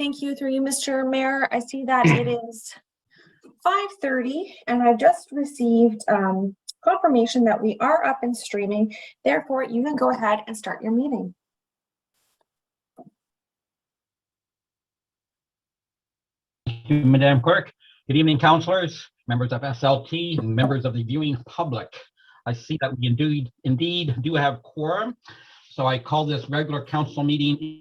Thank you, through you, Mr. Mayor. I see that it is 5:30 and I've just received confirmation that we are up and streaming. Therefore, you can go ahead and start your meeting. Thank you, Madam Clerk. Good evening, councillors, members of SLT, and members of the viewing public. I see that we indeed do have quorum. So I call this regular council meeting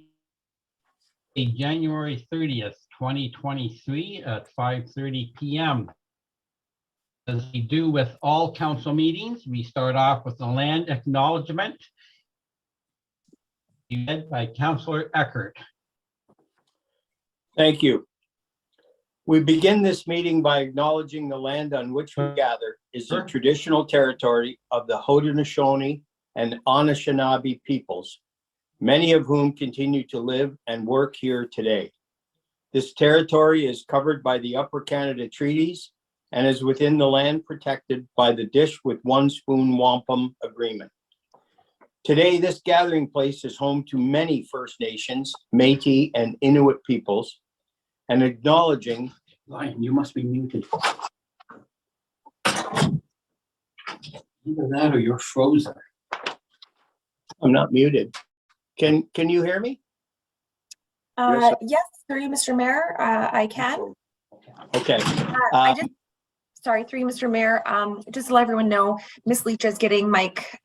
January 30th, 2023 at 5:30 p.m. As we do with all council meetings, we start off with the land acknowledgement led by Councillor Eckert. Thank you. We begin this meeting by acknowledging the land on which we gather is the traditional territory of the Haudenosaunee and Anishinaabe peoples, many of whom continue to live and work here today. This territory is covered by the Upper Canada Treaties and is within the land protected by the Dish with One Spoon Wampum Agreement. Today, this gathering place is home to many First Nations, Métis, and Inuit peoples, and acknowledging— Lion, you must be muted. Either that or you're frozen. I'm not muted. Can you hear me? Yes, through you, Mr. Mayor, I can. Okay. Sorry, through you, Mr. Mayor, just to let everyone know, Ms. Leach is getting Mike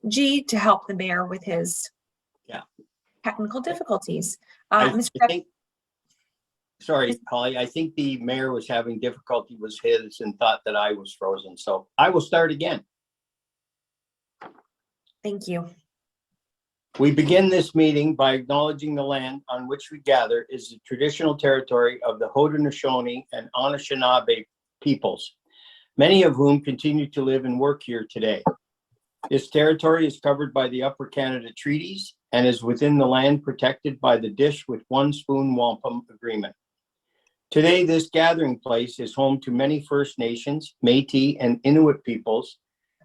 G to help the mayor with his technical difficulties. Sorry, Holly, I think the mayor was having difficulty with his and thought that I was frozen. So I will start again. Thank you. We begin this meeting by acknowledging the land on which we gather is the traditional territory of the Haudenosaunee and Anishinaabe peoples, many of whom continue to live and work here today. This territory is covered by the Upper Canada Treaties and is within the land protected by the Dish with One Spoon Wampum Agreement. Today, this gathering place is home to many First Nations, Métis, and Inuit peoples,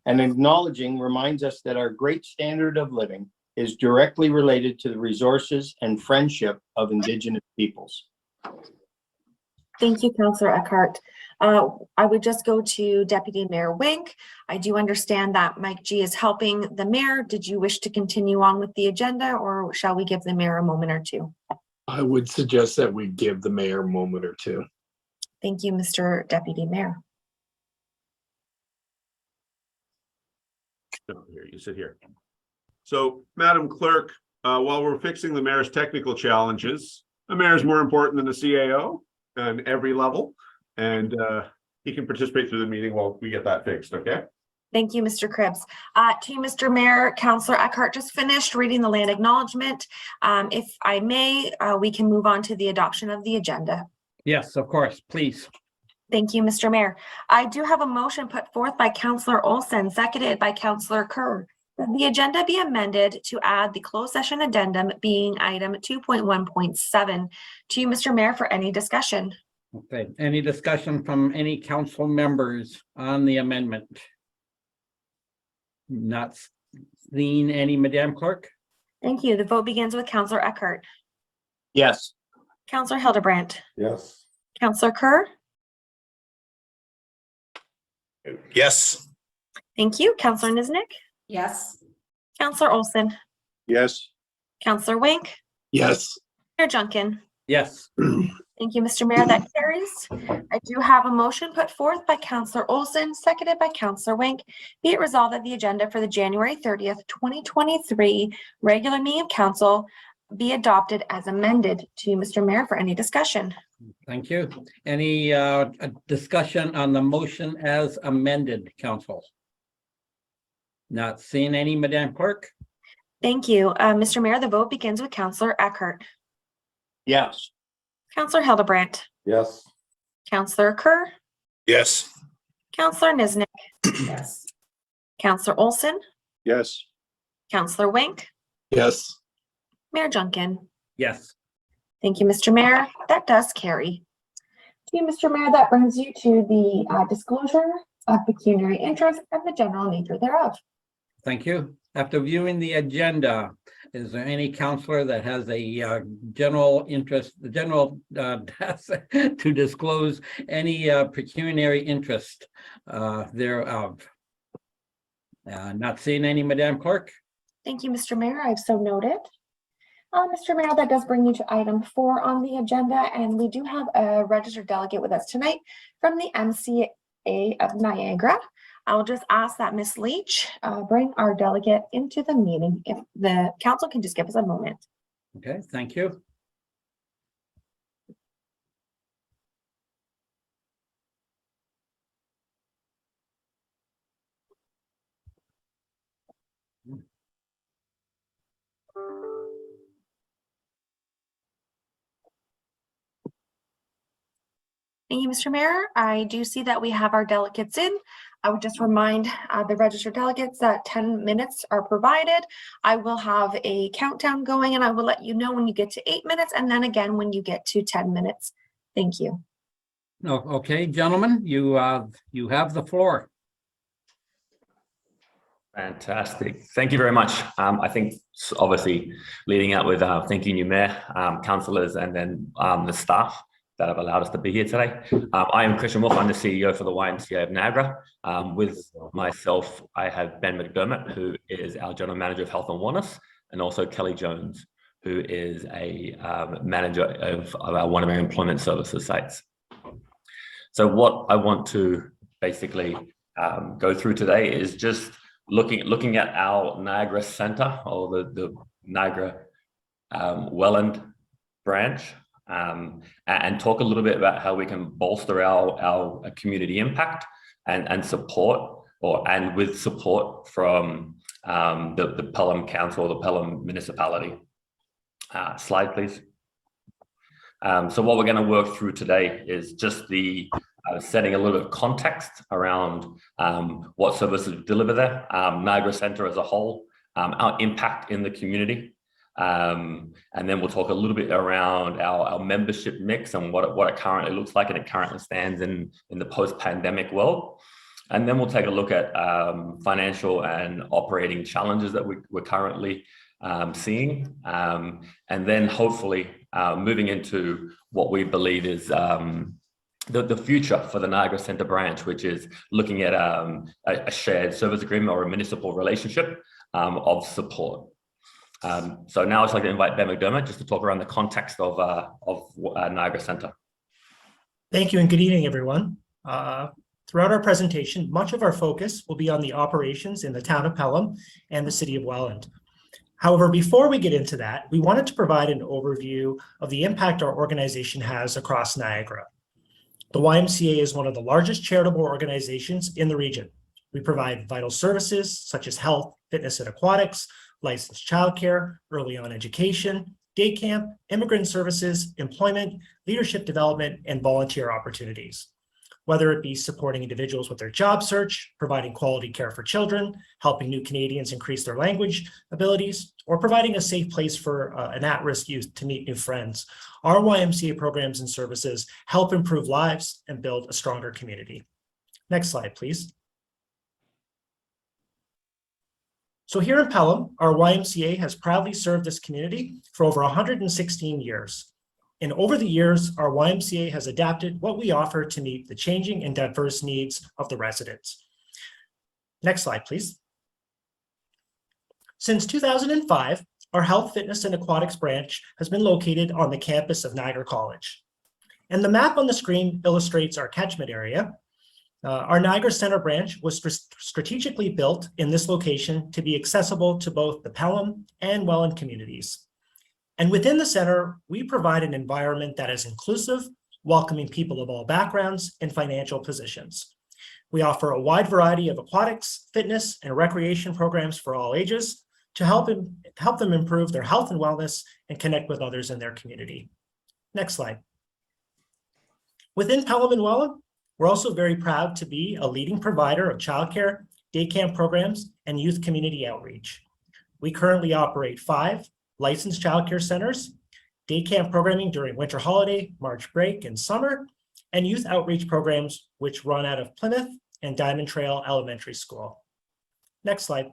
and acknowledging reminds us that our great standard of living is directly related to the resources and friendship of Indigenous peoples. Thank you, Councillor Eckhart. I would just go to Deputy Mayor Wink. I do understand that Mike G is helping the mayor. Did you wish to continue on with the agenda, or shall we give the mayor a moment or two? I would suggest that we give the mayor a moment or two. Thank you, Mr. Deputy Mayor. Oh, here, you sit here. So, Madam Clerk, while we're fixing the mayor's technical challenges, the mayor is more important than the CAO on every level, and he can participate through the meeting while we get that fixed, okay? Thank you, Mr. Cribbs. To you, Mr. Mayor, Councillor Eckhart just finished reading the land acknowledgement. If I may, we can move on to the adoption of the agenda. Yes, of course, please. Thank you, Mr. Mayor. I do have a motion put forth by Councillor Olson, seconded by Councillor Kerr, that the agenda be amended to add the closed session addendum being item 2.1.7. To you, Mr. Mayor, for any discussion. Okay, any discussion from any council members on the amendment? Not seeing any, Madam Clerk? Thank you. The vote begins with Councillor Eckhart. Yes. Councillor Hildebrandt. Yes. Councillor Kerr. Yes. Thank you. Councillor Niznik. Yes. Councillor Olson. Yes. Councillor Wink. Yes. Mayor Junkin. Yes. Thank you, Mr. Mayor. That carries. I do have a motion put forth by Councillor Olson, seconded by Councillor Wink. Be it resolved that the agenda for the January 30th, 2023 regular meeting of council be adopted as amended. To you, Mr. Mayor, for any discussion. Thank you. Any discussion on the motion as amended, council? Not seeing any, Madam Clerk? Thank you. Mr. Mayor, the vote begins with Councillor Eckhart. Yes. Councillor Hildebrandt. Yes. Councillor Kerr. Yes. Councillor Niznik. Yes. Councillor Olson. Yes. Councillor Wink. Yes. Mayor Junkin. Yes. Thank you, Mr. Mayor. That does carry. To you, Mr. Mayor, that brings you to the disclosure of pecuniary interest and the general nature thereof. Thank you. After viewing the agenda, Is there any counselor that has a general interest, the general to disclose any pecuniary interest thereof? Not seeing any, Madam Clerk? Thank you, Mr. Mayor. I've so noted. Mr. Mayor, that does bring you to item 4 on the agenda, and we do have a registered delegate with us tonight from the MCA of Niagara. I'll just ask that Ms. Leach bring our delegate into the meeting. If the council can just give us a moment. Okay, thank you. Thank you, Mr. Mayor. I do see that we have our delegates in. I would just remind the registered delegates that 10 minutes are provided. I will have a countdown going and I will let you know when you get to 8 minutes and then again when you get to 10 minutes. Thank you. No, okay, gentlemen, you have the floor. Fantastic. Thank you very much. I think obviously leading out with thanking you, Mayor, councillors, and then the staff that have allowed us to be here today. I am Christian Wolf. I'm the CEO for the YMCA of Niagara. With myself, I have Ben McDermott, who is our General Manager of Health and Wellness, and also Kelly Jones, who is a manager of one of our employment services sites. So what I want to basically go through today is just looking at our Niagara Centre, or the Niagara Welland branch, and talk a little bit about how we can bolster our community impact and support, and with support from the Pelham Council, the Pelham Municipality. Slide, please. So what we're going to work through today is just the setting a little bit of context around what services we deliver there, Niagara Centre as a whole, our impact in the community, and then we'll talk a little bit around our membership mix and what it currently looks like, and it currently stands in the post-pandemic world. And then we'll take a look at financial and operating challenges that we're currently seeing, and then hopefully moving into what we believe is the future for the Niagara Centre branch, which is looking at a shared service agreement or a municipal relationship of support. So now I'd like to invite Ben McDermott just to talk around the context of Niagara Centre. Thank you and good evening, everyone. Throughout our presentation, much of our focus will be on the operations in the town of Pelham and the city of Welland. However, before we get into that, we wanted to provide an overview of the impact our organization has across Niagara. The YMCA is one of the largest charitable organizations in the region. We provide vital services such as health, fitness and aquatics, licensed childcare, early on education, day camp, immigrant services, employment, leadership development, and volunteer opportunities. Whether it be supporting individuals with their job search, providing quality care for children, helping new Canadians increase their language abilities, or providing a safe place for an at-risk youth to meet new friends, our YMCA programs and services help improve lives and build a stronger community. Next slide, please. So here in Pelham, our YMCA has proudly served this community for over 116 years. And over the years, our YMCA has adapted what we offer to meet the changing and diverse needs of the residents. Next slide, please. Since 2005, our Health, Fitness, and Aquatics branch has been located on the campus of Niagara College. And the map on the screen illustrates our catchment area. Our Niagara Centre branch was strategically built in this location to be accessible to both the Pelham and Welland communities. And within the center, we provide an environment that is inclusive, welcoming people of all backgrounds and financial positions. We offer a wide variety of aquatics, fitness, and recreation programs for all ages to help them improve their health and wellness and connect with others in their community. Next slide. Within Pelham and Welland, we're also very proud to be a leading provider of childcare, day camp programs, and youth community outreach. We currently operate 5 licensed childcare centers, day camp programming during winter holiday, March break, and summer, and youth outreach programs which run out of Plymouth and Diamond Trail Elementary School. Next slide.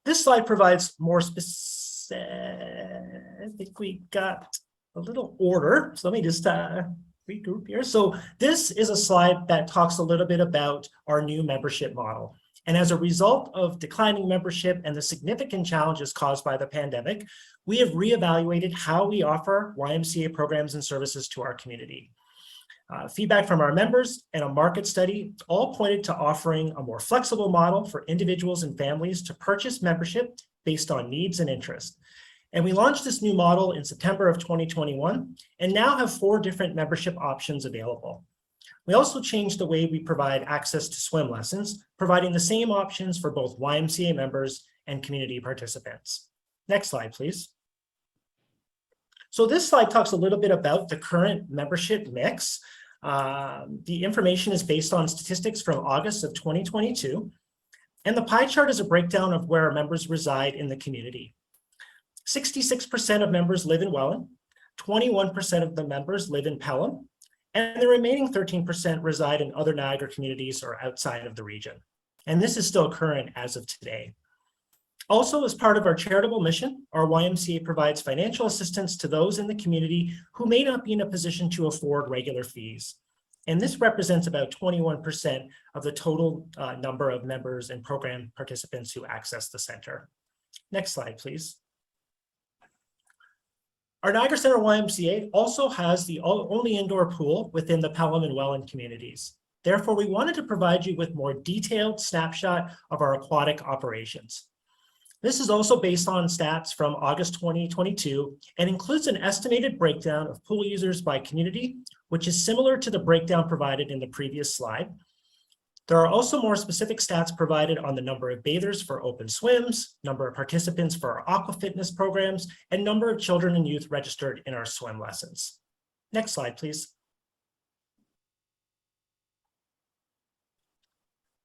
This slide provides more specific. I think we got a little order. So let me just regroup here. So this is a slide that talks a little bit about our new membership model. And as a result of declining membership and the significant challenges caused by the pandemic, we have reevaluated how we offer YMCA programs and services to our community. Feedback from our members and a market study all pointed to offering a more flexible model for individuals and families to purchase membership based on needs and interest. And we launched this new model in September of 2021 and now have 4 different membership options available. We also changed the way we provide access to swim lessons, providing the same options for both YMCA members and community participants. Next slide, please. So this slide talks a little bit about the current membership mix. The information is based on statistics from August of 2022. And the pie chart is a breakdown of where our members reside in the community. 66% of members live in Welland, 21% of the members live in Pelham, and the remaining 13% reside in other Niagara communities or outside of the region. And this is still current as of today. Also, as part of our charitable mission, our YMCA provides financial assistance to those in the community who may not be in a position to afford regular fees. And this represents about 21% of the total number of members and program participants who access the center. Next slide, please. Our Niagara Center YMCA also has the only indoor pool within the Pelham and Welland communities. Therefore, we wanted to provide you with more detailed snapshot of our aquatic operations. This is also based on stats from August 2022 and includes an estimated breakdown of pool users by community, which is similar to the breakdown provided in the previous slide. There are also more specific stats provided on the number of bathers for open swims, number of participants for our aqua fitness programs, and number of children and youth registered in our swim lessons. Next slide, please.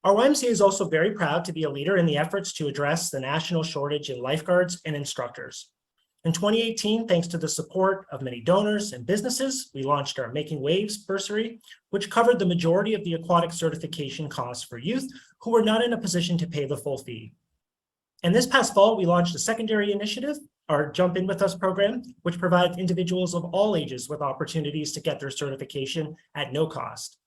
Our YMCA is also very proud to be a leader in the efforts to address the national shortage in lifeguards and instructors. In 2018, thanks to the support of many donors and businesses, we launched our Making Waves bursary, which covered the majority of the aquatic certification costs for youth who were not in a position to pay the full fee. And this past fall, we launched a secondary initiative, our Jump In With Us program, which provides individuals of all ages with opportunities to get their certification at no cost.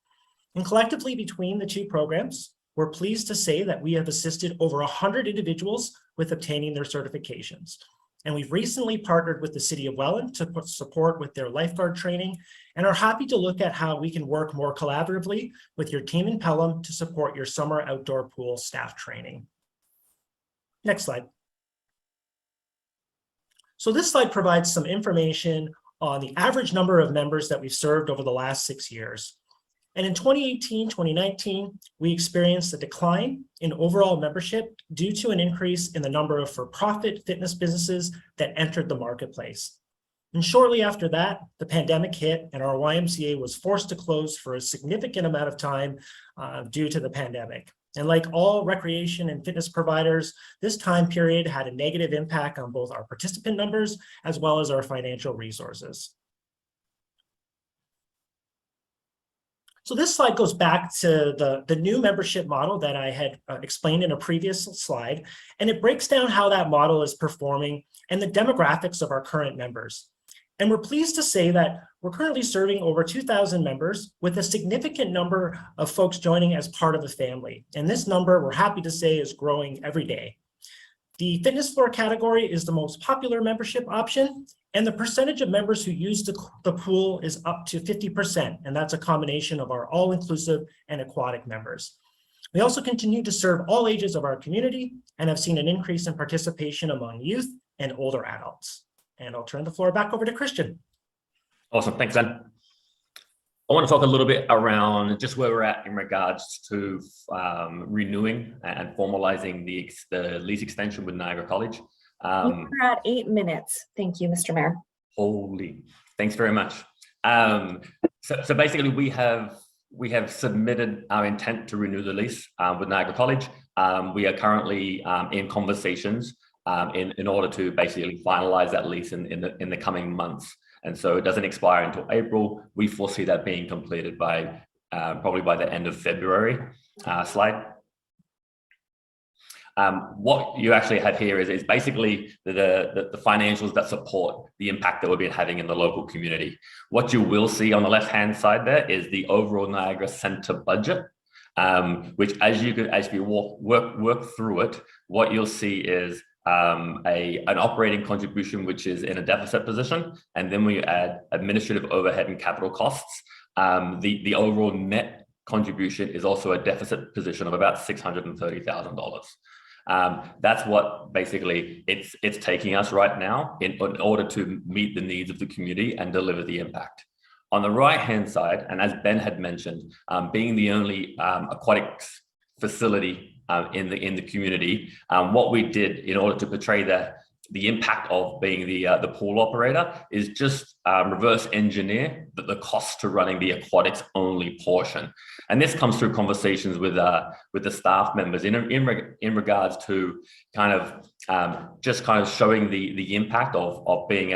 And collectively between the 2 programs, we're pleased to say that we have assisted over 100 individuals with obtaining their certifications. And we've recently partnered with the City of Welland to put support with their lifeguard training and are happy to look at how we can work more collaboratively with your team in Pelham to support your summer outdoor pool staff training. Next slide. So this slide provides some information on the average number of members that we've served over the last 6 years. And in 2018, 2019, we experienced a decline in overall membership due to an increase in the number of for-profit fitness businesses that entered the marketplace. And shortly after that, the pandemic hit and our YMCA was forced to close for a significant amount of time due to the pandemic. And like all recreation and fitness providers, this time period had a negative impact on both our participant numbers as well as our financial resources. So this slide goes back to the new membership model that I had explained in a previous slide, and it breaks down how that model is performing and the demographics of our current members. And we're pleased to say that we're currently serving over 2,000 members with a significant number of folks joining as part of the family. And this number, we're happy to say, is growing every day. The fitness floor category is the most popular membership option, and the percentage of members who use the pool is up to 50%, and that's a combination of our all-inclusive and aquatic members. We also continue to serve all ages of our community and have seen an increase in participation among youth and older adults. And I'll turn the floor back over to Christian. Awesome, thanks, Ben. I want to talk a little bit around just where we're at in regards to renewing and formalizing the lease extension with Niagara College. We're at 8 minutes. Thank you, Mr. Mayor. Holy, thanks very much. So basically we have submitted our intent to renew the lease with Niagara College. We are currently in conversations in order to basically finalize that lease in the coming months. And so it doesn't expire until April. We foresee that being completed by probably by the end of February. Slide. What you actually have here is basically the financials that support the impact that we've been having in the local community. What you will see on the left-hand side there is the overall Niagara Centre budget, which as we work through it, what you'll see is an operating contribution which is in a deficit position, and then when you add administrative overhead and capital costs, the overall net contribution is also a deficit position of about $630,000. That's what basically it's taking us right now in order to meet the needs of the community and deliver the impact. On the right-hand side, and as Ben had mentioned, being the only aquatics facility in the community, what we did in order to portray the impact of being the pool operator is just reverse engineer the cost to running the aquatics only portion. And this comes through conversations with the staff members in regards to kind of showing the impact of being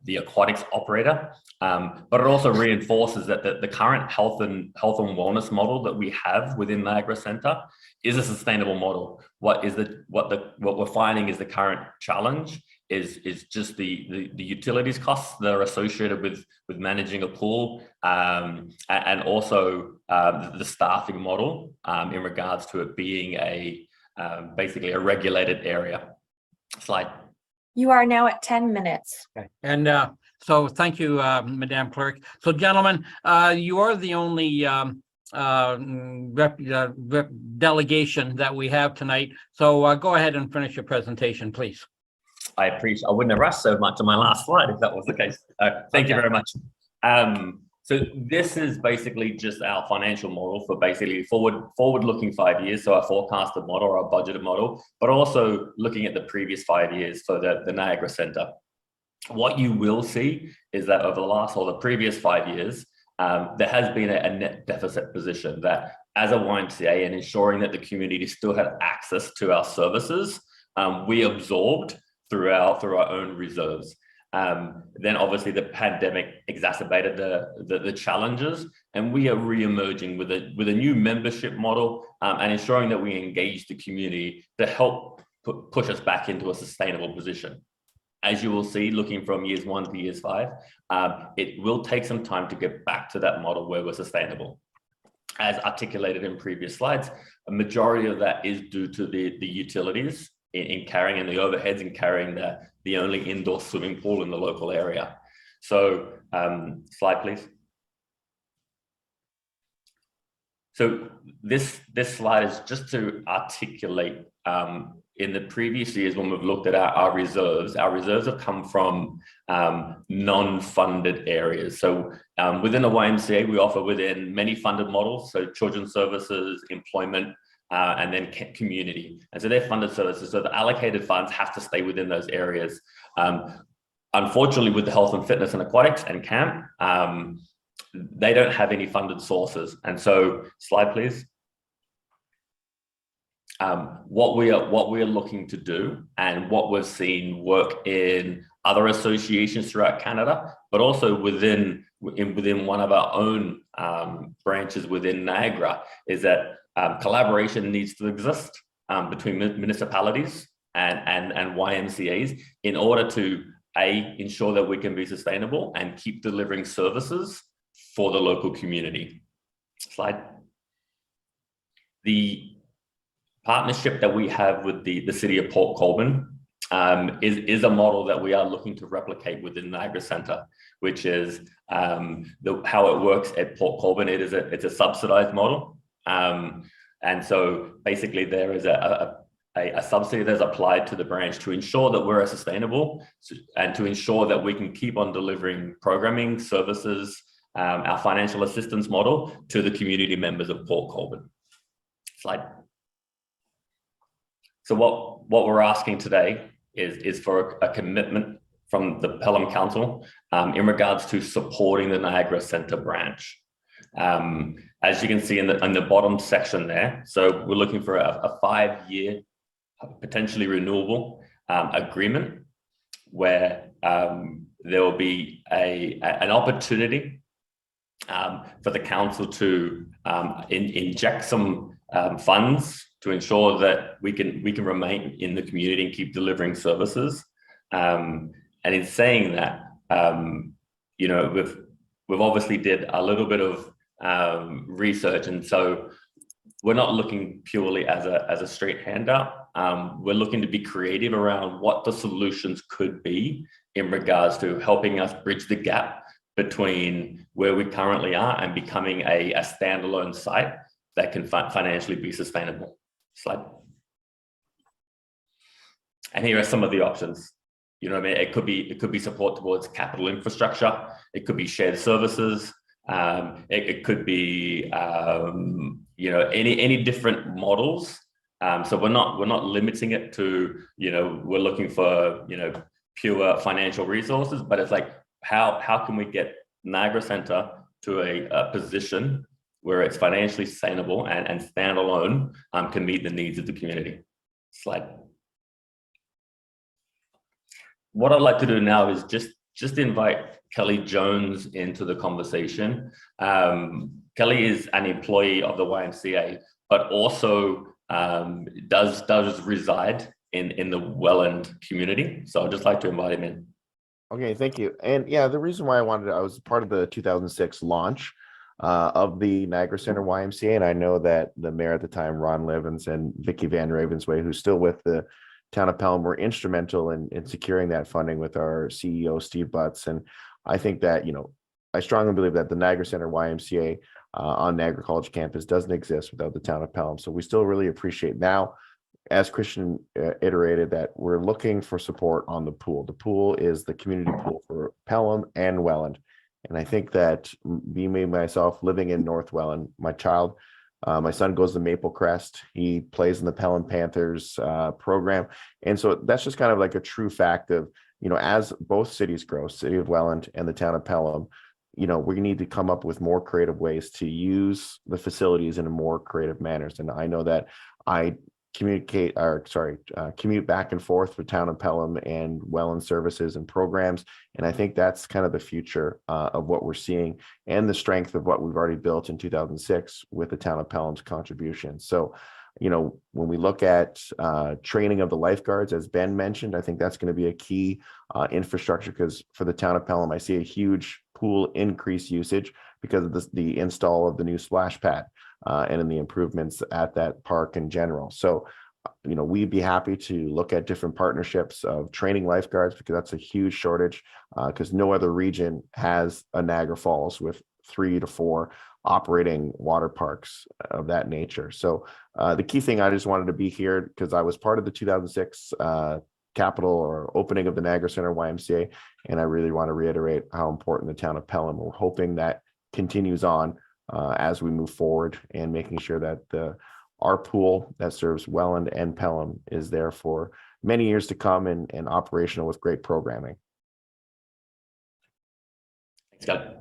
the aquatics operator. But it also reinforces that the current health and wellness model that we have within Niagara Centre is a sustainable model. What we're finding is the current challenge is just the utilities costs that are associated with managing a pool, and also the staffing model in regards to it being basically a regulated area. Slide. You are now at 10 minutes. Okay. And so thank you, Madam Clerk. So gentlemen, you are the only delegation that we have tonight. So go ahead and finish your presentation, please. I wouldn't have rushed so much on my last slide if that was the case. Thank you very much. So this is basically just our financial model for basically forward-looking 5 years. So our forecasted model, our budgeted model, but also looking at the previous 5 years for the Niagara Centre. What you will see is that over the previous 5 years, there has been a net deficit position that as a YMCA and ensuring that the community still had access to our services, we absorbed through our own reserves. Then obviously the pandemic exacerbated the challenges, and we are re-emerging with a new membership model and ensuring that we engage the community to help push us back into a sustainable position. As you will see, looking from years 1 to years 5, it will take some time to get back to that model where we're sustainable. As articulated in previous slides, a majority of that is due to the utilities in carrying and the overheads in carrying the only indoor swimming pool in the local area. So slide, please. So this slide is just to articulate in the previous years when we've looked at our reserves have come from non-funded areas. So within the YMCA, we offer within many funded models, so children's services, employment, and then community. And so they're funded services. So the allocated funds have to stay within those areas. Unfortunately, with the health and fitness and aquatics and camp, they don't have any funded sources. And so, slide please. What we are looking to do, and what we've seen work in other associations throughout Canada, but also within one of our own branches within Niagara, is that collaboration needs to exist between municipalities and YMCAs in order to ensure that we can be sustainable and keep delivering services for the local community. Slide. The partnership that we have with the City of Port Colborne is a model that we are looking to replicate within Niagara Centre, which is how it works at Port Colborne. It's a subsidized model. And so basically there is a subsidy that's applied to the branch to ensure that we're sustainable and to ensure that we can keep on delivering programming services, our financial assistance model to the community members of Port Colborne. Slide. So what we're asking today is for a commitment from the Pelham Council in regards to supporting the Niagara Centre branch. As you can see in the bottom section there, so we're looking for a 5-year, potentially renewable agreement where there will be an opportunity for the council to inject some funds to ensure that we can remain in the community and keep delivering services. And in saying that, you know, we've obviously did a little bit of research, and so we're not looking purely as a straight handout. We're looking to be creative around what the solutions could be in regards to helping us bridge the gap between where we currently are and becoming a standalone site that can financially be sustainable. Slide. And here are some of the options. You know what I mean? It could be support towards capital infrastructure. It could be shared services. It could be you know, any different models. So we're not limiting it to, you know, we're looking for, you know, pure financial resources, but it's like how can we get Niagara Centre to a position where it's financially sustainable and standalone, can meet the needs of the community. Slide. What I'd like to do now is just invite Kelly Jones into the conversation. Kelly is an employee of the YMCA, but also does reside in the Welland community. So I'd just like to invite him in. Okay, thank you. And yeah, the reason why I was part of the 2006 launch of the Niagara Centre YMCA, and I know that the mayor at the time, Ron Livens, and Vicky Van Ravensway, who's still with the town of Pelham, were instrumental in securing that funding with our CEO, Steve Butts. And I think that, you know, I strongly believe that the Niagara Centre YMCA on Niagara College campus doesn't exist without the town of Pelham. So we still really appreciate now, as Christian iterated, that we're looking for support on the pool. The pool is the community pool for Pelham and Welland. And I think that me, myself, living in North Welland, my son goes to Maple Crest. He plays in the Pelham Panthers program. And so that's just kind of like a true fact of, you know, as both cities grow, City of Welland and the town of Pelham, you know, we need to come up with more creative ways to use the facilities in a more creative manners. And I know that I commute back and forth for town of Pelham and Welland services and programs. And I think that's kind of the future of what we're seeing and the strength of what we've already built in 2006 with the town of Pelham's contribution. So, you know, when we look at training of the lifeguards, as Ben mentioned, I think that's going to be a key infrastructure, because for the town of Pelham, I see a huge pool increase usage because of the install of the new splash pad and in the improvements at that park in general. So, you know, we'd be happy to look at different partnerships of training lifeguards, because that's a huge shortage, because no other region has a Niagara Falls with 3 to 4 operating water parks of that nature. So the key thing, I just wanted to be here because I was part of the 2006 capital or opening of the Niagara Centre YMCA, and I really want to reiterate how important the town of Pelham. We're hoping that continues on as we move forward, and making sure that our pool that serves Welland and Pelham is there for many years to come and operational with great programming. Thanks, Kelly.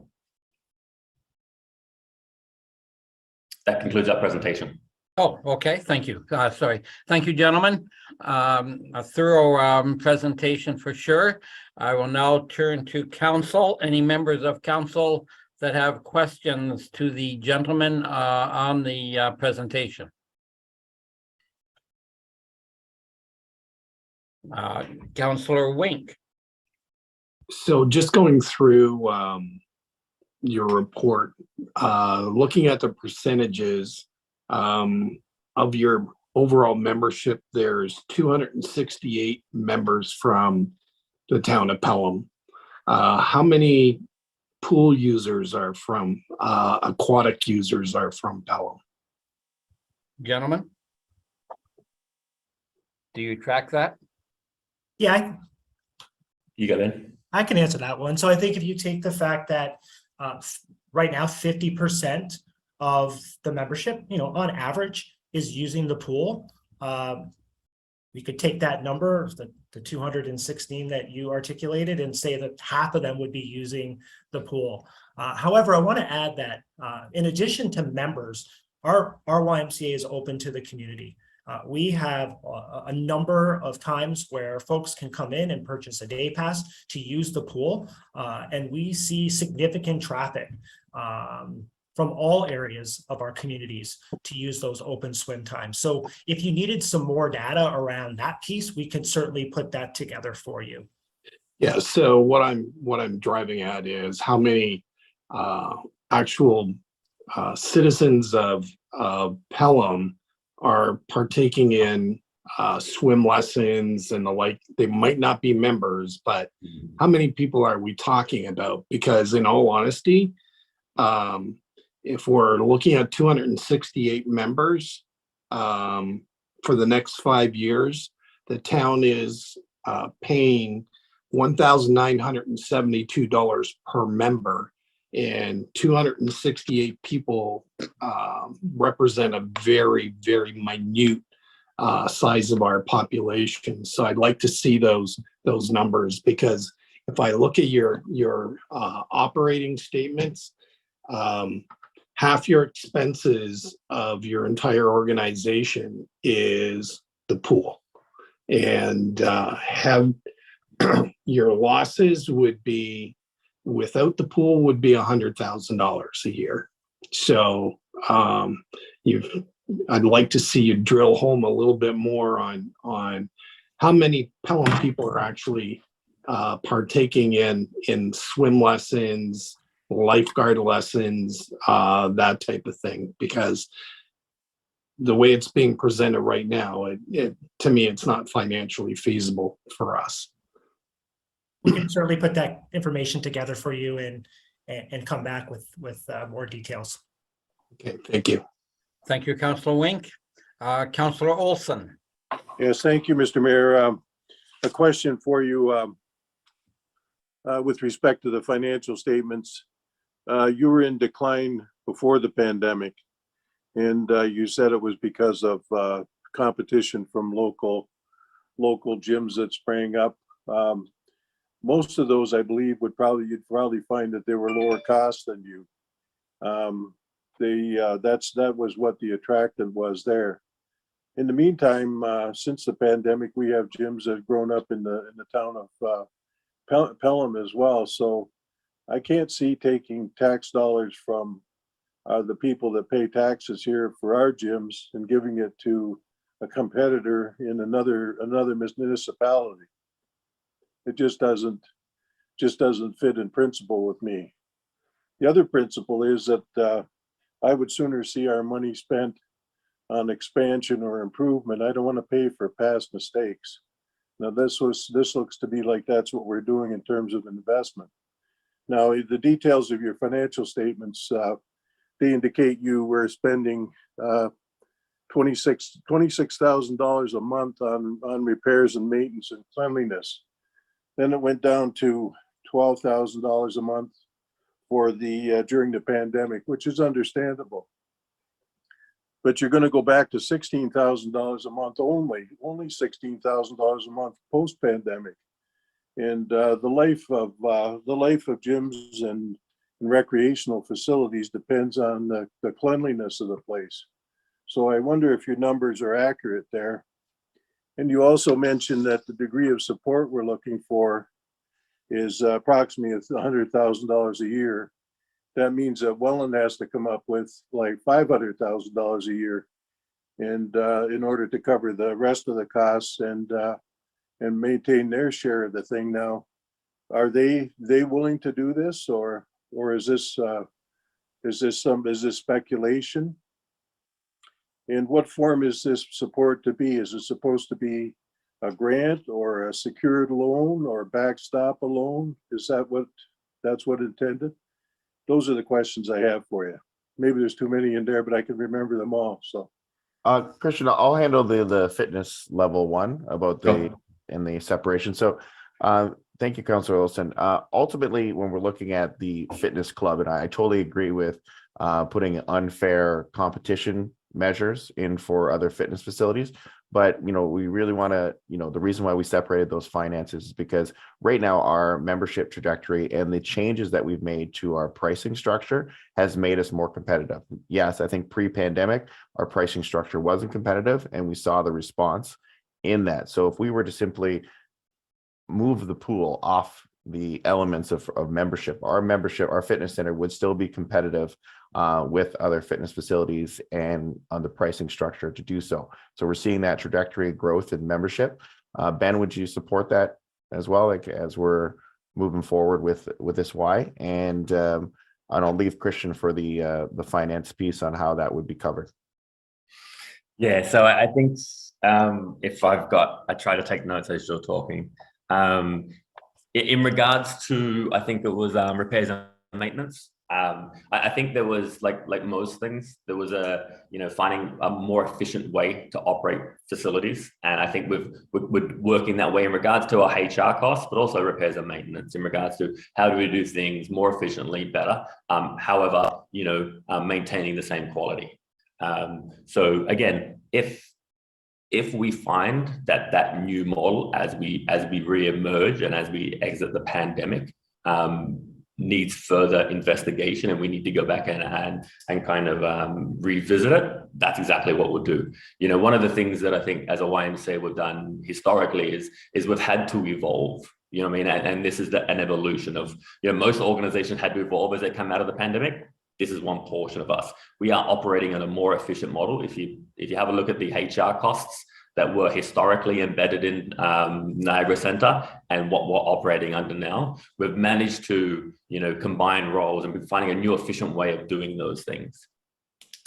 That concludes our presentation. Oh, okay, thank you. Sorry. Thank you, gentlemen. A thorough presentation for sure. I will now turn to council. Any members of council that have questions to the gentleman on the presentation? Councillor Wink. So just going through your report, looking at the percentages of your overall membership, there's 268 members from the town of Pelham. How many pool users are from, aquatic users are from Pelham? Gentlemen? Do you track that? Yeah, You got in? I can answer that one. So I think if you take the fact that right now 50% of the membership, you know, on average is using the pool, we could take that number, the 216 that you articulated, and say that half of them would be using the pool. However, I want to add that in addition to members, our YMCA is open to the community. We have a number of times where folks can come in and purchase a day pass to use the pool, and we see significant traffic from all areas of our communities to use those open swim times. So if you needed some more data around that piece, we can certainly put that together for you. Yeah, so what I'm driving at is how many actual citizens of Pelham are partaking in swim lessons and the like. They might not be members, but how many people are we talking about? Because in all honesty, if we're looking at 268 members for the next 5 years, the town is paying $1,972 per member, and 268 people represent a very, very minute size of our population. So I'd like to see those numbers, because if I look at your operating statements, half your expenses of your entire organization is the pool, and your losses would be, without the pool, would be $100,000 a year. So I'd like to see you drill home a little bit more on how many Pelham people are actually partaking in swim lessons, lifeguard lessons, that type of thing, because the way it's being presented right now, to me, it's not financially feasible for us. We can certainly put that information together for you and come back with more details. Okay, thank you. Thank you, Councillor Wink. Councillor Olson. Yes, thank you, Mr. Mayor. A question for you with respect to the financial statements. You were in decline before the pandemic, and you said it was because of competition from local gyms that sprang up. Most of those, I believe, you'd probably find that they were lower cost than you. That was what the attractant was there. In the meantime, since the pandemic, we have gyms that have grown up in the town of Pelham as well. So I can't see taking tax dollars from the people that pay taxes here for our gyms and giving it to a competitor in another municipality. It just doesn't fit in principle with me. The other principle is that I would sooner see our money spent on expansion or improvement. I don't want to pay for past mistakes. Now this looks to be like that's what we're doing in terms of investment. Now the details of your financial statements, they indicate you were spending $26,000 a month on repairs and maintenance and cleanliness. Then it went down to $12,000 a month for during the pandemic, which is understandable. But you're going to go back to $16,000 a month only $16,000 a month post-pandemic. And the life of gyms and recreational facilities depends on the cleanliness of the place. So I wonder if your numbers are accurate there. And you also mentioned that the degree of support we're looking for is approximately $100,000 a year. That means that Welland has to come up with like $500,000 a year, and in order to cover the rest of the costs and maintain their share of the thing. Now, are they willing to do this, or is this speculation? And what form is this support to be? Is it supposed to be a grant or a secured loan or backstop a loan? Is that's what intended? Those are the questions I have for you. Maybe there's too many in there, but I can remember them all. So, Christian, I'll handle the fitness level one about the separation. So, thank you, Councillor Olson. Ultimately, when we're looking at the fitness club, and I totally agree with putting unfair competition measures in for other fitness facilities. But, we really want to, the reason why we separated those finances is because right now our membership trajectory and the changes that we've made to our pricing structure has made us more competitive. Yes, I think pre-pandemic, our pricing structure wasn't competitive, and we saw the response in that. So if we were to simply move the pool off the elements of membership. Our fitness center would still be competitive with other fitness facilities and on the pricing structure to do so. So we're seeing that trajectory of growth in membership. Ben, would you support that as well, like as we're moving forward with this Y? And I'll leave Christian for the finance piece on how that would be covered. Yeah, so I think if I try to take notes as you're talking. In regards to, I think it was repairs and maintenance. I think there was like most things, there was finding a more efficient way to operate facilities, and I think we're working that way in regards to our HR costs, but also repairs and maintenance in regards to how do we do things more efficiently, better. However, maintaining the same quality. So again, if we find that new model as we re-emerge and as we exit the pandemic needs further investigation and we need to go back and kind of revisit it, that's exactly what we'll do. One of the things that I think as a YMCA we've done historically is we've had to evolve. You know what I mean? And this is an evolution of, most organizations had to evolve as they come out of the pandemic. This is one portion of us. We are operating on a more efficient model. If you have a look at the HR costs that were historically embedded in Niagara Centre and what we're operating under now, we've managed to, combine roles and be finding a new efficient way of doing those things.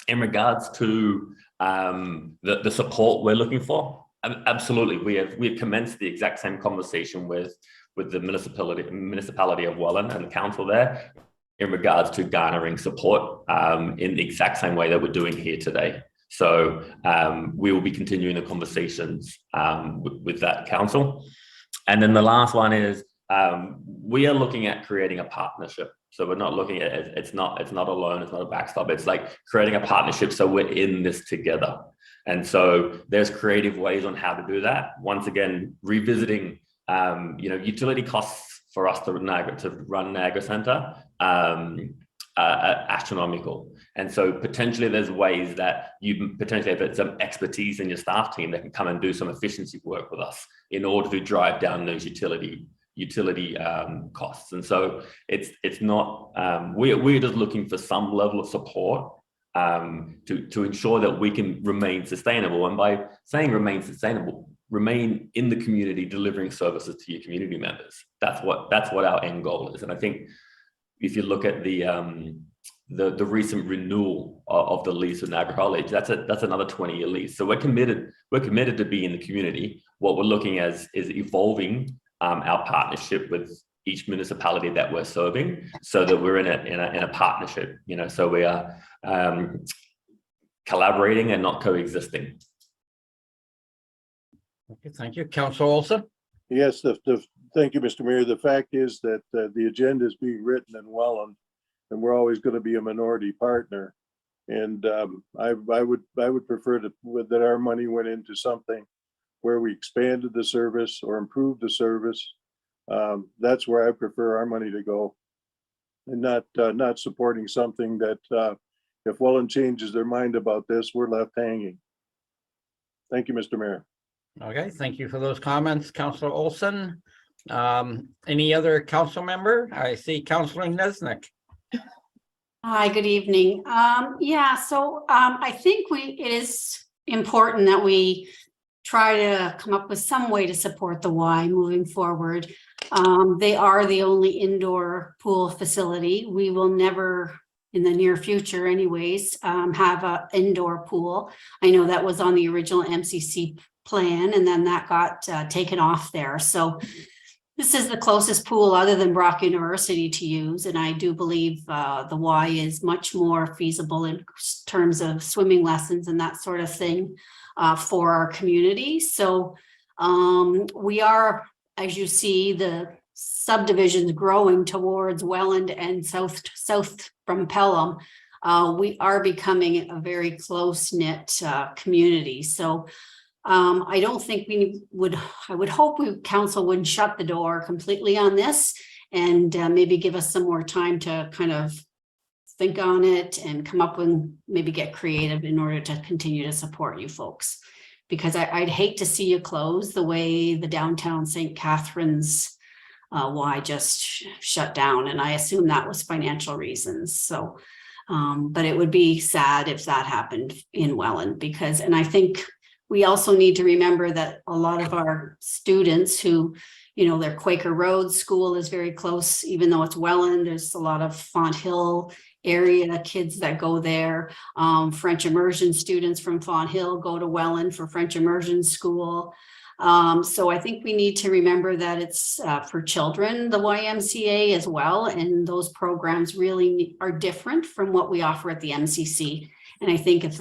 In regards to the support we're looking for, absolutely, we have commenced the exact same conversation with the municipality of Welland and the council there, in regards to garnering support in the exact same way that we're doing here today. So we will be continuing the conversations with that council. And then the last one is we are looking at creating a partnership. So we're not looking at it, it's not a loan, it's not a backstop. It's like creating a partnership so we're in this together. And so there's creative ways on how to do that. Once again, revisiting utility costs for us to run Niagara Centre astronomical. And so potentially there's ways that you potentially have some expertise in your staff team that can come and do some efficiency work with us in order to drive down those utility costs. And so it's not, we're just looking for some level of support to ensure that we can remain sustainable. And by saying remain sustainable, remain in the community, delivering services to your community members. That's what our end goal is. And I think if you look at the recent renewal of the lease with Niagara College, that's another 20-year lease. So we're committed to be in the community. What we're looking at is evolving our partnership with each municipality that we're serving, so that we're in a partnership. So we are collaborating and not coexisting. Okay, thank you. Councillor Olson? Yes, thank you, Mr. Mayor. The fact is that the agenda is being written in Welland, and we're always going to be a minority partner. And I would prefer that our money went into something where we expanded the service or improved the service. That's where I prefer our money to go, and not supporting something that if Welland changes their mind about this, we're left hanging. Thank you, Mr. Mayor. Okay, thank you for those comments, Councillor Olson. Any other council member? I see Councillor Nesnick. Hi, good evening. I think it is important that we try to come up with some way to support the Y moving forward. They are the only indoor pool facility. We will never, in the near future anyways, have an indoor pool. I know that was on the original MCC plan, and then that got taken off there. So this is the closest pool other than Brock University to use, and I do believe the Y is much more feasible in terms of swimming lessons and that sort of thing for our community. So we are, as you see, the subdivisions growing towards Welland and south from Pelham. We are becoming a very close-knit community. So I don't think I would hope council wouldn't shut the door completely on this, and maybe give us some more time to kind of think on it and come up with, maybe get creative in order to continue to support you folks. Because I'd hate to see you close the way the downtown St. Catharines Y just shut down, and I assume that was financial reasons. So, but it would be sad if that happened in Welland, because, and I think we also need to remember that a lot of our students who, you know, their Quaker Road school is very close, even though it's Welland, there's a lot of Font Hill area kids that go there. French immersion students from Font Hill go to Welland for French immersion school. So I think we need to remember that it's for children, the YMCA as well, and those programs really are different from what we offer at the MCC. And I think if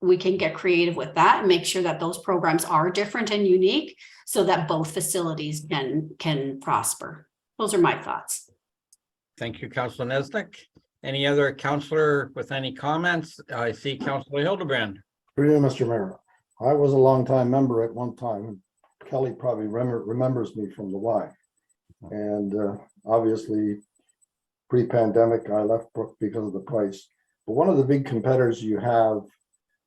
we can get creative with that and make sure that those programs are different and unique so that both facilities can prosper. Those are my thoughts. Thank you, Councillor Nesnick. Any other councillor with any comments? I see Councillor Hildebrand. Through you, Mr. Mayor. I was a longtime member at one time, and Kelly probably remembers me from the Y. And obviously, pre-pandemic, I left Brook because of the price. But one of the big competitors you have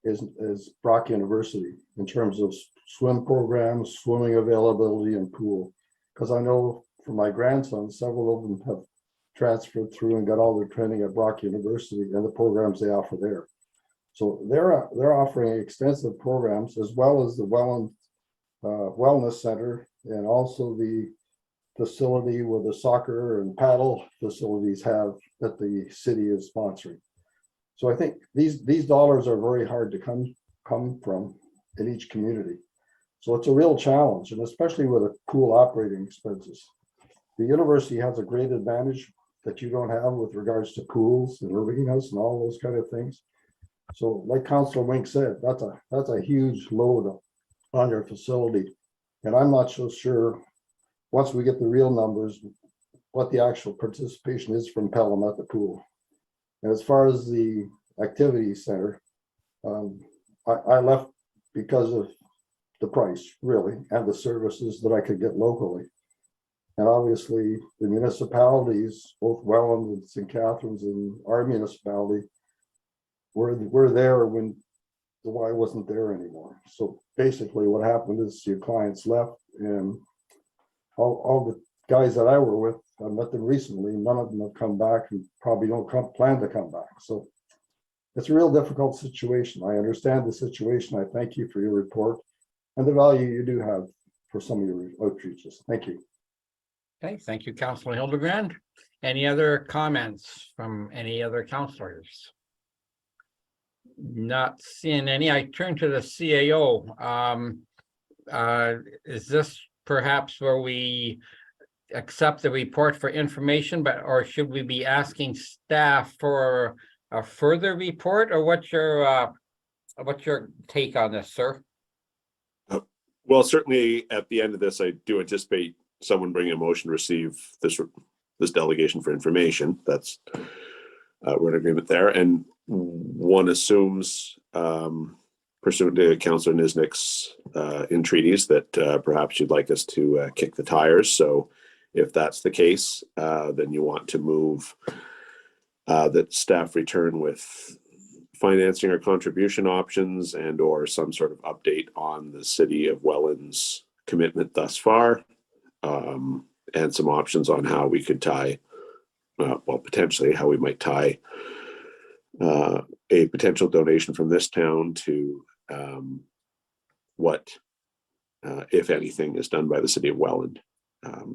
is Brock University in terms of swim programs, swimming availability, and pool. Because I know from my grandson, several of them have transferred through and got all their training at Brock University and the programs they offer there. So they're offering extensive programs, as well as the Welland Wellness Center, and also the facility where the soccer and paddle facilities have that the city is sponsoring. So I think these dollars are very hard to come from in each community. So it's a real challenge, and especially with the pool operating expenses. The university has a great advantage that you don't have with regards to pools and arenas and all those kind of things. So like Councillor Wink said, that's a huge load on your facility. And I'm not so sure, once we get the real numbers, what the actual participation is from Pelham at the pool. And as far as the activity center, I left because of the price, really, and the services that I could get locally. And obviously, the municipalities, both Welland and St. Catharines and our municipality, were there when the Y wasn't there anymore. So basically what happened is your clients left, and all the guys that I were with, I met them recently, none of them have come back and probably don't plan to come back. So it's a real difficult situation. I understand the situation. I thank you for your report and the value you do have for some of your outreaches. Thank you. Okay, thank you, Councillor Hildebrand. Any other comments from any other councillors? Not seeing any. I turn to the CAO. Is this perhaps where we accept the report for information, or should we be asking staff for a further report, or what's your take on this, sir? Well, certainly at the end of this, I do anticipate someone bringing a motion to receive this delegation for information. That's we're in agreement there, and one assumes, pursuant to Councillor Nisnick's entreaties, that perhaps you'd like us to kick the tires. So if that's the case, then you want to move that staff return with financing or contribution options and or some sort of update on the City of Welland's commitment thus far, and some options on how we could tie, well, potentially how we might tie a potential donation from this town to what, if anything, is done by the City of Welland.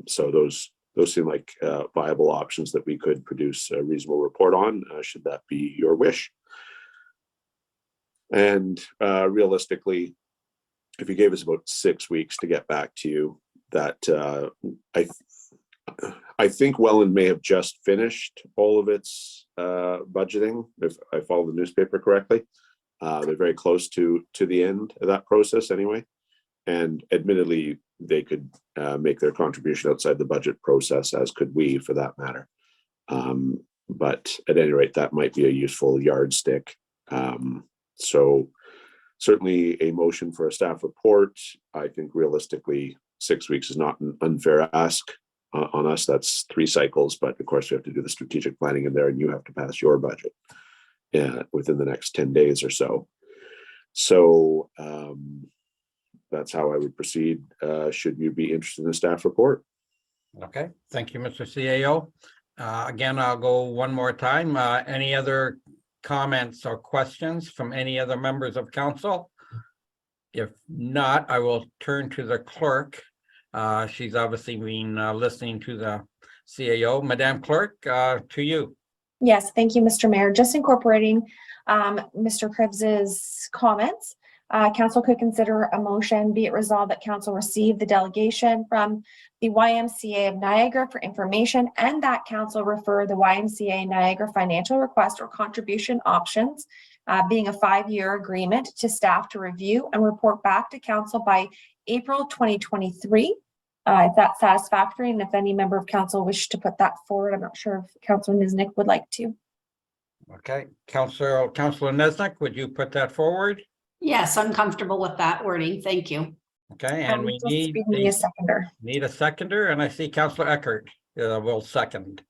So those seem like viable options that we could produce a reasonable report on, should that be your wish. And realistically, if you gave us about 6 weeks to get back to you, that I think Welland may have just finished all of its budgeting, if I follow the newspaper correctly. They're very close to the end of that process anyway. And admittedly, they could make their contribution outside the budget process, as could we for that matter. But at any rate, that might be a useful yardstick. So certainly a motion for a staff report. I think realistically, 6 weeks is not an unfair ask on us. That's 3 cycles, but of course we have to do the strategic planning in there, and you have to pass your budget within the next 10 days or so. So that's how I would proceed, should you be interested in a staff report. Okay, thank you, Mr. CAO. Again, I'll go one more time. Any other comments or questions from any other members of council? If not, I will turn to the clerk. She's obviously been listening to the CAO. Madam Clerk, to you. Yes, thank you, Mr. Mayor. Just incorporating Mr. Cribbs's comments. Council could consider a motion, be it resolved that council receive the delegation from the YMCA of Niagara for information, and that council refer the YMCA Niagara financial request or contribution options, being a 5-year agreement, to staff to review and report back to council by April 2023. If that's satisfactory, and if any member of council wish to put that forward, I'm not sure if Councilor Niznik would like to. Okay, Councilor Nesnick, would you put that forward? Yes, I'm comfortable with that wording. Thank you. Okay, and we Just need a seconder. need a seconder, and I see Councilor Eckert will second.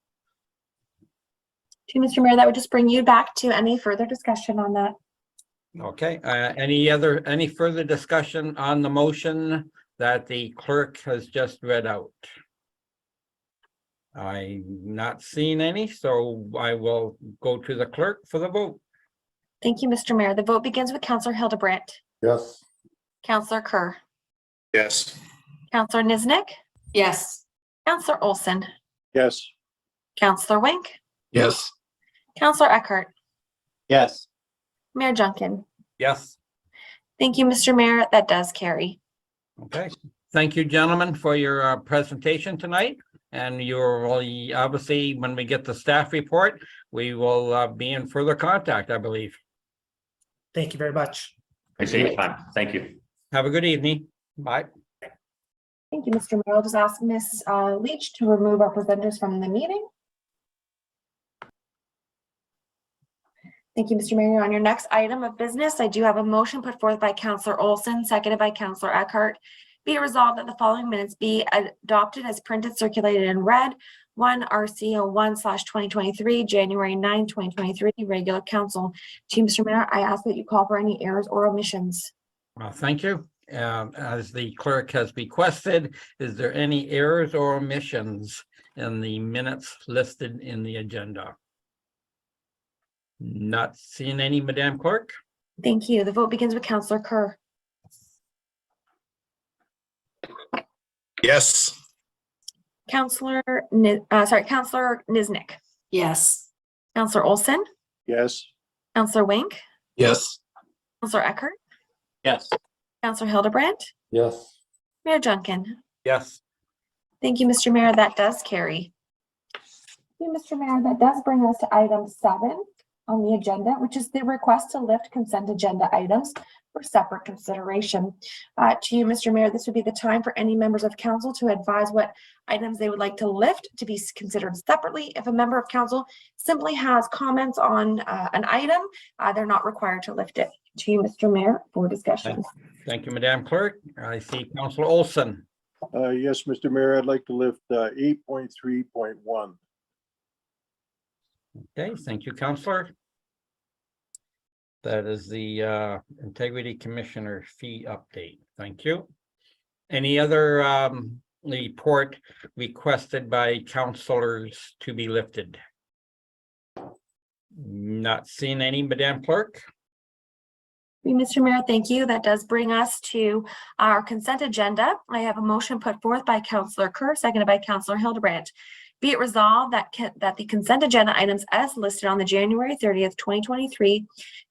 To Mr. Mayor, that would just bring you back to any further discussion on that. Okay, any further discussion on the motion that the clerk has just read out? I'm not seeing any, so I will go to the clerk for the vote. Thank you, Mr. Mayor. The vote begins with Councilor Hildebrandt, Yes. Councilor Kerr, Yes. Councilor Niznik, Yes. Councilor Olson, Yes. Councilor Wink, Yes. Councilor Eckert, Yes. Mayor Junkin. Yes. Thank you, Mr. Mayor. That does carry. Okay, thank you, gentlemen, for your presentation tonight. And you're really, obviously, when we get the staff report, we will be in further contact, I believe. Thank you very much. Appreciate your time. Thank you. Have a good evening. Bye. Thank you, Mr. Mayor. I'll just ask Ms. Leach to remove our presenters from the meeting. Thank you, Mr. Mayor. On your next item of business, I do have a motion put forth by Councilor Olson, seconded by Councilor Eckhart. Be it resolved that the following minutes be adopted as printed, circulated, and read. 1 RCO 1/2023, January 9, 2023, regular council. To Mr. Mayor, I ask that you call for any errors or omissions. Thank you. As the clerk has requested, is there any errors or omissions in the minutes listed in the agenda? Not seeing any, Madam Clerk. Thank you. The vote begins with Councilor Kerr, Yes. Councilor Niznik, Yes. Councilor Olson, Yes. Councilor Wink, Yes. Councilor Eckert, Yes. Councilor Hildebrandt, Yes. Mayor Junkin. Yes. Thank you, Mr. Mayor. That does carry. Thank you, Mr. Mayor. That does bring us to item 7 on the agenda, which is the request to lift consent agenda items for separate consideration. To you, Mr. Mayor, this would be the time for any members of council to advise what items they would like to lift to be considered separately. If a member of council simply has comments on an item, they're not required to lift it. To you, Mr. Mayor, for discussion. Thank you, Madam Clerk. I see Councilor Olson. Yes, Mr. Mayor, I'd like to lift 8.3.1. Okay, thank you, Councilor. That is the Integrity Commissioner fee update. Thank you. Any other report requested by councilors to be lifted? Not seeing any, Madam Clerk. Mr. Mayor, thank you. That does bring us to our consent agenda. I have a motion put forth by Councilor Kerr, seconded by Councilor Hildebrandt. Be it resolved that the consent agenda items as listed on the January 30th, 2023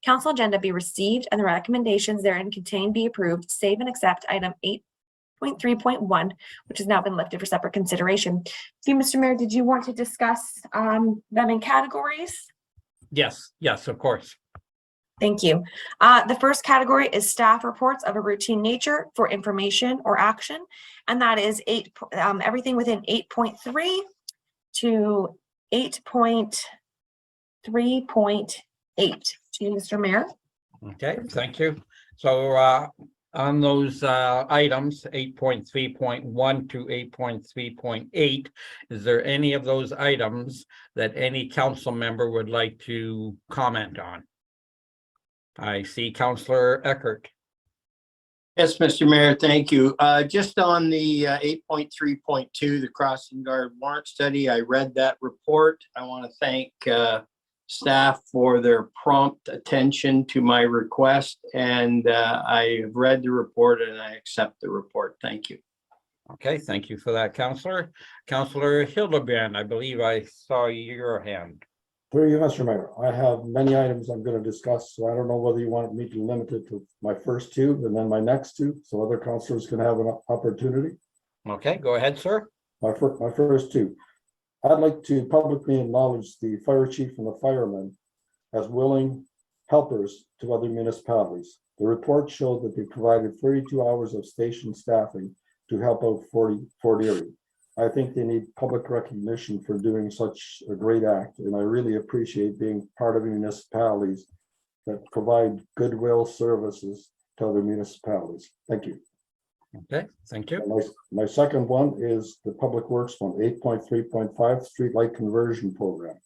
council agenda be received and the recommendations therein contained be approved, save and accept item 8.3.1, which has now been lifted for separate consideration. So, Mr. Mayor, did you want to discuss them in categories? Yes, of course. Thank you. The first category is staff reports of a routine nature for information or action, and that is everything within 8.3 to 8.3.8. To you, Mr. Mayor. Okay, thank you. So on those items, 8.3.1 to 8.3.8, is there any of those items that any council member would like to comment on? I see Councilor Eckert. Yes, Mr. Mayor, thank you. Just on the 8.3.2, the crossing guard warrant study, I read that report. I want to thank staff for their prompt attention to my request, and I have read the report and I accept the report. Thank you. Okay, thank you for that, Counselor. Counselor Hildebrand, I believe I saw your hand. Through you, Mr. Mayor, I have many items I'm going to discuss, so I don't know whether you want me to limit it to my first two and then my next two, so other councilors can have an opportunity. Okay, go ahead, sir. My first two. I'd like to publicly acknowledge the fire chief and the firemen as willing helpers to other municipalities. The report showed that they provided 32 hours of station staffing to help out Fort Erie. I think they need public recognition for doing such a great act, and I really appreciate being part of municipalities that provide goodwill services to other municipalities. Thank you. Okay, thank you. And my second one is the Public Works one, 8.3.5 Streetlight Conversion Program.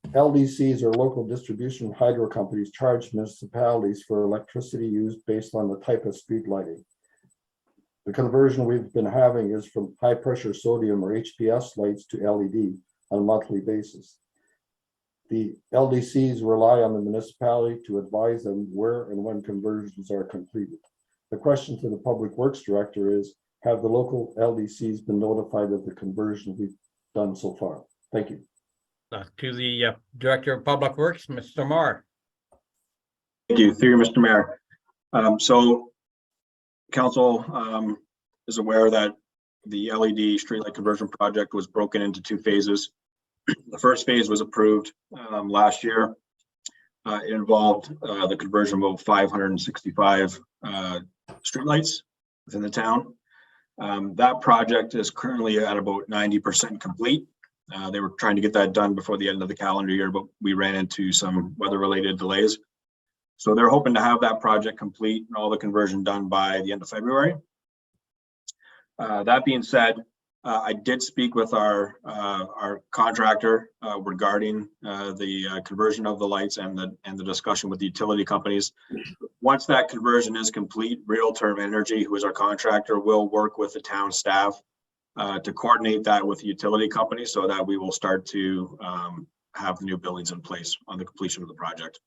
LDCs or local distribution hydro companies charge municipalities for electricity used based on the type of street lighting. The conversion we've been having is from high pressure sodium or HPS lights to LED on a monthly basis. The LDCs rely on the municipality to advise them where and when conversions are completed. The question to the Public Works Director is, have the local LDCs been notified of the conversion we've done so far? Thank you. To the Director of Public Works, Mr. Marr. Thank you, through you, Mr. Mayor. So Council is aware that the LED streetlight conversion project was broken into two phases. The first phase was approved last year. It involved the conversion of 565 streetlights within the town. That project is currently at about 90% complete. They were trying to get that done before the end of the calendar year, but we ran into some weather-related delays. So they're hoping to have that project complete and all the conversion done by the end of February. That being said, I did speak with our contractor regarding the conversion of the lights and the discussion with the utility companies. Once that conversion is complete, Real Term Energy, who is our contractor, will work with the town staff to coordinate that with the utility company so that we will start to have the new buildings in place on the completion of the project.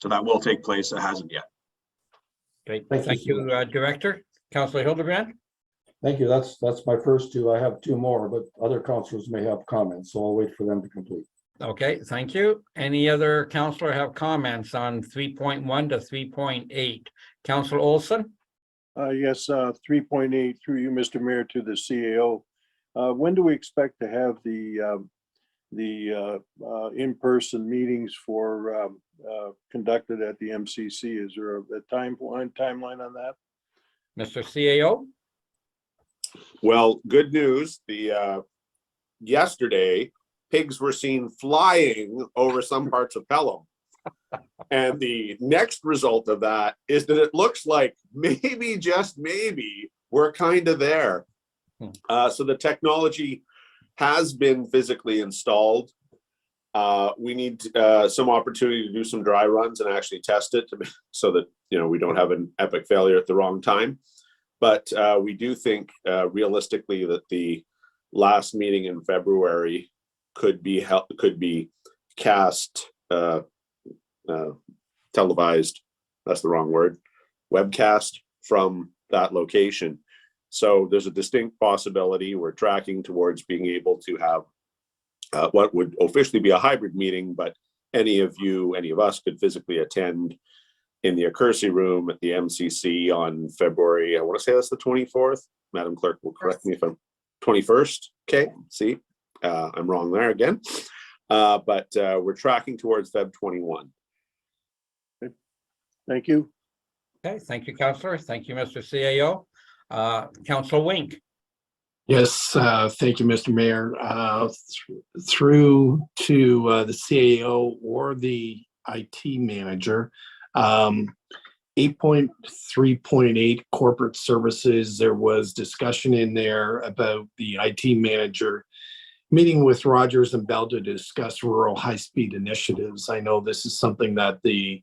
So that will take place. It hasn't yet. Great, thank you, Director. Councilor Hildebrand. Thank you. That's my first two. I have two more, but other councilors may have comments, so I'll wait for them to complete. Okay, thank you. Any other councilor have comments on 3.1 to 3.8? Councilor Olson? Yes, 3.8 through you, Mr. Mayor, to the CAO. When do we expect to have the in-person meetings for conducted at the MCC? Is there a timeline on that? Mr. CAO? Well, good news. Yesterday, pigs were seen flying over some parts of Pelham. And the next result of that is that it looks like maybe, just maybe, we're kind of there. So the technology has been physically installed. We need some opportunity to do some dry runs and actually test it so that we don't have an epic failure at the wrong time. But we do think realistically that the last meeting in February could be cast, televised, that's the wrong word, webcast from that location. So there's a distinct possibility. We're tracking towards being able to have what would officially be a hybrid meeting, but any of us could physically attend in the Accuracy room at the MCC on February, I want to say that's the 24th. Madam Clerk will correct me if I'm 21st. Okay, see, I'm wrong there again. But we're tracking towards Feb 21. Thank you. Okay, thank you, Councilor. Thank you, Mr. CAO. Councilor Wink. Yes, thank you, Mr. Mayor. Through to the CAO or the IT manager, 8.3.8 corporate services, there was discussion in there about the IT manager meeting with Rogers and Bell to discuss rural high-speed initiatives. I know this is something that the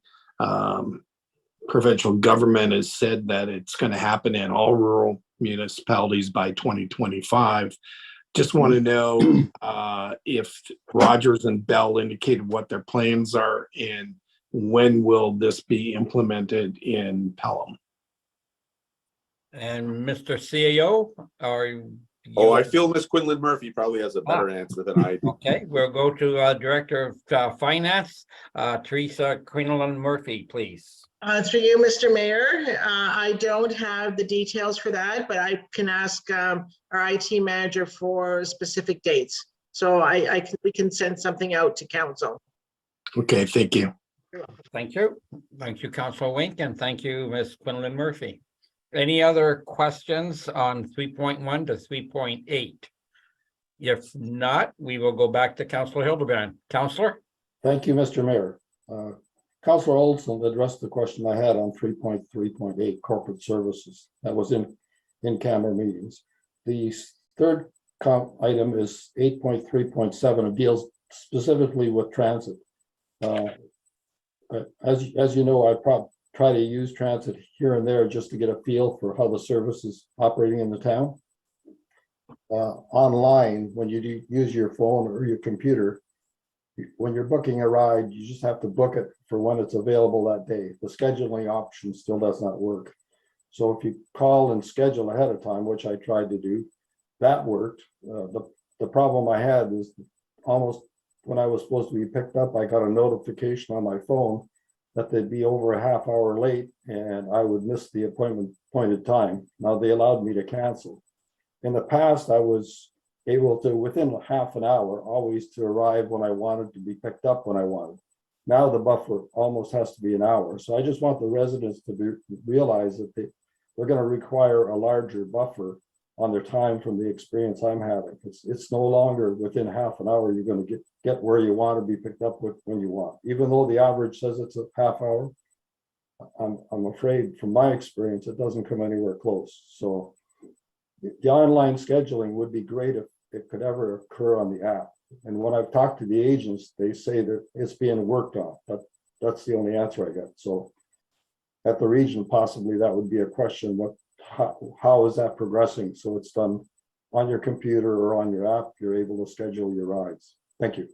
provincial government has said that it's going to happen in all rural municipalities by 2025. Just want to know if Rogers and Bell indicated what their plans are and when will this be implemented in Pelham? And Mr. CAO, are Oh, I feel Miss Quinlan Murphy probably has a better answer than I do. Okay, we'll go to Director of Finance, Teresa Quinlan Murphy, please. Through you, Mr. Mayor, I don't have the details for that, but I can ask our IT manager for specific dates. So we can send something out to council. Okay, thank you. Thank you. Thank you, Councilor Wink, and thank you, Ms. Quinlan Murphy. Any other questions on 3.1 to 3.8? If not, we will go back to Councilor Hildebrand. Councilor? Thank you, Mr. Mayor. Councilor Olson addressed the question I had on 3.3.8 corporate services. That was in camera meetings. The third item is 8.3.7. It deals specifically with transit. As you know, I try to use transit here and there just to get a feel for how the service is operating in the town. Online, when you use your phone or your computer, when you're booking a ride, you just have to book it for when it's available that day. The scheduling option still does not work. So if you call and schedule ahead of time, which I tried to do, that worked. The problem I had is almost when I was supposed to be picked up, I got a notification on my phone that they'd be over a half hour late and I would miss the appointed time. Now they allowed me to cancel. In the past, I was able to, within half an hour, always to arrive when I wanted, to be picked up when I wanted. Now the buffer almost has to be an hour. So I just want the residents to realize that they're going to require a larger buffer on their time from the experience I'm having. It's no longer within half an hour you're going to get where you want to be picked up with when you want. Even though the average says it's a half hour, I'm afraid from my experience, it doesn't come anywhere close. So the online scheduling would be great if it could ever occur on the app. And when I've talked to the agents, they say that it's being worked on. That's the only answer I got. So at the region, possibly that would be a question. How is that progressing? So it's done on your computer or on your app, you're able to schedule your rides. Thank you.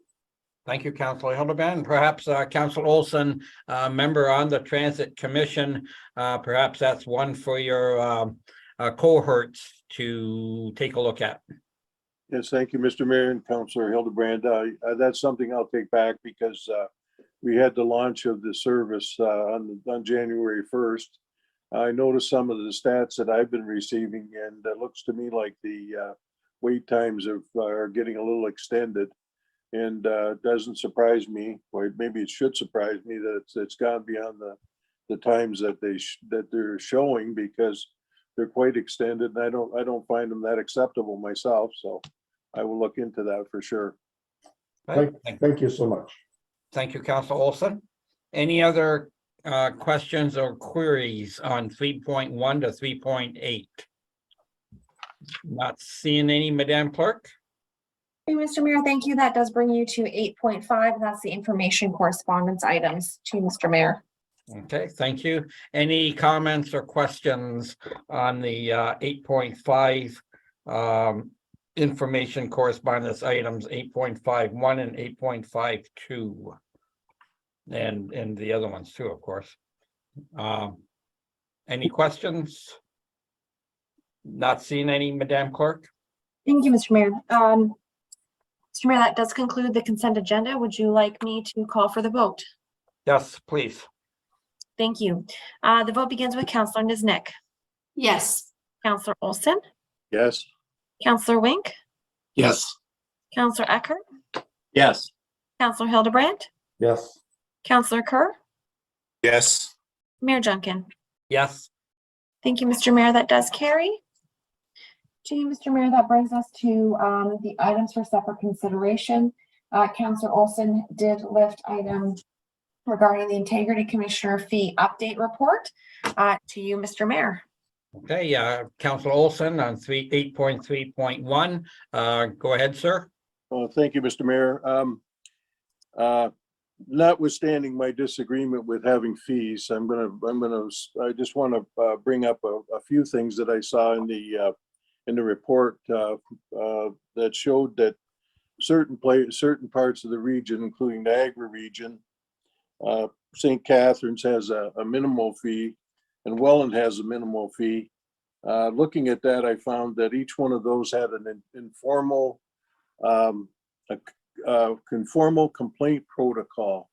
Thank you, Councilor Hildebrand. Perhaps Councilor Olson, member on the Transit Commission, perhaps that's one for your cohorts to take a look at. Yes, thank you, Mr. Mayor and Councilor Hildebrand. That's something I'll take back because we had the launch of the service on January 1st. I noticed some of the stats that I've been receiving, and it looks to me like the wait times are getting a little extended. And doesn't surprise me, or maybe it should surprise me that it's gone beyond the times that they're showing, because they're quite extended, and I don't find them that acceptable myself. So I will look into that for sure. Thank you so much. Thank you, Councilor Olson. Any other questions or queries on 3.1 to 3.8? Not seeing any, Madam Clerk. Hey, Mr. Mayor, thank you. That does bring you to 8.5. That's the information correspondence items to Mr. Mayor. Okay, thank you. Any comments or questions on the 8.5 information correspondence items, 8.51 and 8.52? And the other ones too, of course. Any questions? Not seeing any, Madam Clerk? Thank you, Mr. Mayor. Mr. Mayor, that does conclude the consent agenda. Would you like me to call for the vote? Yes, please. Thank you. The vote begins with Councilor Niznik. Yes. Councilor Olson. Yes. Councilor Wink. Yes. Councilor Eckert. Yes. Councilor Hildebrand. Yes. Councilor Kerr. Yes. Mayor Junkin. Yes. Thank you, Mr. Mayor. That does carry. Gee, Mr. Mayor, that brings us to the items for separate consideration. Councilor Olson did lift item regarding the Integrity Commissioner fee update report. To you, Mr. Mayor. Okay, Councilor Olson on 8.3.1. Go ahead, sir. Well, thank you, Mr. Mayor. notwithstanding my disagreement with having fees, I just want to bring up a few things that I saw in the report that showed that certain parts of the region, including Niagara region, St. Catharines has a minimal fee, and Welland has a minimal fee. Looking at that, I found that each one of those had an informal, conformal complaint protocol.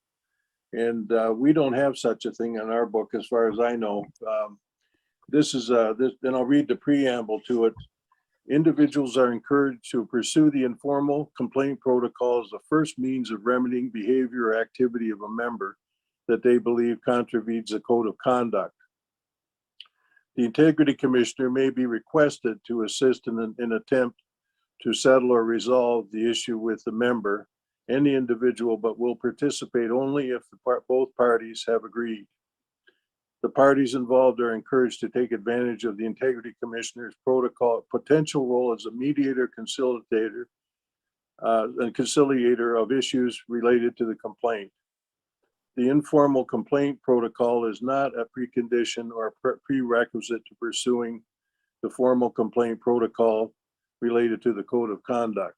And we don't have such a thing in our book, as far as I know. And I'll read the preamble to it. Individuals are encouraged to pursue the informal complaint protocol as the first means of remedying behavior or activity of a member that they believe contravenes the code of conduct. The Integrity Commissioner may be requested to assist in an attempt to settle or resolve the issue with the member and the individual, but will participate only if both parties have agreed. The parties involved are encouraged to take advantage of the Integrity Commissioner's protocol potential role as a mediator, conciliator of issues related to the complaint. The informal complaint protocol is not a precondition or prerequisite to pursuing the formal complaint protocol related to the code of conduct.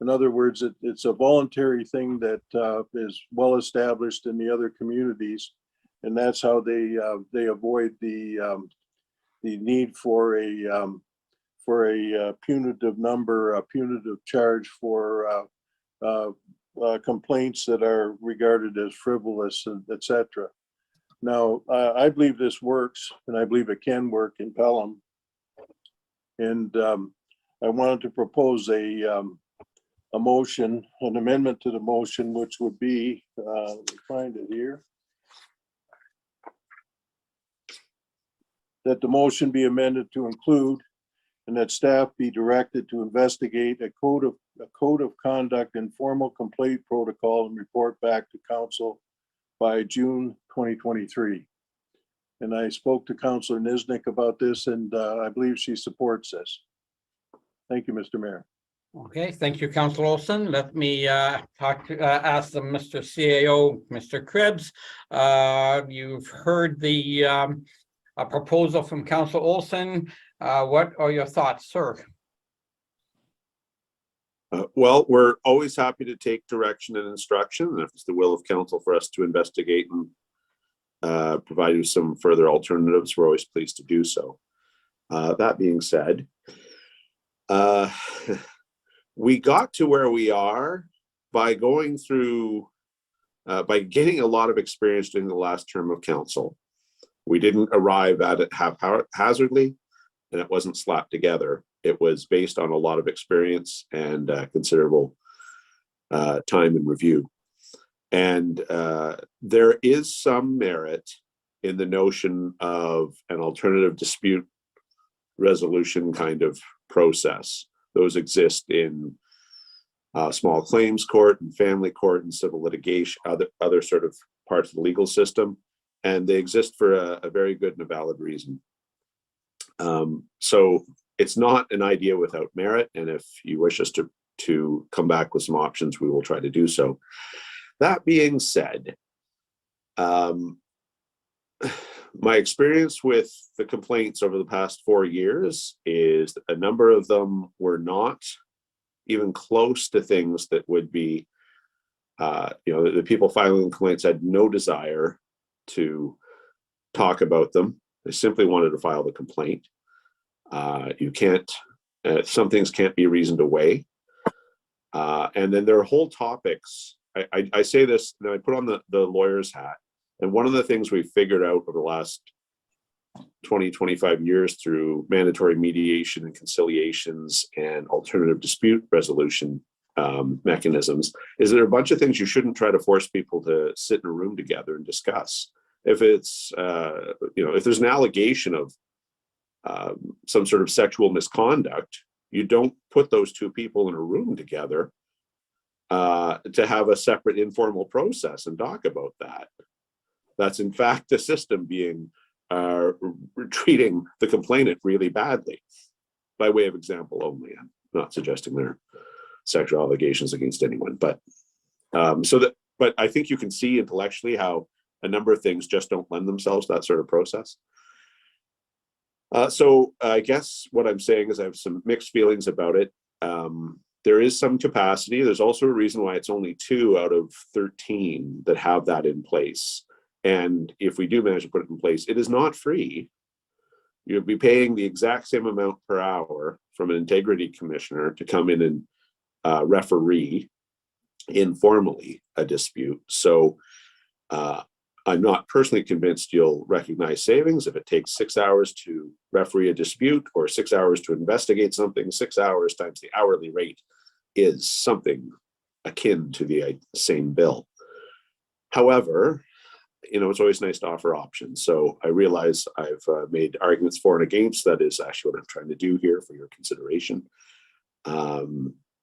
In other words, it's a voluntary thing that is well established in the other communities, and that's how they avoid the need for a punitive number, a punitive charge for complaints that are regarded as frivolous, etc. Now, I believe this works, and I believe it can work in Pelham. And I wanted to propose a motion, an amendment to the motion, which would be, let me find it here, that the motion be amended to include, and that staff be directed to investigate a code of conduct and formal complaint protocol and report back to council by June 2023. And I spoke to Councillor Niznik about this, and I believe she supports this. Thank you, Mr. Mayor. Okay, thank you, Councilor Olson. Let me ask the Mr. CAO, Mr. Krebs. You've heard the proposal from Councilor Olson. What are your thoughts, sir? Well, we're always happy to take direction and instruction. And if it's the will of council for us to investigate and provide you some further alternatives, we're always pleased to do so. That being said, we got to where we are by going through, by getting a lot of experience during the last term of council. We didn't arrive at it haphazardly, and it wasn't slapped together. It was based on a lot of experience and considerable time and review. And there is some merit in the notion of an alternative dispute resolution kind of process. Those exist in small claims court and family court and civil litigation, other sort of parts of the legal system. And they exist for a very good and a valid reason. So it's not an idea without merit. And if you wish us to come back with some options, we will try to do so. That being said, my experience with the complaints over the past 4 years is that a number of them were not even close to things that would be, the people filing complaints had no desire to talk about them. They simply wanted to file the complaint. You can't, some things can't be reasoned away. And then there are whole topics. I say this, and I put on the lawyer's hat. And one of the things we figured out over the last 20, 25 years through mandatory mediation and conciliations and alternative dispute resolution mechanisms is there are a bunch of things you shouldn't try to force people to sit in a room together and discuss. If it's, if there's an allegation of some sort of sexual misconduct, you don't put those two people in a room together to have a separate informal process and talk about that. That's in fact the system being treating the complainant really badly, by way of example only. I'm not suggesting there are sexual allegations against anyone, but so that but I think you can see intellectually how a number of things just don't lend themselves to that sort of process. So I guess what I'm saying is I have some mixed feelings about it. There is some capacity. There's also a reason why it's only 2 out of 13 that have that in place. And if we do manage to put it in place, it is not free. You'll be paying the exact same amount per hour from an integrity commissioner to come in and referee informally a dispute. So I'm not personally convinced you'll recognize savings if it takes 6 hours to referee a dispute or 6 hours to investigate something. 6 hours times the hourly rate is something akin to the same bill. However, it's always nice to offer options. So I realize I've made arguments for and against. That is actually what I'm trying to do here for your consideration.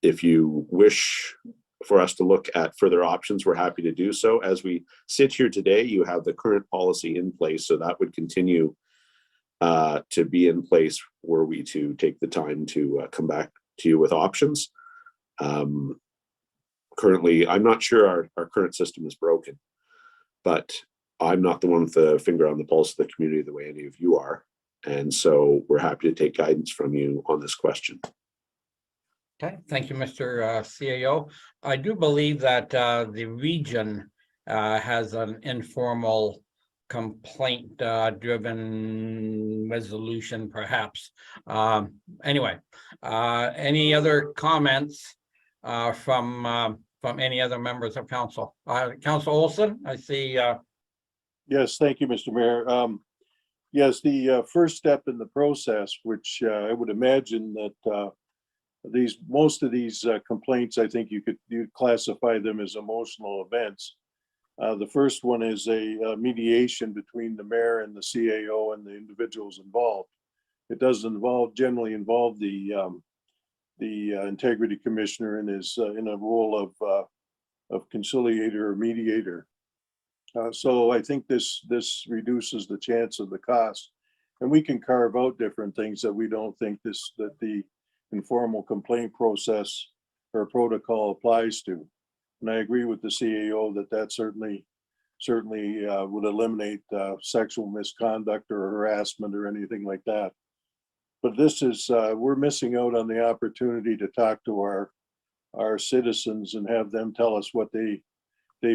If you wish for us to look at further options, we're happy to do so. As we sit here today, you have the current policy in place, so that would continue to be in place were we to take the time to come back to you with options. Currently, I'm not sure our current system is broken, but I'm not the one with the finger on the pulse of the community the way any of you are. And so we're happy to take guidance from you on this question. Okay, thank you, Mr. CAO. I do believe that the region has an informal complaint driven resolution, perhaps. Anyway, any other comments from any other members of council? Councilor Olson, I see. Yes, thank you, Mr. Mayor. Yes, the first step in the process, which I would imagine that most of these complaints, I think you'd classify them as emotional events. The first one is a mediation between the mayor and the CAO and the individuals involved. It doesn't generally involve the integrity commissioner in a role of conciliator or mediator. So I think this reduces the chance of the cost, and we can carve out different things that we don't think that the informal complaint process or protocol applies to. And I agree with the CAO that certainly would eliminate sexual misconduct or harassment or anything like that. But this is we're missing out on the opportunity to talk to our citizens and have them tell us what they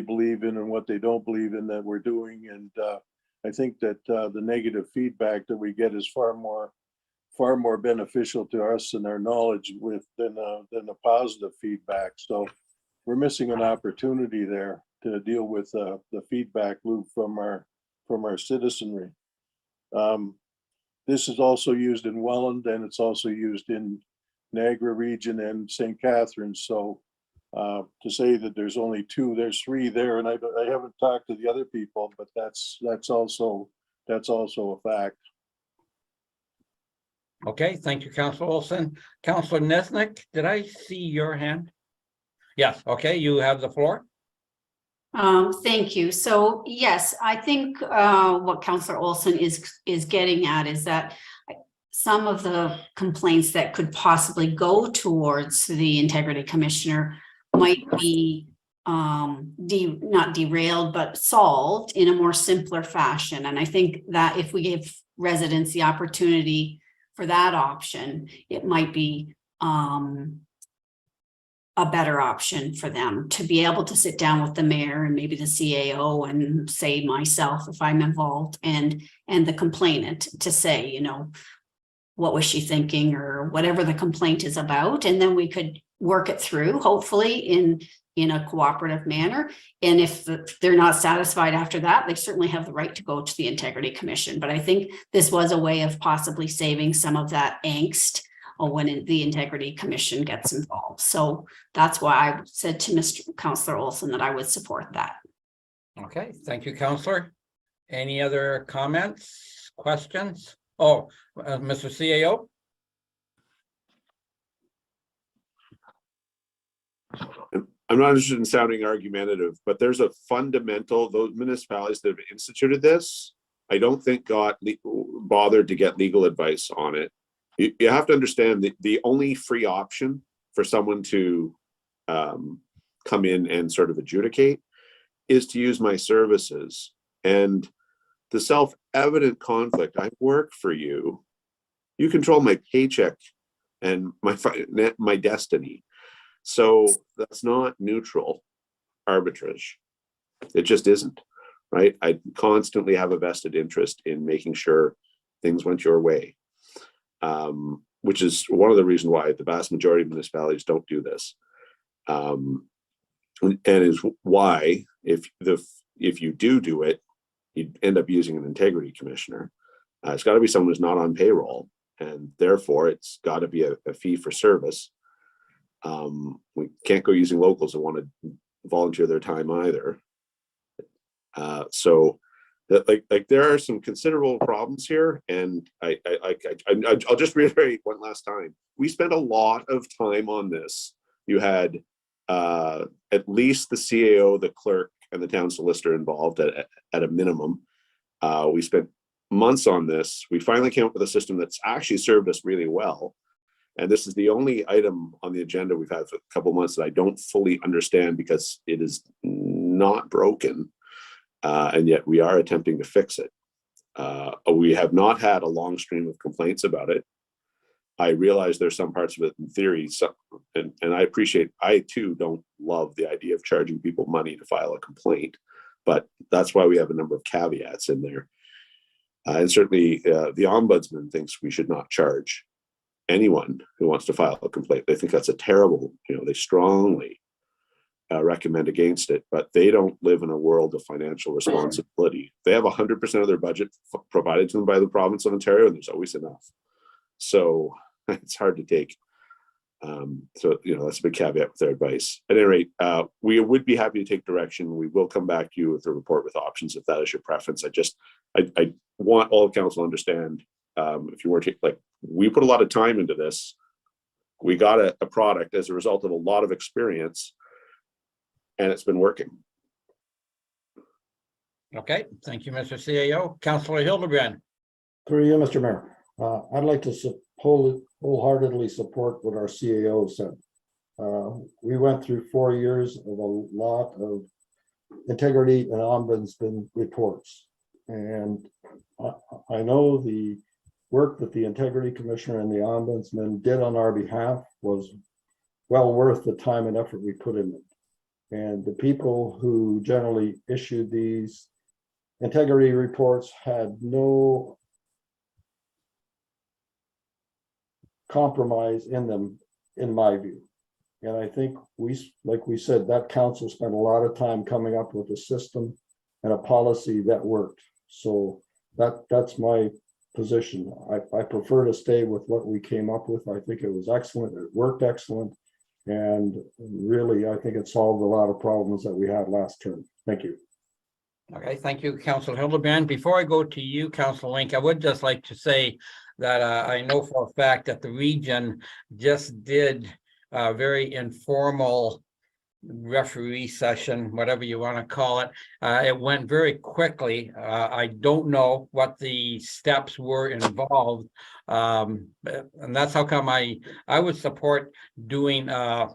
believe in and what they don't believe in that we're doing. And I think that the negative feedback that we get is far more beneficial to us and our knowledge than the positive feedback. So we're missing an opportunity there to deal with the feedback loop from our citizenry. This is also used in Welland, and it's also used in Niagara region and St. Catharines. So to say that there's only 2, there's 3 there, and I haven't talked to the other people, but that's also a fact. Okay, thank you, Councilor Olson. Councilor Nesnick, did I see your hand? Yes, okay, you have the floor. Thank you. So yes, I think what Councilor Olson is getting at is that some of the complaints that could possibly go towards the integrity commissioner might be not derailed, but solved in a more simpler fashion. And I think that if we give residents the opportunity for that option, it might be a better option for them to be able to sit down with the mayor and maybe the CAO and say myself, if I'm involved, and the complainant to say, what was she thinking or whatever the complaint is about. And then we could work it through, hopefully in a cooperative manner. And if they're not satisfied after that, they certainly have the right to go to the Integrity Commission. But I think this was a way of possibly saving some of that angst when the Integrity Commission gets involved. So that's why I said to Councilor Olson that I would support that. Okay, thank you, Councilor. Any other comments, questions? Oh, Mr. CAO? I'm not interested in sounding argumentative, but there's a fundamental, those municipalities that have instituted this, I don't think bothered to get legal advice on it. You have to understand that the only free option for someone to come in and sort of adjudicate is to use my services. And the self-evident conflict, I work for you. You control my paycheck and my destiny. So that's not neutral arbitrage. It just isn't, right? I constantly have a vested interest in making sure things went your way, which is one of the reasons why the vast majority of municipalities don't do this. And is why if you do it, you end up using an integrity commissioner. It's got to be someone who's not on payroll, and therefore it's got to be a fee for service. We can't go using locals that want to volunteer their time either. So like there are some considerable problems here, and I'll just reiterate one last time. We spent a lot of time on this. You had at least the CAO, the clerk, and the town solicitor involved at a minimum. We spent months on this. We finally came up with a system that's actually served us really well. And this is the only item on the agenda we've had for a couple of months that I don't fully understand because it is not broken. And yet we are attempting to fix it. We have not had a long stream of complaints about it. I realize there's some parts of it in theory, and I appreciate, I too don't love the idea of charging people money to file a complaint, but that's why we have a number of caveats in there. And certainly the ombudsman thinks we should not charge anyone who wants to file a complaint. They think that's a terrible, they strongly recommend against it, but they don't live in a world of financial responsibility. They have 100% of their budget provided to them by the province of Ontario, and there's always enough. So it's hard to take. So, that's a big caveat with their advice. At any rate, we would be happy to take direction. We will come back to you with a report with options if that is your preference. I want all of council to understand, if you weren't we put a lot of time into this. We got a product as a result of a lot of experience, and it's been working. Okay, thank you, Mr. CAO. Councillor Hildebrand. Through you, Mr. Mayor. I'd like to wholeheartedly support what our CAO said. We went through 4 years of a lot of integrity and ombudsman reports. And I know the work that the integrity commissioner and the ombudsman did on our behalf was well worth the time and effort we put in it. And the people who generally issued these integrity reports had no compromise in them, in my view. And I think like we said, that council spent a lot of time coming up with a system and a policy that worked. So that's my position. I prefer to stay with what we came up with. I think it was excellent. It worked excellent. And really, I think it solved a lot of problems that we had last term. Thank you. Okay, thank you, Councillor Hildebrand. Before I go to you, Councillor Link, I would just like to say that I know for a fact that the region just did a very informal referee session, whatever you want to call it. It went very quickly. I don't know what the steps were involved. And that's how come I would support doing a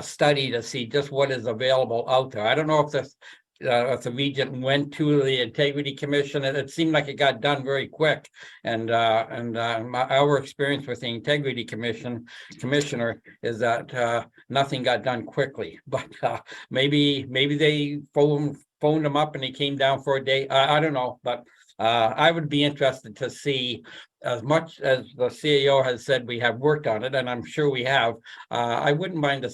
study to see just what is available out there. I don't know if the region went to the Integrity Commission. It seemed like it got done very quick, and our experience with the Integrity Commissioner is that nothing got done quickly. But maybe they phoned him up and he came down for a day. I don't know, but I would be interested to see, as much as the CAO has said we have worked on it, and I'm sure we have. I wouldn't mind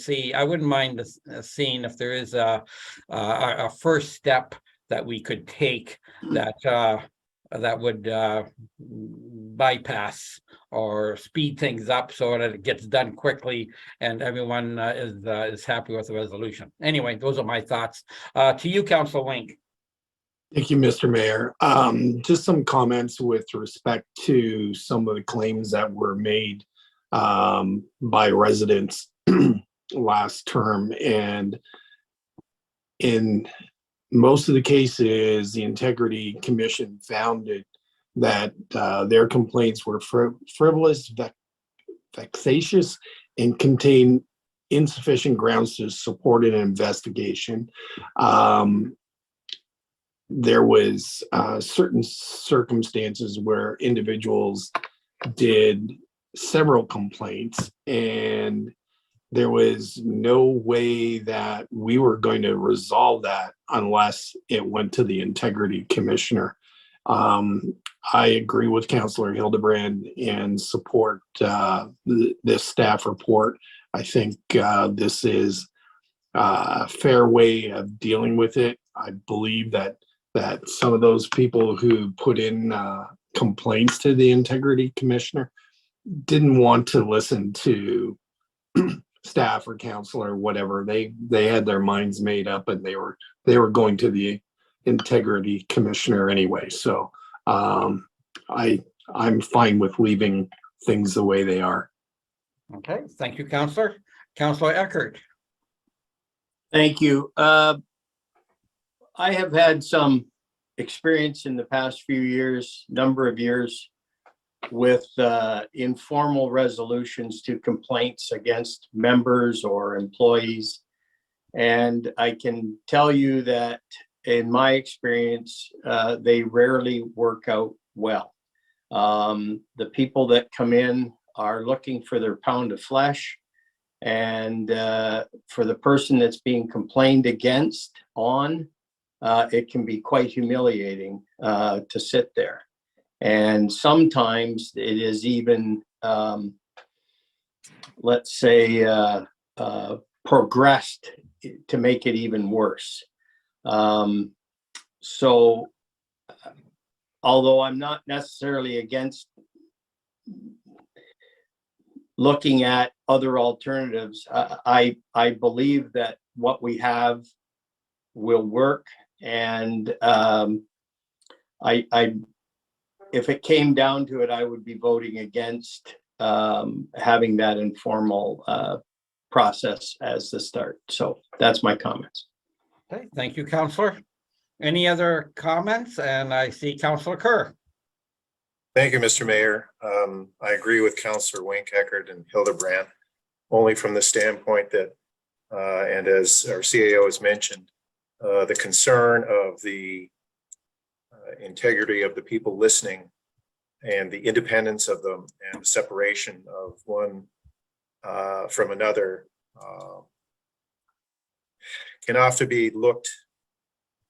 seeing if there is a first step that we could take that would bypass or speed things up so that it gets done quickly and everyone is happy with the resolution. Anyway, those are my thoughts. To you, Councillor Wink. Thank you, Mr. Mayor. Just some comments with respect to some of the claims that were made by residents last term. And in most of the cases, the Integrity Commission found that their complaints were frivolous, vexatious, and contain insufficient grounds to support an investigation. There was certain circumstances where individuals did several complaints, and there was no way that we were going to resolve that unless it went to the integrity commissioner. I agree with Councillor Hildebrand and support this staff report. I think this is a fair way of dealing with it. I believe that some of those people who put in complaints to the integrity commissioner didn't want to listen to staff or council or whatever. They had their minds made up, and they were going to the integrity commissioner anyway. So I'm fine with leaving things the way they are. Okay, thank you, Councillor. Councillor Eckert. Thank you. I have had some experience in the past few years, number of years, with informal resolutions to complaints against members or employees. And I can tell you that in my experience, they rarely work out well. The people that come in are looking for their pound of flesh. And for the person that's being complained against it can be quite humiliating to sit there. And sometimes it is even, let's say, progressed to make it even worse. So although I'm not necessarily against looking at other alternatives, I believe that what we have will work. And if it came down to it, I would be voting against having that informal process as the start. So that's my comments. Okay, thank you, Councillor. Any other comments? And I see Councillor Kerr. Thank you, Mr. Mayor. I agree with Councillor Wink, Eckert, and Hildebrand, only from the standpoint that, and as our CAO has mentioned, the concern of the integrity of the people listening and the independence of them and the separation of one from another can often be looked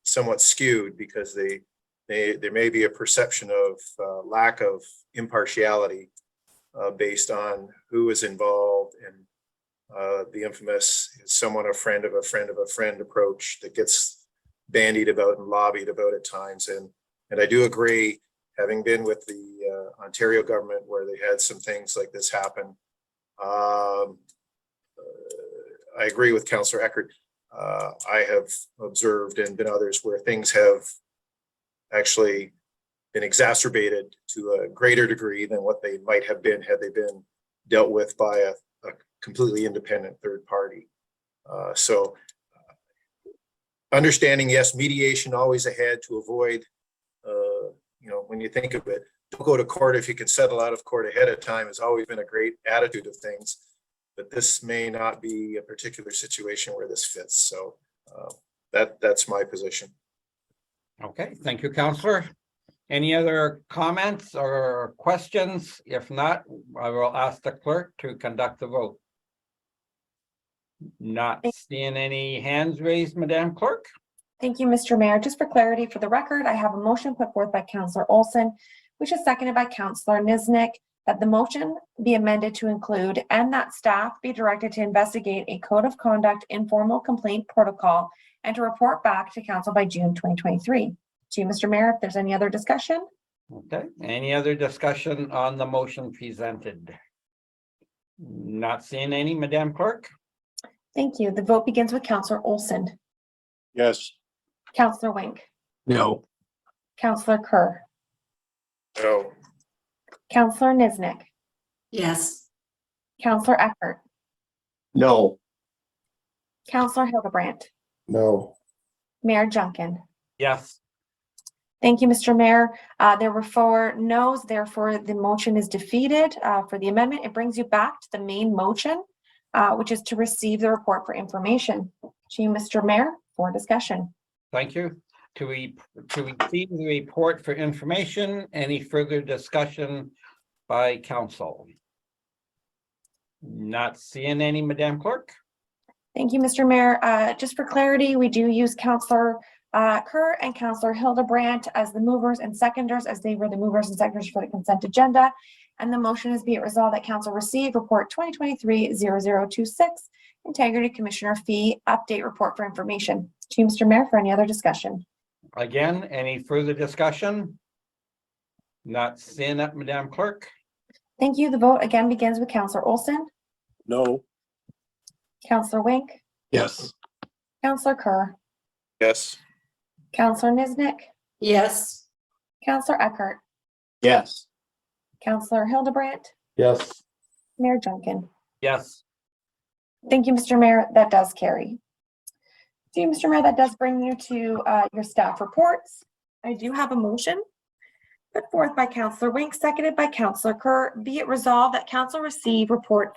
somewhat skewed, because there may be a perception of lack of impartiality based on who is involved, and the infamous "is someone a friend of a friend of a friend" approach that gets bandied about and lobbied about at times. And I do agree, having been with the Ontario government where they had some things like this happen. I agree with Councillor Eckert. I have observed, and been others, where things have actually been exacerbated to a greater degree than what they might have been had they been dealt with by a completely independent third party. So understanding, yes, mediation always ahead to avoid, when you think of it, don't go to court if you can settle out of court ahead of time, has always been a great attitude of things. But this may not be a particular situation where this fits. So that's my position. Okay, thank you, Councillor. Any other comments or questions? If not, I will ask the clerk to conduct the vote. Not seeing any hands raised, Madam Clerk. Thank you, Mr. Mayor. Just for clarity for the record, I have a motion put forth by Councillor Olson, which is seconded by Councillor Niznik, that the motion be amended to include, and that staff be directed to investigate a code of conduct informal complaint protocol and to report back to council by June 2023. To you, Mr. Mayor, if there's any other discussion. Okay, any other discussion on the motion presented? Not seeing any, Madam Clerk. Thank you. The vote begins with Councillor Olson. Yes. Councillor Wink. No. Councillor Kerr. No. Councillor Niznik. Yes. Councillor Eckert. No. Councillor Hildebrand. No. Mayor Junkin. Yes. Thank you, Mr. Mayor. There were 4 noes, therefore the motion is defeated for the amendment. It brings you back to the main motion. which is to receive the report for information. To you, Mr. Mayor, for discussion. Thank you. To receive the report for information, any further discussion by council? Not seeing any, Madam Clerk? Thank you, Mr. Mayor. Just for clarity, we do use Councillor Kerr and Councillor Hildebrandt as the movers and seconders, as they were the movers and seconders for the consent agenda. And the motion is be it resolved that council receive report 2023-0026, Integrity Commissioner Fee Update Report for information. To you, Mr. Mayor, for any other discussion. Again, any further discussion? Not seeing that, Madam Clerk? Thank you. The vote again begins with Councillor Olson, No. Councillor Wink, Yes. Councillor Kerr, Yes. Councillor Niznik, Yes. Councillor Eckert, Yes. Councillor Hildebrandt, Yes. Mayor Junkin. Yes. Thank you, Mr. Mayor. That does carry. To you, Mr. Mayor, that does bring you to your staff reports. I do have a motion put forth by Councillor Wink, seconded by Councillor Kerr. Be it resolved that council receive report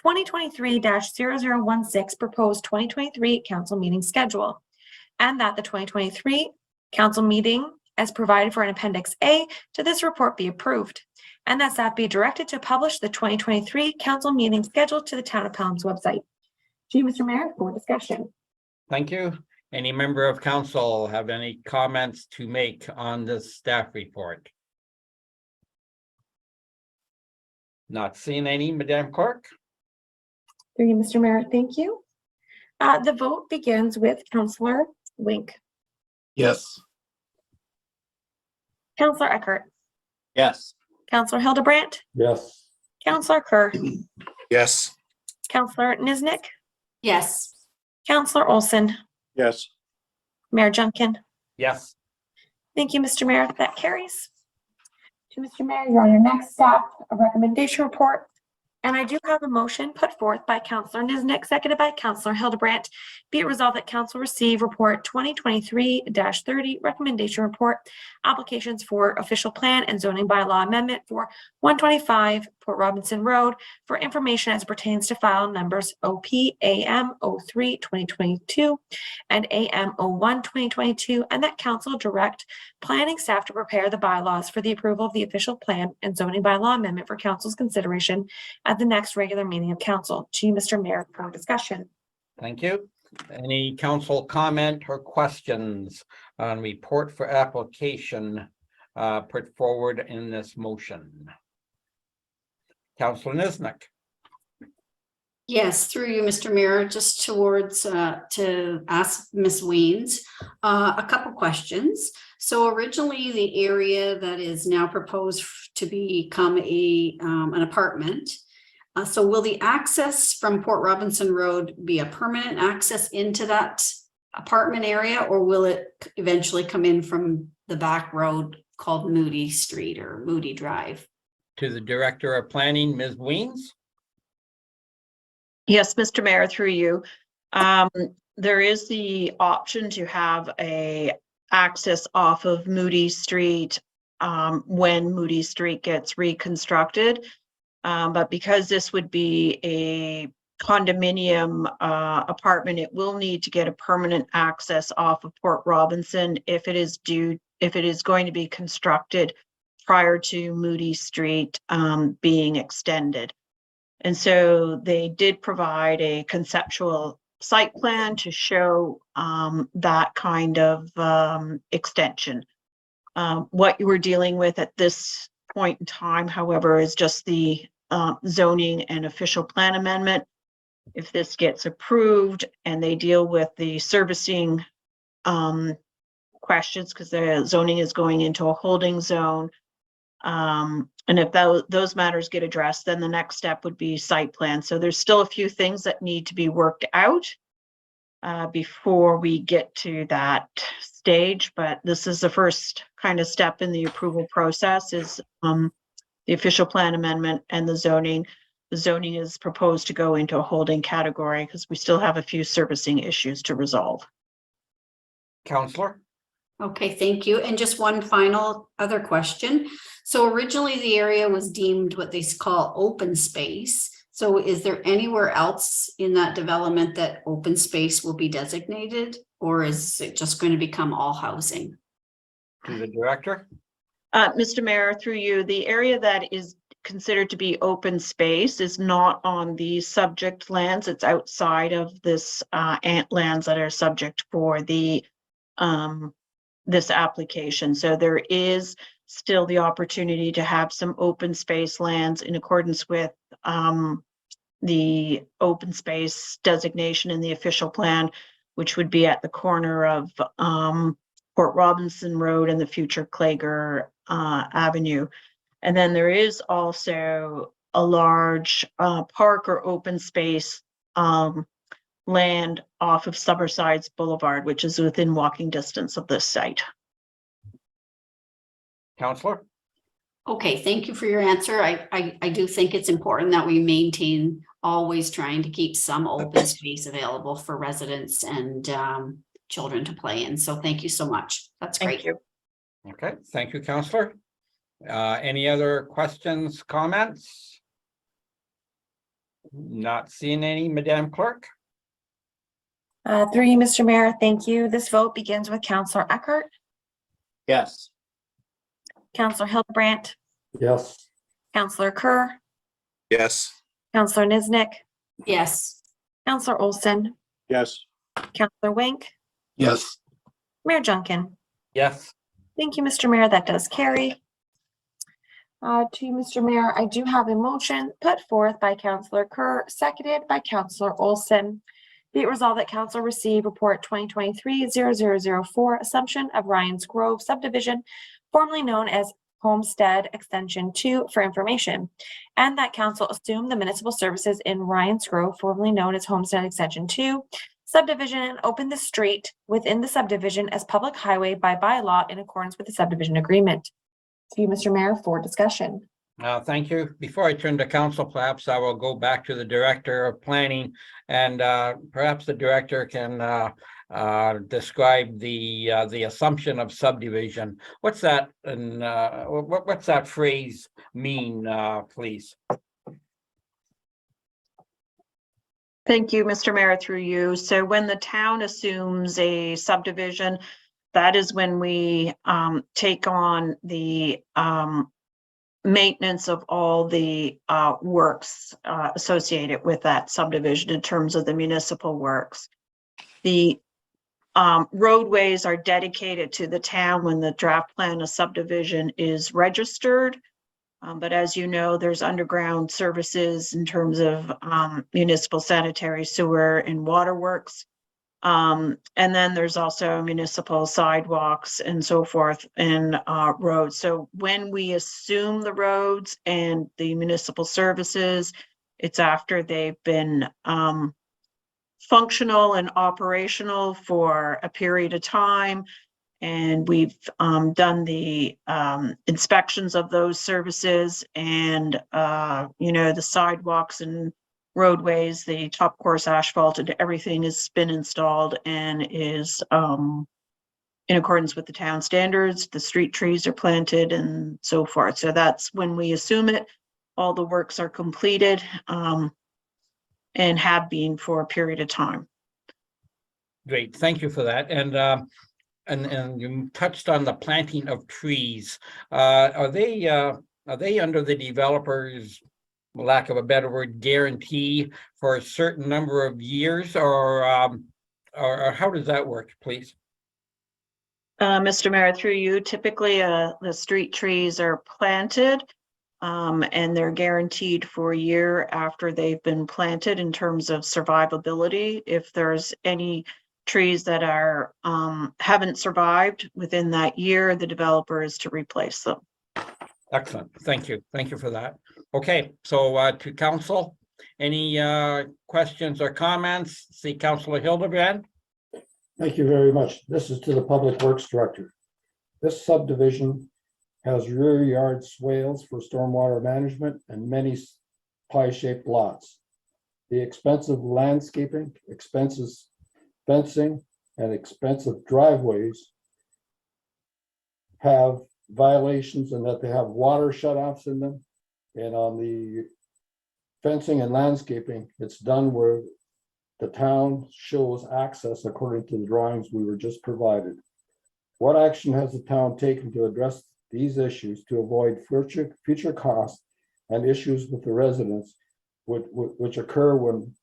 2023-0016, proposed 2023 council meeting schedule, and that the 2023 council meeting as provided for in Appendix A to this report be approved, and that staff be directed to publish the 2023 council meeting schedule to the Town of Pelham's website. To you, Mr. Mayor, for discussion. Thank you. Any member of council have any comments to make on this staff report? Not seeing any, Madam Clerk? Through you, Mr. Mayor, thank you. The vote begins with Councillor Wink, Yes. Councillor Eckert, Yes. Councillor Hildebrandt, Yes. Councillor Kerr, Yes. Councillor Niznik, Yes. Councillor Olson, Yes. Mayor Junkin. Yes. Thank you, Mr. Mayor. That carries. To Mr. Mayor, you're on your next staff recommendation report. And I do have a motion put forth by Councillor Niznik, seconded by Councillor Hildebrandt. Be it resolved that council receive report 2023-30 recommendation report, applications for official plan and zoning bylaw amendment for 125 Port Robinson Road for information as pertains to file numbers OP-AM03-2022 and AM01-2022, and that council direct planning staff to prepare the bylaws for the approval of the official plan and zoning bylaw amendment for council's consideration at the next regular meeting of council. To you, Mr. Mayor, for discussion. Thank you. Any council comment or questions on report for application put forward in this motion? Councillor Niznik. Yes, through you, Mr. Mayor, just towards to ask Ms. Weens a couple questions. So originally, the area that is now proposed to become an apartment. So will the access from Port Robinson Road be a permanent access into that apartment area, or will it eventually come in from the back road called Moody Street or Moody Drive? To the Director of Planning, Ms. Weens. Yes, Mr. Mayor, through you. There is the option to have a access off of Moody Street when Moody Street gets reconstructed. But because this would be a condominium apartment, it will need to get a permanent access off of Port Robinson if it is going to be constructed prior to Moody Street being extended. And so they did provide a conceptual site plan to show that kind of extension. What you were dealing with at this point in time, however, is just the zoning and official plan amendment. If this gets approved and they deal with the servicing questions, because the zoning is going into a holding zone, and if those matters get addressed, then the next step would be site plan. So there's still a few things that need to be worked out before we get to that stage. But this is the first kind of step in the approval process, is the official plan amendment and the zoning. The zoning is proposed to go into a holding category because we still have a few servicing issues to resolve. Councillor. Okay, thank you. And just one final other question. So originally the area was deemed what they call open space. So is there anywhere else in that development that open space will be designated, or is it just going to become all housing? To the director. Mr. Mayor, through you, the area that is considered to be open space is not on the subject lands. It's outside of this ant lands that are subject for the this application. So there is still the opportunity to have some open space lands in accordance with the open space designation in the official plan, which would be at the corner of Port Robinson Road and the future Klager Avenue. And then there is also a large park or open space land off of Summersides Boulevard, which is within walking distance of this site. Counselor? Okay, thank you for your answer. I do think it's important that we maintain always trying to keep some open space available for residents and children to play in. So thank you so much. That's great. Thank you. Okay, thank you, Counselor. Any other questions, comments? Not seeing any, Madam Clerk? Through you, Mr. Mayor, thank you. This vote begins with Counselor Eckhart, Yes. Counselor Hildebrandt, Yes. Counselor Kerr, Yes. Counselor Niznik, Yes. Counselor Olson, Yes. Counselor Wink, Yes. Mayor Junkin. Yes. Thank you, Mr. Mayor. That does carry. To you, Mr. Mayor, I do have a motion put forth by Counselor Kerr, seconded by Counselor Olson. Be it resolved that Council receive report 2023-0004, assumption of Ryan's Grove subdivision, formerly known as Homestead Extension 2, for information, and that Council assume the municipal services in Ryan's Grove, formerly known as Homestead Extension 2, subdivision, and open the street within the subdivision as public highway by bylaw in accordance with the subdivision agreement. To you, Mr. Mayor, for discussion. Thank you. Before I turn to council, perhaps I will go back to the Director of Planning, and perhaps the director can describe the assumption of subdivision. What's that, and what's that phrase mean, please? Thank you, Mr. Mayor, through you. So when the town assumes a subdivision, that is when we take on the maintenance of all the works associated with that subdivision in terms of the municipal works. The roadways are dedicated to the town when the draft plan of subdivision is registered. But as you know, there's underground services in terms of municipal sanitary sewer and waterworks. And then there's also municipal sidewalks and so forth and roads. So when we assume the roads and the municipal services, it's after they've been functional and operational for a period of time. And we've done the inspections of those services and, the sidewalks and roadways, the top course asphalt, and everything has been installed and is in accordance with the town standards. The street trees are planted and so forth. So that's when we assume it. All the works are completed and have been for a period of time. Great, thank you for that. And you touched on the planting of trees. Are they under the developer's, lack of a better word, guarantee for a certain number of years, or how does that work, please? Mr. Mayor, through you, typically the street trees are planted and they're guaranteed for a year after they've been planted in terms of survivability. If there's any trees that are haven't survived within that year, the developer is to replace them. Excellent. Thank you. Thank you for that. Okay, so to council, any questions or comments? See Councilor Hildebrand. Thank you very much. This is to the Public Works Director. This subdivision has rear yard swales for stormwater management and many pie-shaped lots. The expensive landscaping, expenses fencing, and expensive driveways have violations in that they have water shutoffs in them. And on the fencing and landscaping, it's done where the town shows access according to the drawings we were just provided. What action has the town taken to address these issues to avoid future costs and issues with the residents which occur when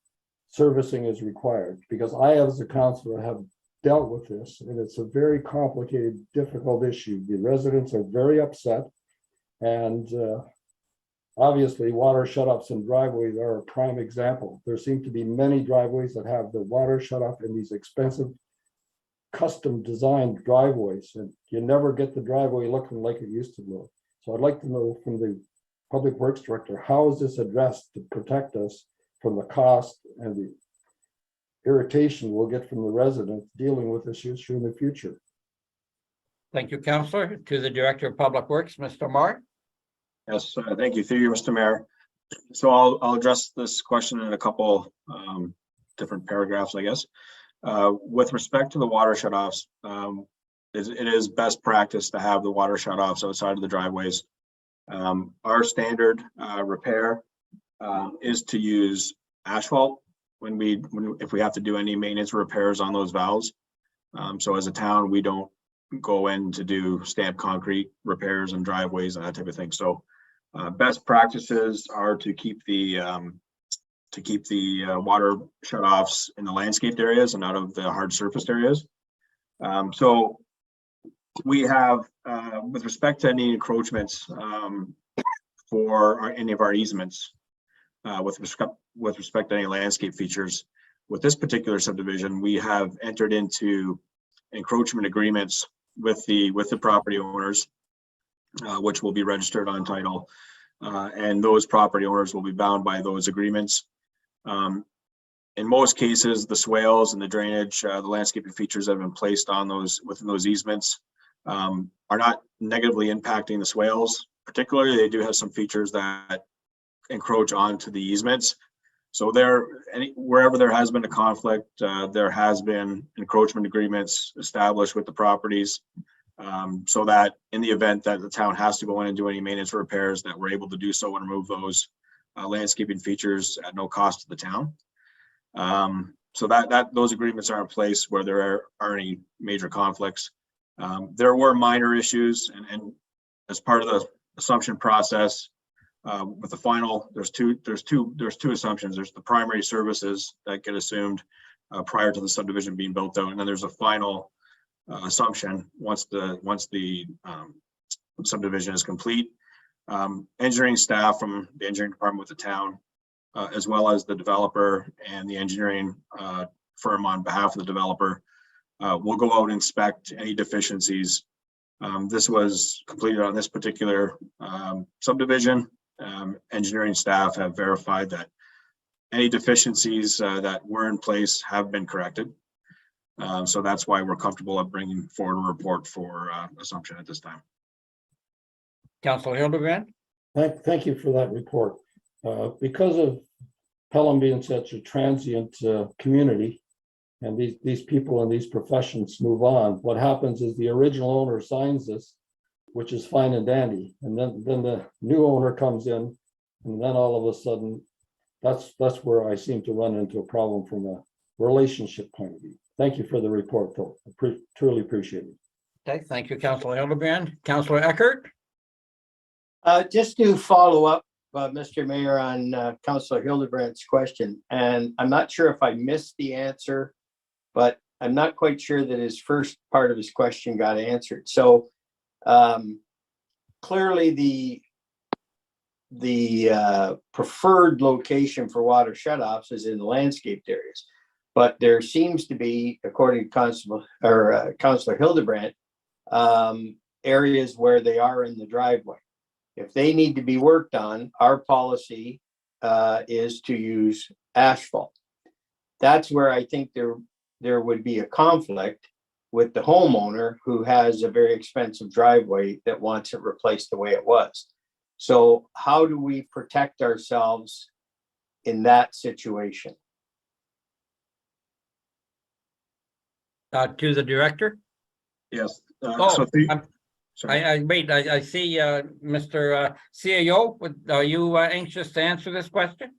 servicing is required? Because I, as a councillor, have dealt with this, and it's a very complicated, difficult issue. The residents are very upset, and obviously water shutoffs and driveways are a prime example. There seem to be many driveways that have the water shut off in these expensive custom designed driveways, and you never get the driveway looking like it used to look. So I'd like to know from the Public Works Director, how is this addressed to protect us from the cost and the irritation we'll get from the residents dealing with this issue in the future? Thank you, Councillor. To the Director of Public Works, Mr. Marr. Yes, thank you. Through you, Mr. Mayor. So I'll address this question in a couple different paragraphs, I guess. With respect to the water shutoffs, it is best practice to have the water shutoffs outside of the driveways. Our standard repair is to use asphalt if we have to do any maintenance repairs on those valves. So as a town, we don't go in to do stamped concrete repairs and driveways and that type of thing. So best practices are to keep the water shutoffs in the landscaped areas and out of the hard surfaced areas. So we have, with respect to any encroachments for any of our easements, with respect to any landscape features, with this particular subdivision, we have entered into encroachment agreements with the property owners, which will be registered on title, and those property owners will be bound by those agreements. In most cases, the swales and the drainage, the landscaping features that have been placed on within those easements are not negatively impacting the swales. Particularly, they do have some features that encroach onto the easements. So wherever there has been a conflict, there has been encroachment agreements established with the properties, so that in the event that the town has to go in and do any maintenance or repairs, that we're able to do so and remove those landscaping features at no cost to the town. So those agreements are in place where there are any major conflicts. There were minor issues, and as part of the assumption process, with the final, there's two assumptions. There's the primary services that get assumed prior to the subdivision being built out, and then there's a final assumption once the subdivision is complete. Engineering staff from the engineering department with the town, as well as the developer and the engineering firm on behalf of the developer, will go out and inspect any deficiencies. This was completed on this particular subdivision. Engineering staff have verified that any deficiencies that were in place have been corrected. So that's why we're comfortable at bringing forward a report for assumption at this time. Councillor Hildebrand. Thank you for that report. Because of Pelham being such a transient community, and these people in these professions move on, what happens is the original owner signs this, which is fine and dandy, and then the new owner comes in, and then all of a sudden, that's where I seem to run into a problem from a relationship point of view. Thank you for the report, though. I truly appreciate it. Okay, thank you, Councillor Hildebrand. Councillor Eckert. Just to follow up, Mr. Mayor, on Councillor Hildebrand's question, and I'm not sure if I missed the answer, but I'm not quite sure that his first part of his question got answered. So clearly the preferred location for water shutoffs is in the landscaped areas, but there seems to be, according to Councillor Hildebrand, areas where they are in the driveway. If they need to be worked on, our policy is to use asphalt. That's where I think there would be a conflict with the homeowner who has a very expensive driveway that wants it replaced the way it was. So how do we protect ourselves in that situation? To the director. Yes. I see Mr. CAO. Are you anxious to answer this question?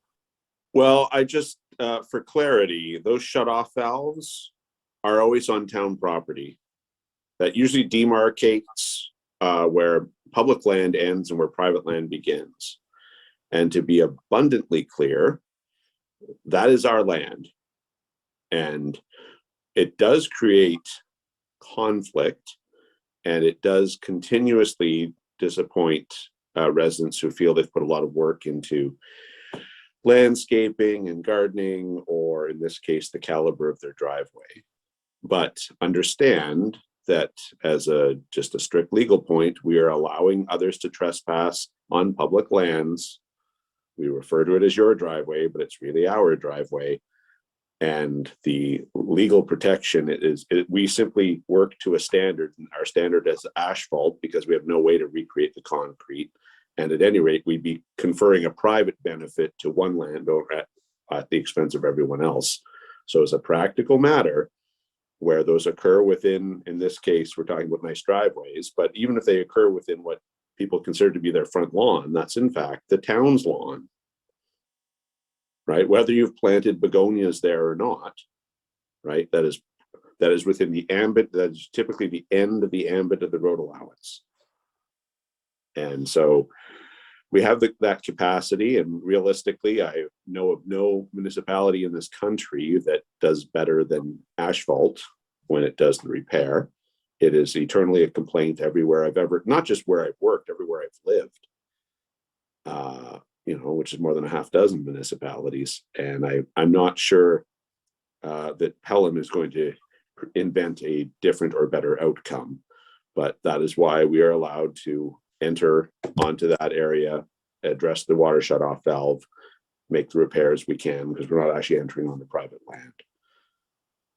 Well, I just, for clarity, those shut-off valves are always on town property. That usually demarcates where public land ends and where private land begins. And to be abundantly clear, that is our land. And it does create conflict, and it does continuously disappoint residents who feel they've put a lot of work into landscaping and gardening, or in this case, the caliber of their driveway. But understand that as just a strict legal point, we are allowing others to trespass on public lands. We refer to it as your driveway, but it's really our driveway. And the legal protection we simply work to a standard, and our standard is asphalt because we have no way to recreate the concrete. And at any rate, we'd be conferring a private benefit to one landowner at the expense of everyone else. So as a practical matter, where those occur within, in this case, we're talking about nice driveways, but even if they occur within what people consider to be their front lawn, that's in fact the town's lawn, right? Whether you've planted begonias there or not, right? That is within the ambit, that is typically the end of the ambit of the road allowance. And so we have that capacity, and realistically, I know of no municipality in this country that does better than asphalt when it does the repair. It is eternally a complaint everywhere I've ever, not just where I've worked, everywhere I've lived, which is more than a half dozen municipalities. And I'm not sure that Pelham is going to invent a different or better outcome, but that is why we are allowed to enter onto that area, address the water shut-off valve, make the repairs we can, because we're not actually entering on the private land.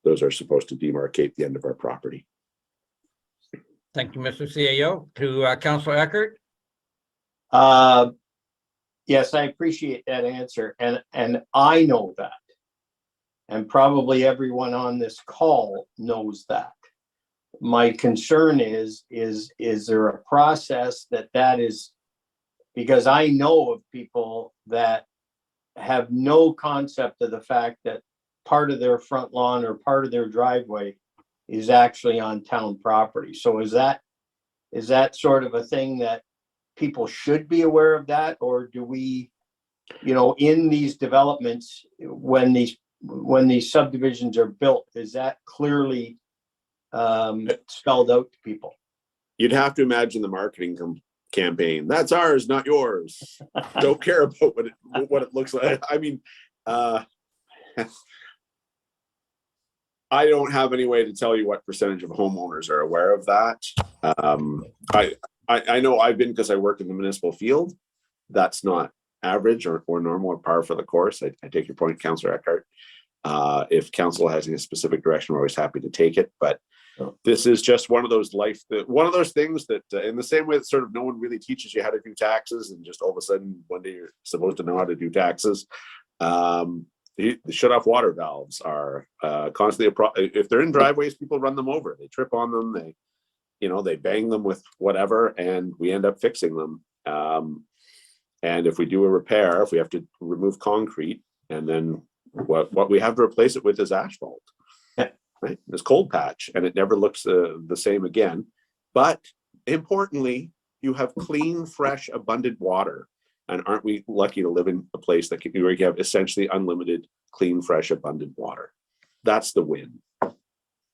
Those are supposed to demarcate the end of our property. Thank you, Mr. CAO. To Councillor Eckert. Yes, I appreciate that answer, and I know that. And probably everyone on this call knows that. My concern is there a process that is, because I know of people that have no concept of the fact that part of their front lawn or part of their driveway is actually on town property. So is that sort of a thing that people should be aware of that? Or do we, in these developments, when these subdivisions are built, is that clearly spelled out to people? You'd have to imagine the marketing campaign. That's ours, not yours. Don't care about what it looks like. I mean, I don't have any way to tell you what percentage of homeowners are aware of that. I know I've been, because I work in the municipal field. That's not average or normal or par for the course. I take your point, Councillor Eckhart. If council has any specific direction, we're always happy to take it. But this is just one of those things that, in the same way that sort of no one really teaches you how to do taxes, and just all of a sudden one day you're supposed to know how to do taxes. The shut-off water valves are constantly if they're in driveways, people run them over. They trip on them. They bang them with whatever, and we end up fixing them. And if we do a repair, if we have to remove concrete, and then what we have to replace it with is asphalt, right? This cold patch, and it never looks the same again. But importantly, you have clean, fresh, abundant water. And aren't we lucky to live in a place where you have essentially unlimited, clean, fresh, abundant water? That's the win.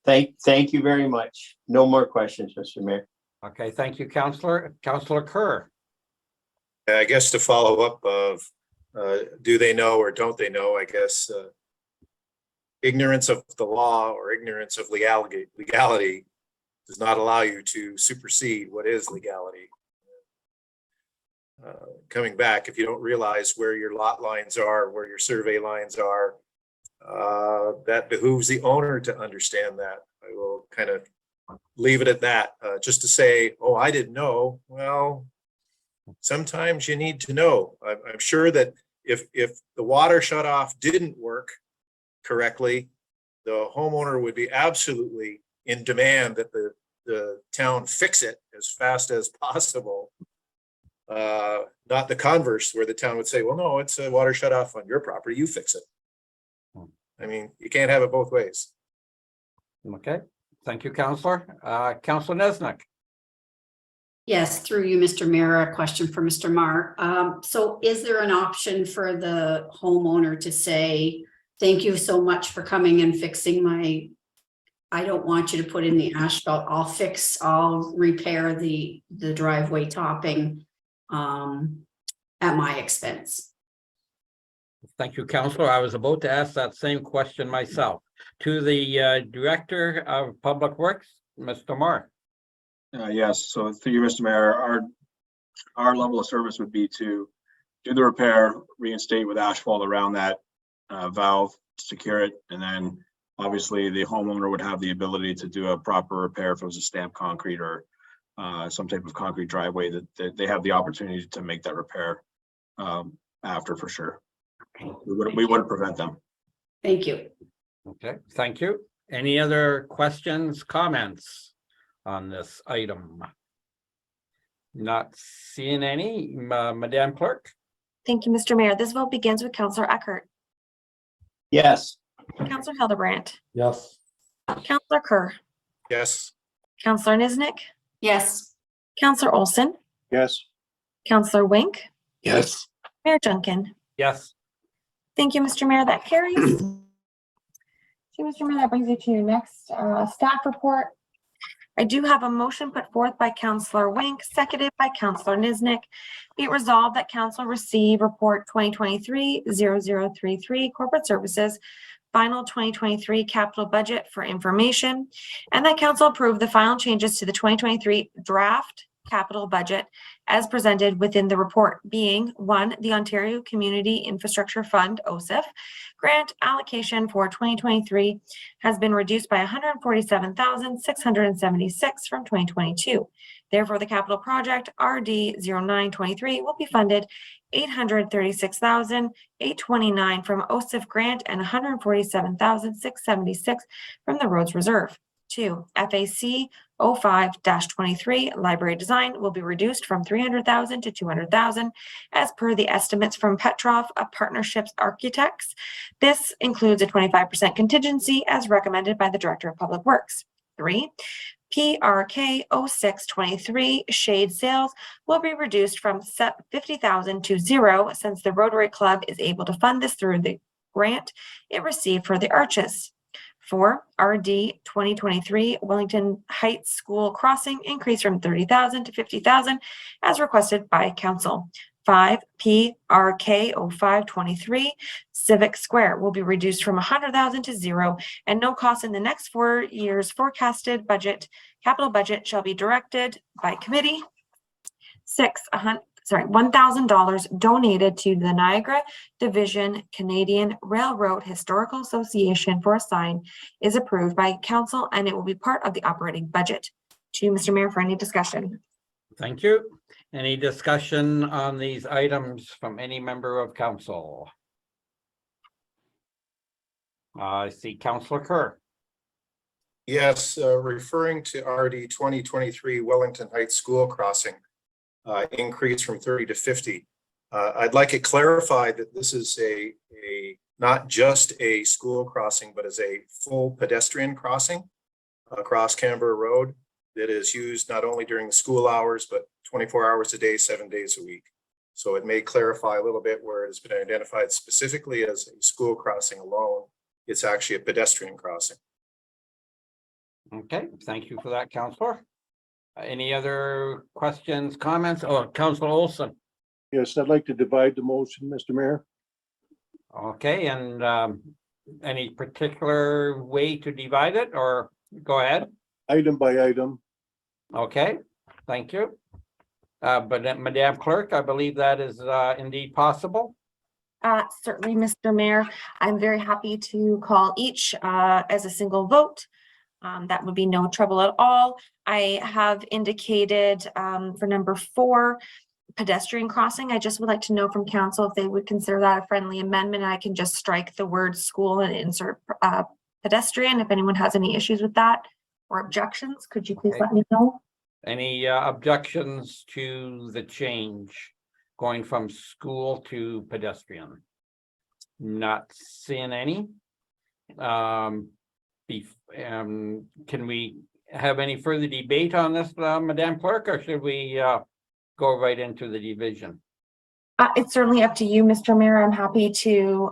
Thank you very much. No more questions, Mr. Mayor. Okay, thank you, Councillor. Councillor Kerr. I guess to follow up of, do they know or don't they know? I guess ignorance of the law or ignorance of legality does not allow you to supersede what is legality. Coming back, if you don't realize where your lot lines are, where your survey lines are, that behooves the owner to understand that. I will kind of leave it at that. Just to say, oh, I didn't know. Well, sometimes you need to know. I'm sure that if the water shut off didn't work correctly, the homeowner would be absolutely in demand that the town fix it as fast as possible. Not the converse where the town would say, well, no, it's a water shut off on your property, you fix it. I mean, you can't have it both ways. Okay, thank you, Counselor. Counselor Nesnick. Yes, through you, Mr. Mayor, a question for Mr. Marr. So is there an option for the homeowner to say, thank you so much for coming and fixing my, I don't want you to put in the asphalt, I'll repair the driveway topping at my expense? Thank you, Counselor. I was about to ask that same question myself. To the Director of Public Works, Mr. Marr. Yes, so through you, Mr. Mayor, our level of service would be to do the repair, reinstate with asphalt around that valve, secure it, and then obviously the homeowner would have the ability to do a proper repair if it was a stamped concrete or some type of concrete driveway, that they have the opportunity to make that repair after, for sure. We wouldn't prevent them. Thank you. Okay, thank you. Any other questions, comments on this item? Not seeing any. Madam Clerk? Thank you, Mr. Mayor. This vote begins with Counselor Eckert, Yes. Counselor Hildebrandt, Yes. Counselor Kerr, Yes. Counselor Niznik, Yes. Counselor Olson, Yes. Counselor Wink, Yes. Mayor Duncan. Yes. Thank you, Mr. Mayor. That carries. Okay, Mr. Mayor, that brings you to your next staff report. I do have a motion put forth by Counselor Wink, seconded by Counselor Niznik. Be it resolved that council receive report 2023-0033 Corporate Services Final 2023 Capital Budget for information, and that council approve the final changes to the 2023 draft capital budget as presented within the report, being 1, the Ontario Community Infrastructure Fund, OCIF, grant allocation for 2023 has been reduced by $147,676 from 2022. Therefore, the capital project RD 0923 will be funded $836,829 from OCIF grant and $147,676 from the Roads Reserve. 2, FAC 05-23 library design will be reduced from $300,000 to $200,000 as per the estimates from Petrov Partnerships Architects. This includes a 25% contingency as recommended by the Director of Public Works. 3, PRK 0623 shade sales will be reduced from $50,000 to $0 since the Rotary Club is able to fund this through the grant it received for the arches. 4, RD 2023 Wellington Heights School Crossing increased from $30,000 to $50,000 as requested by Council. 5, PRK 0523 Civic Square will be reduced from $100,000 to $0, and no cost in the next 4 years forecasted capital budget shall be directed by committee. 6, $1,000 donated to the Niagara Division Canadian Railroad Historical Association for a sign is approved by council, and it will be part of the operating budget. To Mr. Mayor for any discussion. Thank you. Any discussion on these items from any member of council? I see Councillor Kerr. Yes, referring to RD 2023 Wellington Heights School Crossing, increase from 30 to 50. I'd like it clarified that this is not just a school crossing, but is a full pedestrian crossing across Canberra Road that is used not only during the school hours, but 24 hours a day, 7 days a week. So it may clarify a little bit where it has been identified specifically as a school crossing alone. It's actually a pedestrian crossing. Okay, thank you for that, Councillor. Any other questions, comments? Oh, Councillor Olson. Yes, I'd like to divide the motion, Mr. Mayor. Okay, and any particular way to divide it, or go ahead? Item by item. Okay, thank you. But Madam Clerk, I believe that is indeed possible. Certainly, Mr. Mayor. I'm very happy to call each as a single vote. That would be no trouble at all. I have indicated for number 4, pedestrian crossing. I just would like to know from council if they would consider that a friendly amendment. I can just strike the word school and insert pedestrian. If anyone has any issues with that or objections, could you please let me know? Any objections to the change going from school to pedestrian? Not seeing any. Can we have any further debate on this, Madam Clerk, or should we go right into the division? It's certainly up to you, Mr. Mayor. I'm happy to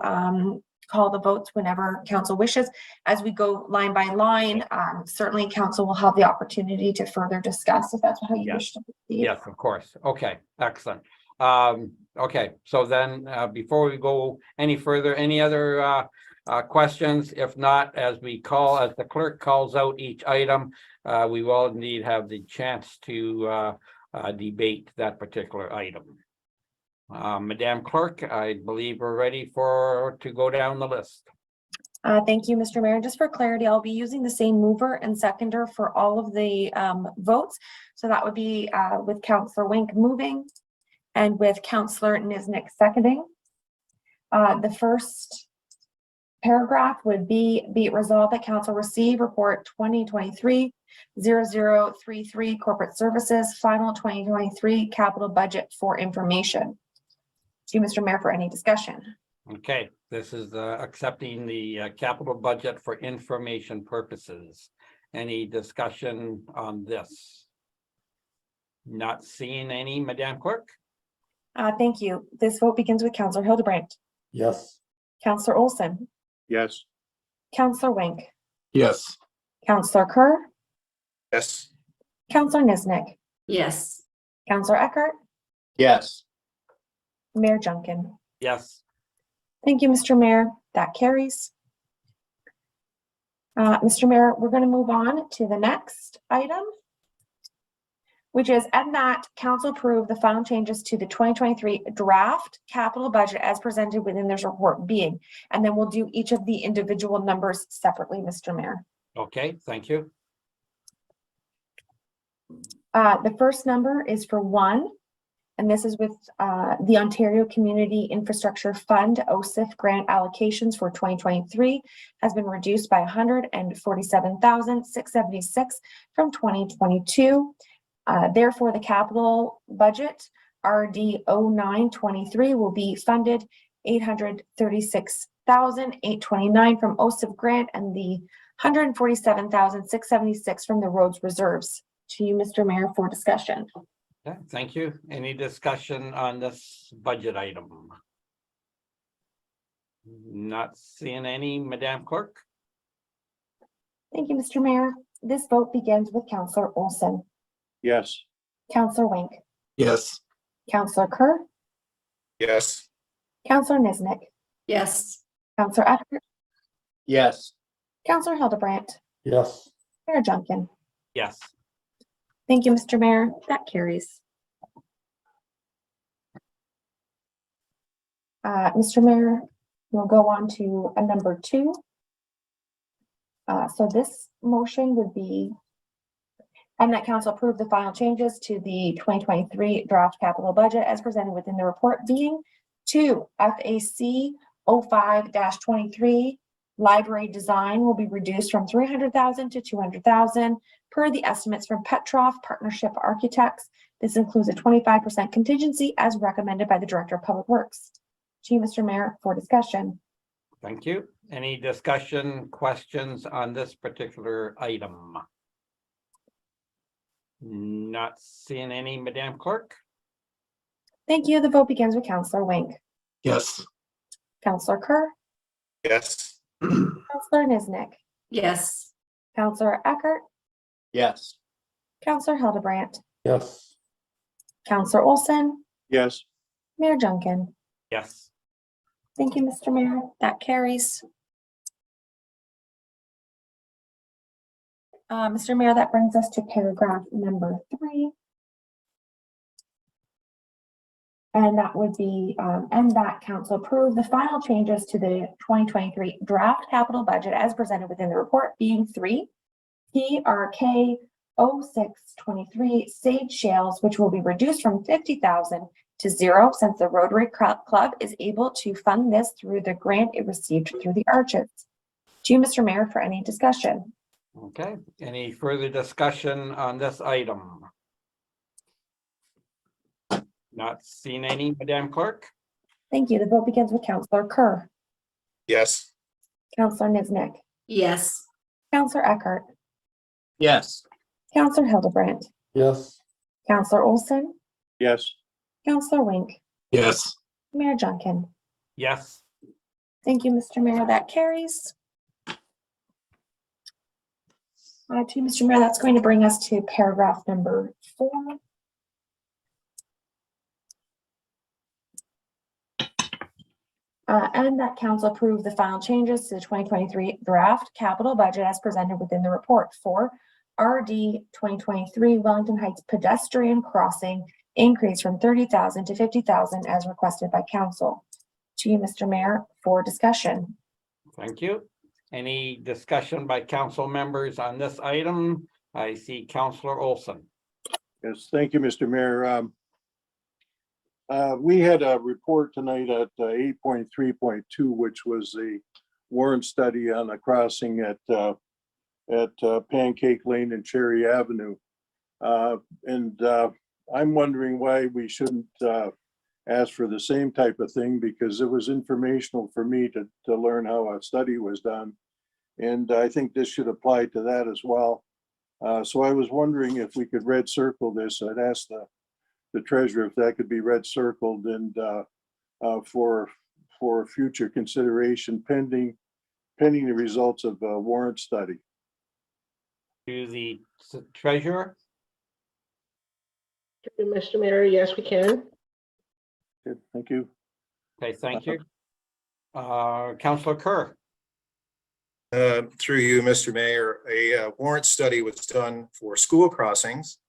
call the votes whenever council wishes. As we go line by line, certainly council will have the opportunity to further discuss if that's how you wish to proceed. Yes, of course. Okay, excellent. Okay, so then before we go any further, any other questions? If not, as the clerk calls out each item, we will indeed have the chance to debate that particular item. Madam Clerk, I believe we're ready to go down the list. Thank you, Mr. Mayor. Just for clarity, I'll be using the same mover and seconder for all of the votes. So that would be with Councillor Wink moving and with Councillor Niznik seconding. The first paragraph would be it resolved that council receive report 2023-0033 corporate services final 2023 capital budget for information. To you, Mr. Mayor, for any discussion. Okay, this is accepting the capital budget for information purposes. Any discussion on this? Not seeing any, Madam Clerk? Thank you. This vote begins with Councillor Hildebrandt. Yes. Councillor Olson. Yes. Councillor Wink. Yes. Councillor Kerr. Yes. Councillor Niznik. Yes. Councillor Eckert. Yes. Mayor Junkin. Yes. Thank you, Mr. Mayor. That carries. Mr. Mayor, we're going to move on to the next item, which is, and that council approve the final changes to the 2023 draft capital budget as presented within this report being, and then we'll do each of the individual numbers separately, Mr. Mayor. Okay, thank you. The first number is for 1, and this is with the Ontario Community Infrastructure Fund OSIF grant allocations for 2023 has been reduced by $147,676 from 2022. Therefore, the capital budget RD 0923 will be funded $836,829 from OSIF grant and the $147,676 from the roads reserves. To you, Mr. Mayor, for discussion. Yeah, thank you. Any discussion on this budget item? Not seeing any, Madam Clerk? Thank you, Mr. Mayor. This vote begins with Councillor Olson. Yes. Councillor Wink. Yes. Councillor Kerr. Yes. Councillor Niznik. Yes. Councillor Eckert. Yes. Councillor Hildebrandt. Yes. Mayor Junkin. Yes. Thank you, Mr. Mayor. That carries. Mr. Mayor, we'll go on to a number 2. So this motion would be, and that council approve the final changes to the 2023 draft capital budget as presented within the report being 2, FAC 05-23 library design will be reduced from $300,000 to $200,000 per the estimates from Petroff Partnership Architects. This includes a 25% contingency as recommended by the Director of Public Works. To you, Mr. Mayor, for discussion. Thank you. Any discussion, questions on this particular item? Not seeing any, Madam Clerk? Thank you. The vote begins with Councillor Wink. Yes. Councillor Kerr. Yes. Councillor Niznik. Yes. Councillor Eckert. Yes. Councillor Hildebrandt. Yes. Councillor Olson. Yes. Mayor Junkin. Yes. Thank you, Mr. Mayor. That carries. Mr. Mayor, that brings us to paragraph number 3. And that would be, and that council approve the final changes to the 2023 draft capital budget as presented within the report being 3, PRK 0623 Sage Shales, which will be reduced from $50,000 to 0 since the Rotary Club is able to fund this through the grant it received through the Arches. To you, Mr. Mayor, for any discussion. Okay, any further discussion on this item? Not seen any, Madam Clerk? Thank you. The vote begins with Counselor Kerr, Yes. Counselor Niznik, Yes. Counselor Eckhart, Yes. Counselor Hildebrandt, yes, Counselor Olson, yes, Counselor Wink, Yes. Mayor Junkin. Yes. Thank you, Mr. Mayor. That carries. To Mr. Mayor, that's going to bring us to paragraph number 4. And that council approve the final changes to the 2023 draft capital budget as presented within the report for RD 2023 Wellington Heights pedestrian crossing increase from 30,000 to 50,000 as requested by council. To you, Mr. Mayor, for discussion. Thank you. Any discussion by council members on this item? I see Counselor Olson. yes, thank you, Mr. Mayor. We had a report tonight at 8.3.2, which was the warrant study on a crossing at Pancake Lane and Cherry Avenue. And I'm wondering why we shouldn't ask for the same type of thing, because it was informational for me to learn how a study was done. And I think this should apply to that as well. So I was wondering if we could red circle this. I'd ask the treasurer if that could be red circled and for future consideration pending the results of a warrant study. To the treasurer. Mr. Mayor, yes, we can. Good, thank you. Okay, thank you. Counselor Kerr. Through you, Mr. Mayor, a warrant study was done for school crossings,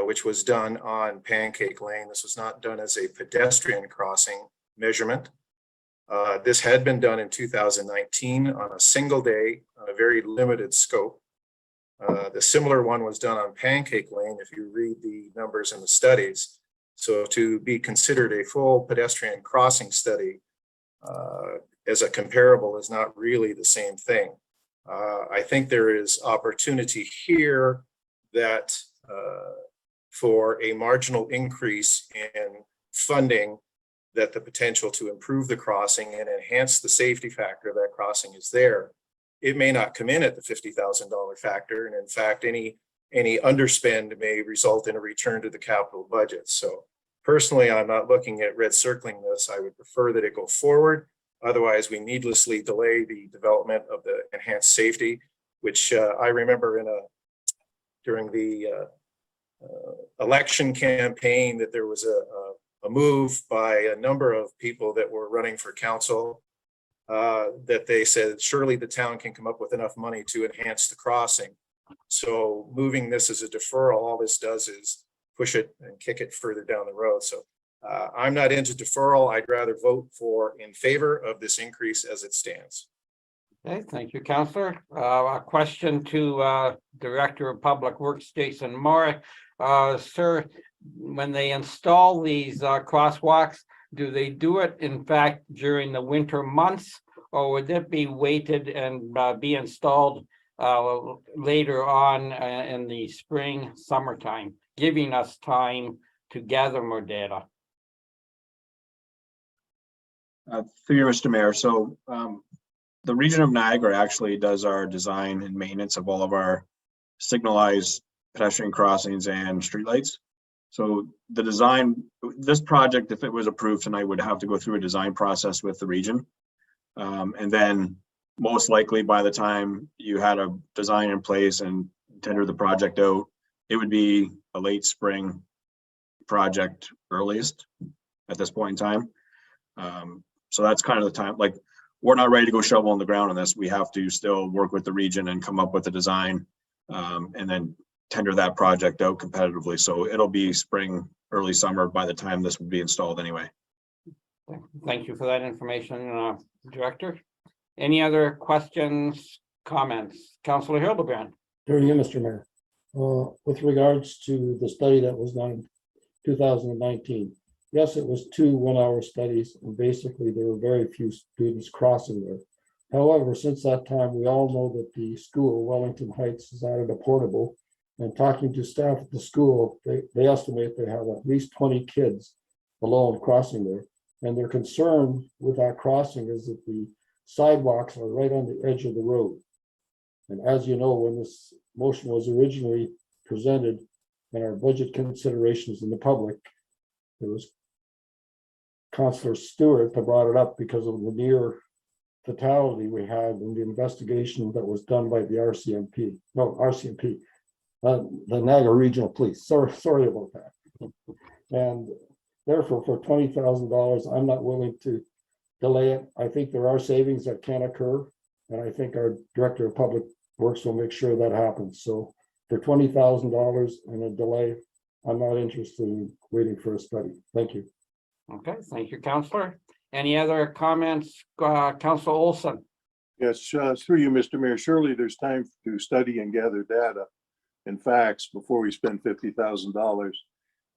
which was done on Pancake Lane. This was not done as a pedestrian crossing measurement. This had been done in 2019 on a single day on a very limited scope. The similar one was done on Pancake Lane, if you read the numbers in the studies. So to be considered a full pedestrian crossing study as a comparable is not really the same thing. I think there is opportunity here that for a marginal increase in funding, that the potential to improve the crossing and enhance the safety factor of that crossing is there. It may not come in at the $50,000 factor. And in fact, any underspend may result in a return to the capital budget. So personally, I'm not looking at red circling this. I would prefer that it go forward. Otherwise, we needlessly delay the development of the enhanced safety, which I remember during the election campaign that there was a move by a number of people that were running for council that they said, surely the town can come up with enough money to enhance the crossing. So moving this as a deferral, all this does is push it and kick it further down the road. So I'm not into deferral. I'd rather vote in favor of this increase as it stands. Okay, thank you, Counselor. A question to Director of Public Works, Jason Moore. Sir, when they install these crosswalks, do they do it, in fact, during the winter months, or would it be waited and be installed later on in the spring, summertime, giving us time to gather more data? Through you, Mr. Mayor. So the region of Niagara actually does our design and maintenance of all of our signalized pedestrian crossings and streetlights. So the design, this project, if it was approved tonight, would have to go through a design process with the region. And then most likely by the time you had a design in place and tender the project out, it would be a late spring project earliest at this point in time. So that's kind of the time, like, we're not ready to go shovel in the ground on this. We have to still work with the region and come up with a design and then tender that project out competitively. So it'll be spring, early summer by the time this would be installed anyway. Thank you for that information, Director. Any other questions, comments? Councilor Hildebrand. Through you, Mr. Mayor. With regards to the study that was done in 2019, yes, it was 2 one-hour studies, and basically there were very few students crossing there. However, since that time, we all know that the school, Wellington Heights, has added a portable. And talking to staff at the school, they estimate they have at least 20 kids lone crossing there. And their concern with that crossing is that the sidewalks are right on the edge of the road. And as you know, when this motion was originally presented in our budget considerations in the public, it was Councillor Stewart that brought it up because of the near fatality we had in the investigation that was done by the RCMP, the Niagara Regional Police. Sorry about that. And therefore, for $20,000, I'm not willing to delay it. I think there are savings that can occur, and I think our Director of Public Works will make sure that happens. So for $20,000 and a delay, I'm not interested in waiting for a study. Thank you. Okay, thank you, Councillor. Any other comments, Councillor Olson? Yes, through you, Mr. Mayor. Surely there's time to study and gather data and facts before we spend $50,000.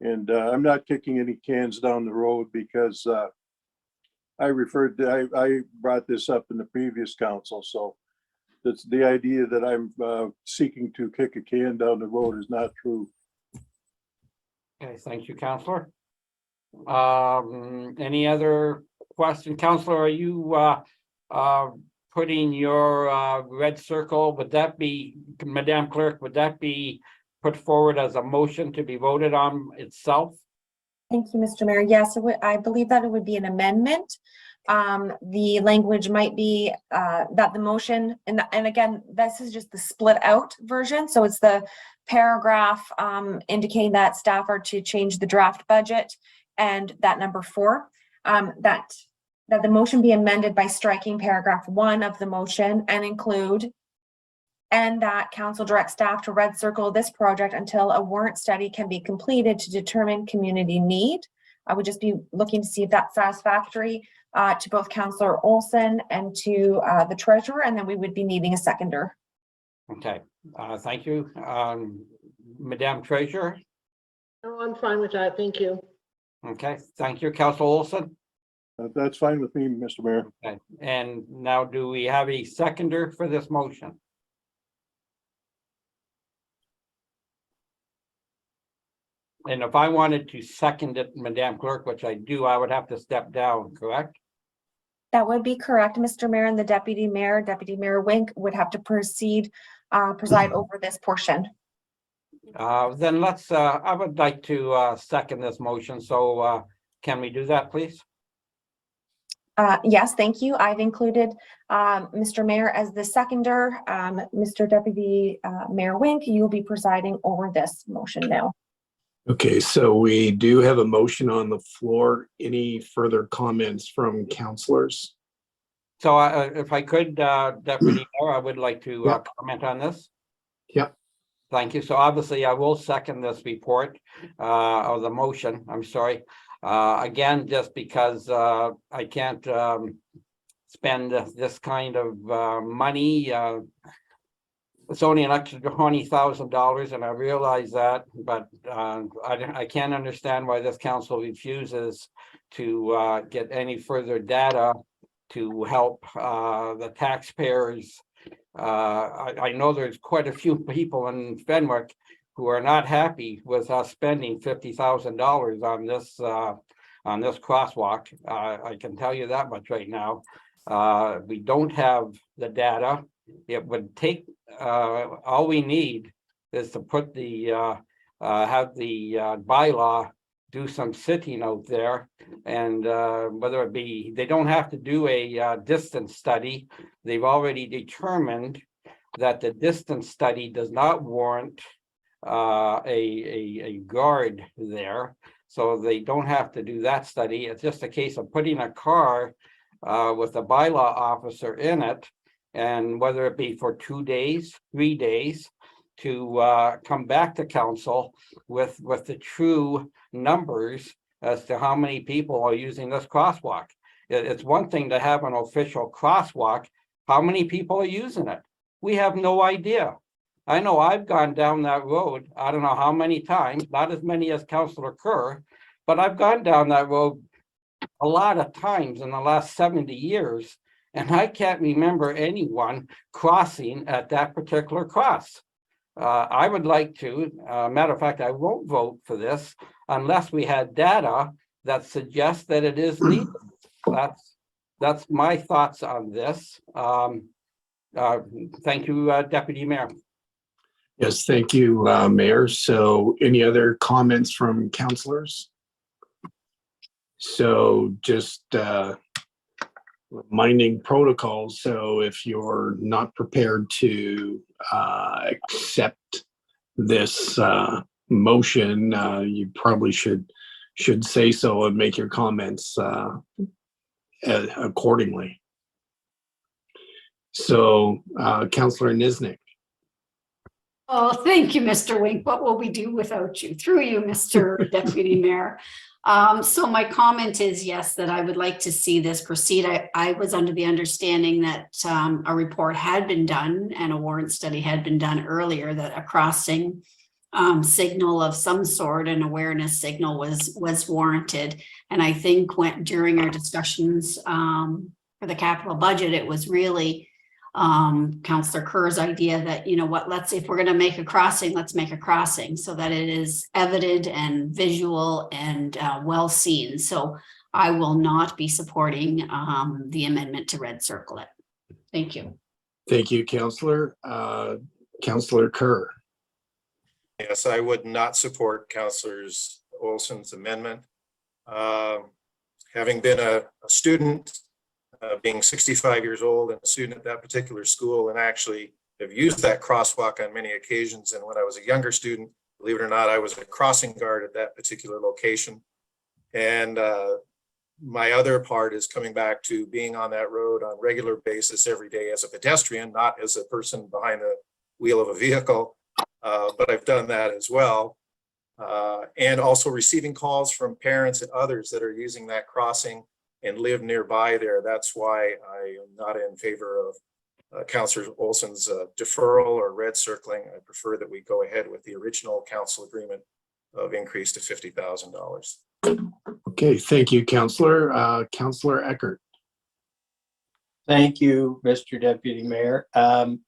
And I'm not kicking any cans down the road because I brought this up in the previous council. So that's the idea that I'm seeking to kick a can down the road is not true. Okay, thank you, Councillor. Any other question? Councillor, are you putting your red circle? Would that be, Madam Clerk, would that be put forward as a motion to be voted on itself? Thank you, Mr. Mayor. Yes, I believe that it would be an amendment. The language might be that the motion, and again, this is just the split out version. So it's the paragraph indicating that staff are to change the draft budget, and that number 4, that the motion be amended by striking paragraph 1 of the motion and include, and that council direct staff to red circle this project until a warrant study can be completed to determine community need. I would just be looking to see if that's satisfactory to both Councillor Olson and to the treasurer, and then we would be needing a seconder. Okay, thank you. Madam Treasurer? No, I'm fine with that. Thank you. Okay, thank you, Councillor Olson. That's fine with me, Mr. Mayor. Okay, and now do we have a seconder for this motion? And if I wanted to second it, Madam Clerk, which I do, I would have to step down, correct? That would be correct, Mr. Mayor, and the Deputy Mayor Wink, would have to preside over this portion. Then let's, I would like to second this motion. So can we do that, please? Yes, thank you. I've included Mr. Mayor as the seconder. Mr. Deputy Mayor Wink, you will be presiding over this motion now. Okay, so we do have a motion on the floor. Any further comments from councillors? So if I could, Deputy Mayor, I would like to comment on this. Yep. Thank you. So obviously I will second this report or the motion, I'm sorry. Again, just because I can't spend this kind of money. It's only an extra $20,000, and I realize that, but I can't understand why this council refuses to get any further data to help the taxpayers. I know there's quite a few people in Fenwick who are not happy with us spending $50,000 on this crosswalk. I can tell you that much right now. We don't have the data. It would take, all we need is to put the, have the bylaw do some sitting out there, and whether it be, they don't have to do a distance study. They've already determined that the distance study does not warrant a guard there, so they don't have to do that study. It's just a case of putting a car with a bylaw officer in it, and whether it be for 2 days, 3 days, to come back to council with the true numbers as to how many people are using this crosswalk. It's one thing to have an official crosswalk. How many people are using it? We have no idea. I know I've gone down that road, I don't know how many times, not as many as Councillor Kerr, but I've gone down that road a lot of times in the last 70 years, and I can't remember anyone crossing at that particular cross. I would like to, matter of fact, I won't vote for this unless we had data that suggests that it is needed. That's my thoughts on this. Thank you, Deputy Mayor. Yes, thank you, Mayor. So any other comments from councilors? So just reminding protocols. So if you're not prepared to accept this motion, you probably should say so and make your comments accordingly. So Councillor Niznik. Oh, thank you, Mr. Wink. What will we do without you? Through you, Mr. Deputy Mayor. So my comment is yes, that I would like to see this proceed. I was under the understanding that a report had been done and a warrant study had been done earlier, that a crossing signal of some sort, an awareness signal was warranted. And I think during our discussions for the capital budget, it was really Councillor Kerr's idea that, you know what, if we're going to make a crossing, let's make a crossing so that it is evident and visual and well seen. So I will not be supporting the amendment to red circle it. Thank you. Thank you, Councillor. Councillor Kerr. Yes, I would not support Councillor Olson's amendment. Having been a student, being 65 years old and a student at that particular school, and actually have used that crosswalk on many occasions. And when I was a younger student, believe it or not, I was a crossing guard at that particular location. And my other part is coming back to being on that road on a regular basis every day as a pedestrian, not as a person behind the wheel of a vehicle, but I've done that as well. And also receiving calls from parents and others that are using that crossing and live nearby there. That's why I am not in favor of Councillor Olson's deferral or red circling. I prefer that we go ahead with the original council agreement of increase to $50,000. Okay, thank you, Councillor. Councillor Eckert. Thank you, Mr. Deputy Mayor. I'm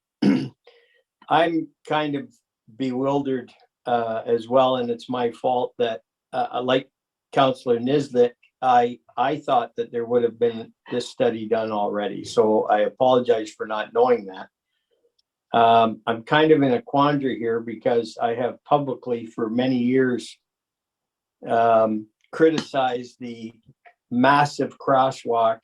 kind of bewildered as well, and it's my fault that like Councillor Nizlik, I thought that there would have been this study done already. So I apologize for not knowing that. I'm kind of in a quandary here because I have publicly for many years criticized the massive crosswalk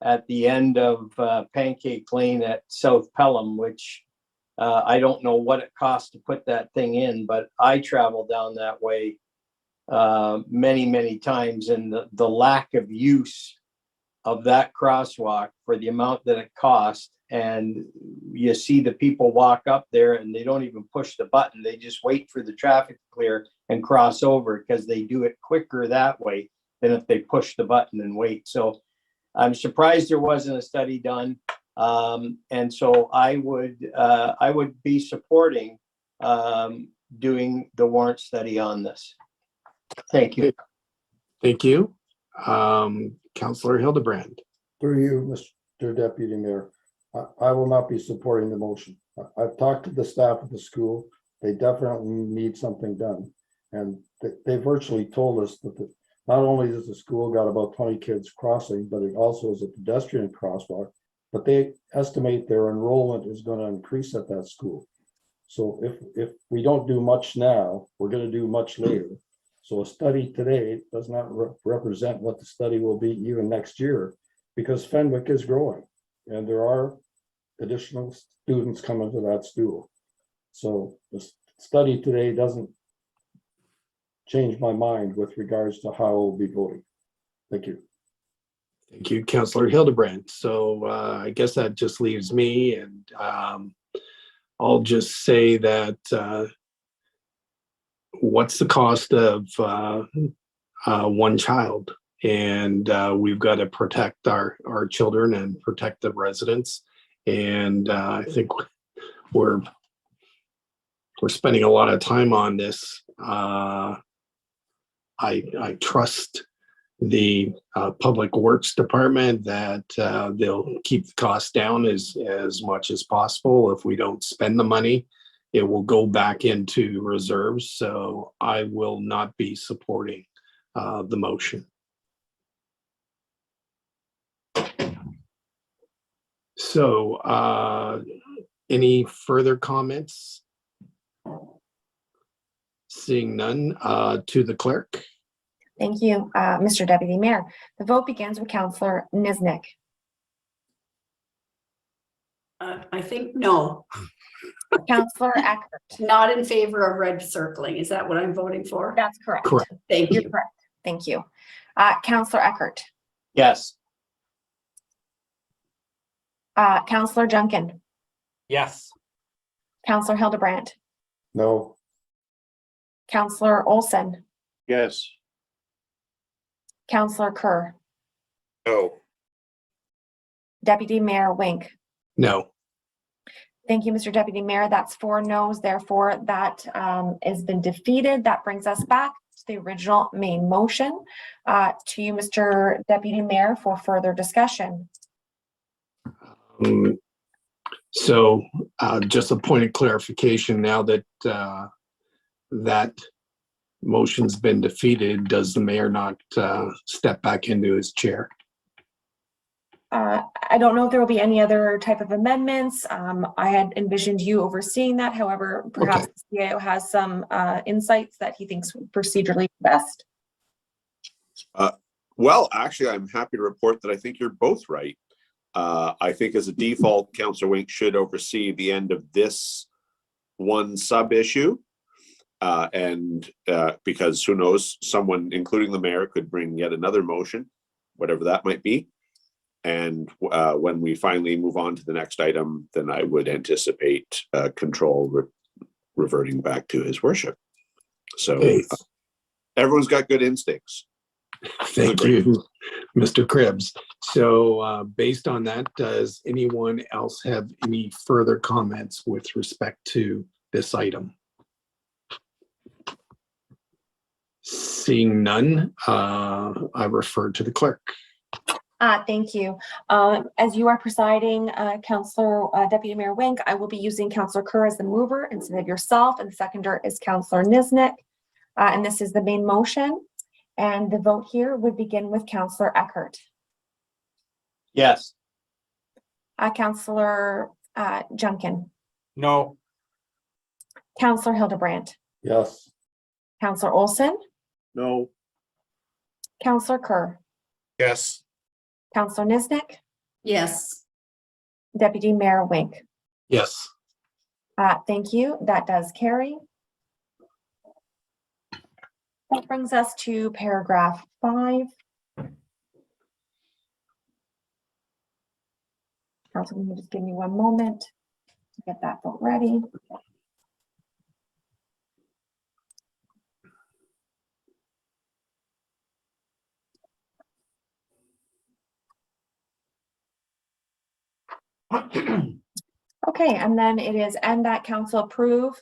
at the end of Pancake Lane at South Pelham, which I don't know what it costs to put that thing in, but I travel down that way many times, and the lack of use of that crosswalk for the amount that it costs, and you see the people walk up there and they don't even push the button, they just wait for the traffic to clear and cross over because they do it quicker that way than if they push the button and wait. So I'm surprised there wasn't a study done, and so I would be supporting doing the warrant study on this. Thank you. Thank you. Councillor Hildebrand. Through you, Mr. Deputy Mayor, I will not be supporting the motion. I've talked to the staff at the school. They definitely need something done. And they virtually told us that not only does the school got about 20 kids crossing, but it also is a pedestrian crosswalk, but they estimate their enrollment is going to increase at that school. So if we don't do much now, we're going to do much later. So a study today does not represent what the study will be even next year, because Fenwick is growing and there are additional students coming to that school. So the study today doesn't change my mind with regards to how I'll be voting. Thank you. Thank you, Councillor Hildebrand. So I guess that just leaves me, and I'll just say that what's the cost of one child? And we've got to protect our children and protect the residents. And I think we're spending a lot of time on this. I trust the Public Works Department that they'll keep the costs down as much as possible. If we don't spend the money, it will go back into reserves. So I will not be supporting the motion. So any further comments? Seeing none, to the clerk. Thank you, Mr. Deputy Mayor. The vote begins with Counselor Niznik. I think no, Counselor Eckert. not in favor of red circling. Is that what I'm voting for? That's correct. Correct. Thank You're you. correct. Thank you. Counselor Eckert. Yes. Counselor Junkin. Yes. Counselor Hildebrandt. No, Counselor Olson. Yes. Counselor Kerr. No. Deputy Mayor Wink. No. Thank you, Mr. Deputy Mayor. That's 4 no's. Therefore, that has been defeated. That brings us back to the original main motion. To you, Mr. Deputy Mayor, for further discussion. So just a point of clarification, now that that motion's been defeated, does the mayor not step back into his chair? I don't know if there will be any other type of amendments. I had envisioned you overseeing that. However, perhaps the CAO has some insights that he thinks procedurally best. Well, actually, I'm happy to report that I think you're both right. I think as a default, Councillor Wink should oversee the end of this one sub issue. Because who knows, someone, including the mayor, could bring yet another motion, whatever that might be. And when we finally move on to the next item, then I would anticipate control reverting back to his worship. So everyone's got good instincts. Thank you, Mr. Cribbs. So based on that, does anyone else have any further comments with respect to this item? Seeing none, I refer to the clerk. Thank you. As you are presiding, Councillor Deputy Mayor Wink, I will be using Councillor Kerr as the mover instead of yourself, and the seconder is Councillor Niznik. And this is the main motion. And the vote here would begin with Counselor Eckert. Yes. Counselor Junkin. No. Counselor Hildebrandt. yes, Counselor Olson. No. Counselor Kerr. Yes. Counselor Niznik. Yes. Deputy Mayor Wink. Yes. Thank you. That does carry. That brings us to paragraph 5. Council, can you just give me one moment to get that vote ready? Okay, and then it is, and that council approve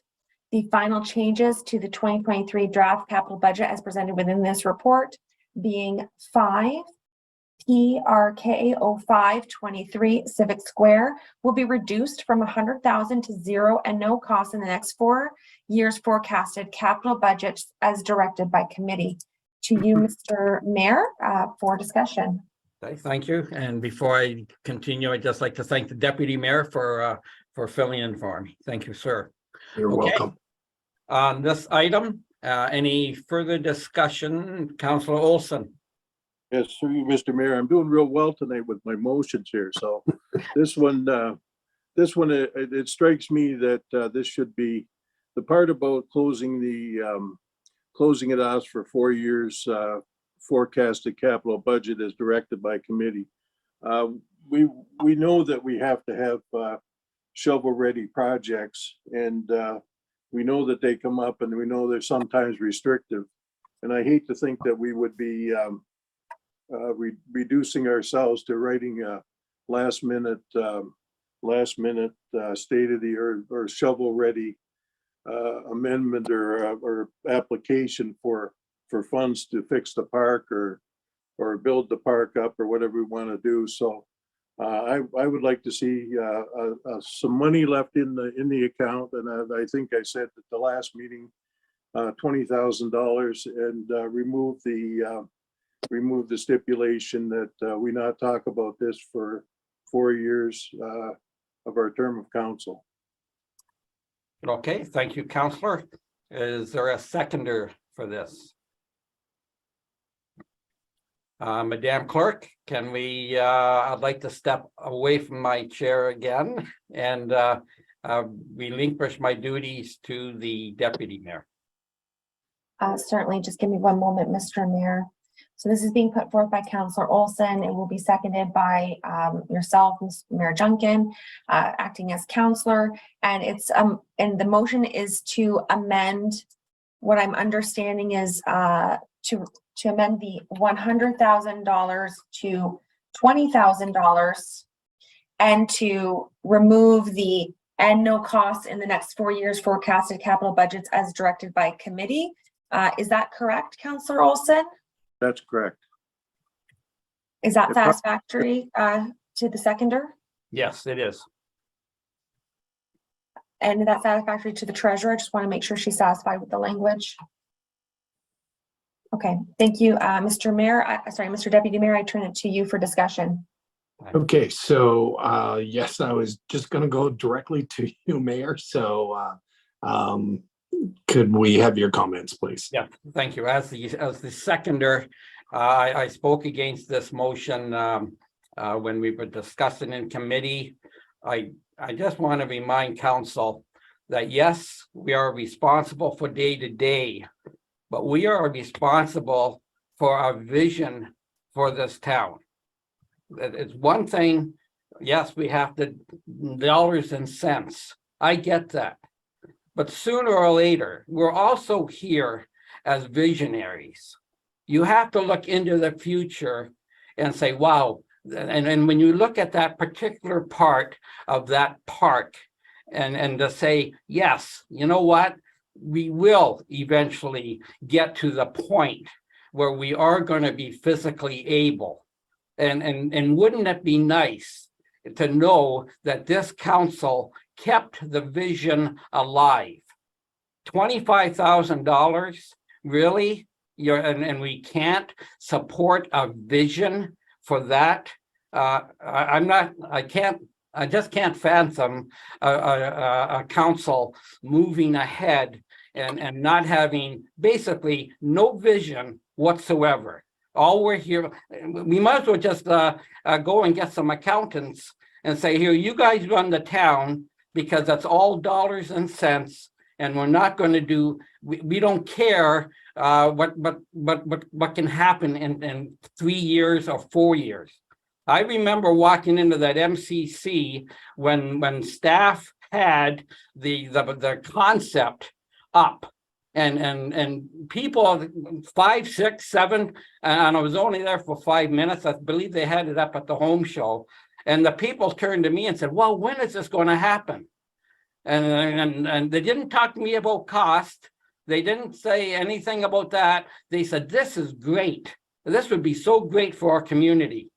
the final changes to the 2023 draft capital budget as presented within this report, being 5 PRK 0523 Civic Square will be reduced from 100,000 to 0 and no cost in the next 4 years forecasted capital budgets as directed by committee. To you, Mr. Mayor, for discussion. Thank you. And before I continue, I'd just like to thank the deputy mayor for filling in for me. Thank you, sir. You're welcome. On this item, any further discussion? Councillor Olson. Yes, through you, Mr. Mayor, I'm doing real well tonight with my motions here. So this one, it strikes me that this should be the part about closing it out for 4 years forecasted capital budget as directed by committee. We know that we have to have shovel-ready projects, and we know that they come up, and we know they're sometimes restrictive. And I hate to think that we would be reducing ourselves to writing a last minute state of the art or shovel ready amendment or application for funds to fix the park or build the park up or whatever we want to do. So I would like to see some money left in the account, and I think I said at the last meeting $20,000 and remove the stipulation that we not talk about this for 4 years of our term of council. Okay, thank you, Counselor. Is there a seconder for this? Madam Clerk, can we, I'd like to step away from my chair again and relinquish my duties to the Deputy Mayor. Certainly, just give me one moment, Mr. Mayor. So this is being put forth by Councillor Olson. It will be seconded by yourself, Mr. Mayor Junkin, acting as counselor. And it's and the motion is to amend. What I'm understanding is to amend the $100,000 to $20,000 and to remove the and no costs in the next 4 years forecasted capital budgets as directed by committee. Is that correct, Councillor Olson? That's correct. Is that satisfactory to the seconder? Yes, it is. And that's satisfactory to the treasurer? I just want to make sure she's satisfied with the language. Okay, thank you, Mr. Mayor. Sorry, Mr. Deputy Mayor, I turn it to you for discussion. Okay, so yes, I was just going to go directly to you, Mayor. So could we have your comments, please? Yeah, thank you. As the seconder, I spoke against this motion when we were discussing in committee. I just want to remind council that yes, we are responsible for day to day, but we are responsible for our vision for this town. It's one thing, yes, we have the dollars and cents. I get that. But sooner or later, we're also here as visionaries. You have to look into the future and say, wow. And when you look at that particular part of that park and to say, yes, you know what? We will eventually get to the point where we are going to be physically able. And wouldn't it be nice to know that this council kept the vision alive? $25,000, really? And we can't support a vision for that? I just can't fathom a council moving ahead and not having basically no vision whatsoever. All we're here, we might as well just go and get some accountants and say, here, you guys run the town because that's all dollars and cents. And we're not going to do, we don't care what can happen in 3 years or 4 years. I remember walking into that MCC when staff had the concept up. And people 5, 6, 7, and I was only there for 5 minutes. I believe they had it up at the home show. And the people turned to me and said, well, when is this going to happen? And they didn't talk to me about cost. They didn't say anything about that. They said, this is great. This would be so great for our community.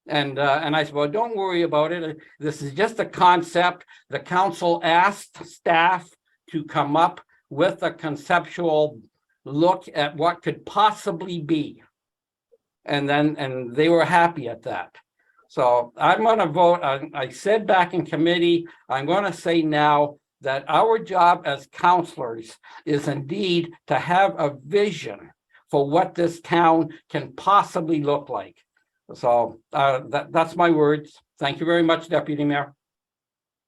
And I said, well, don't worry about it. This is just a concept. The council asked staff to come up with a conceptual look at what could possibly be. And they were happy at that. So I'm going to vote. I said back in committee, I'm going to say now that our job as counselors is indeed to have a vision for what this town can possibly look like. So that's my words. Thank you very much, Deputy Mayor.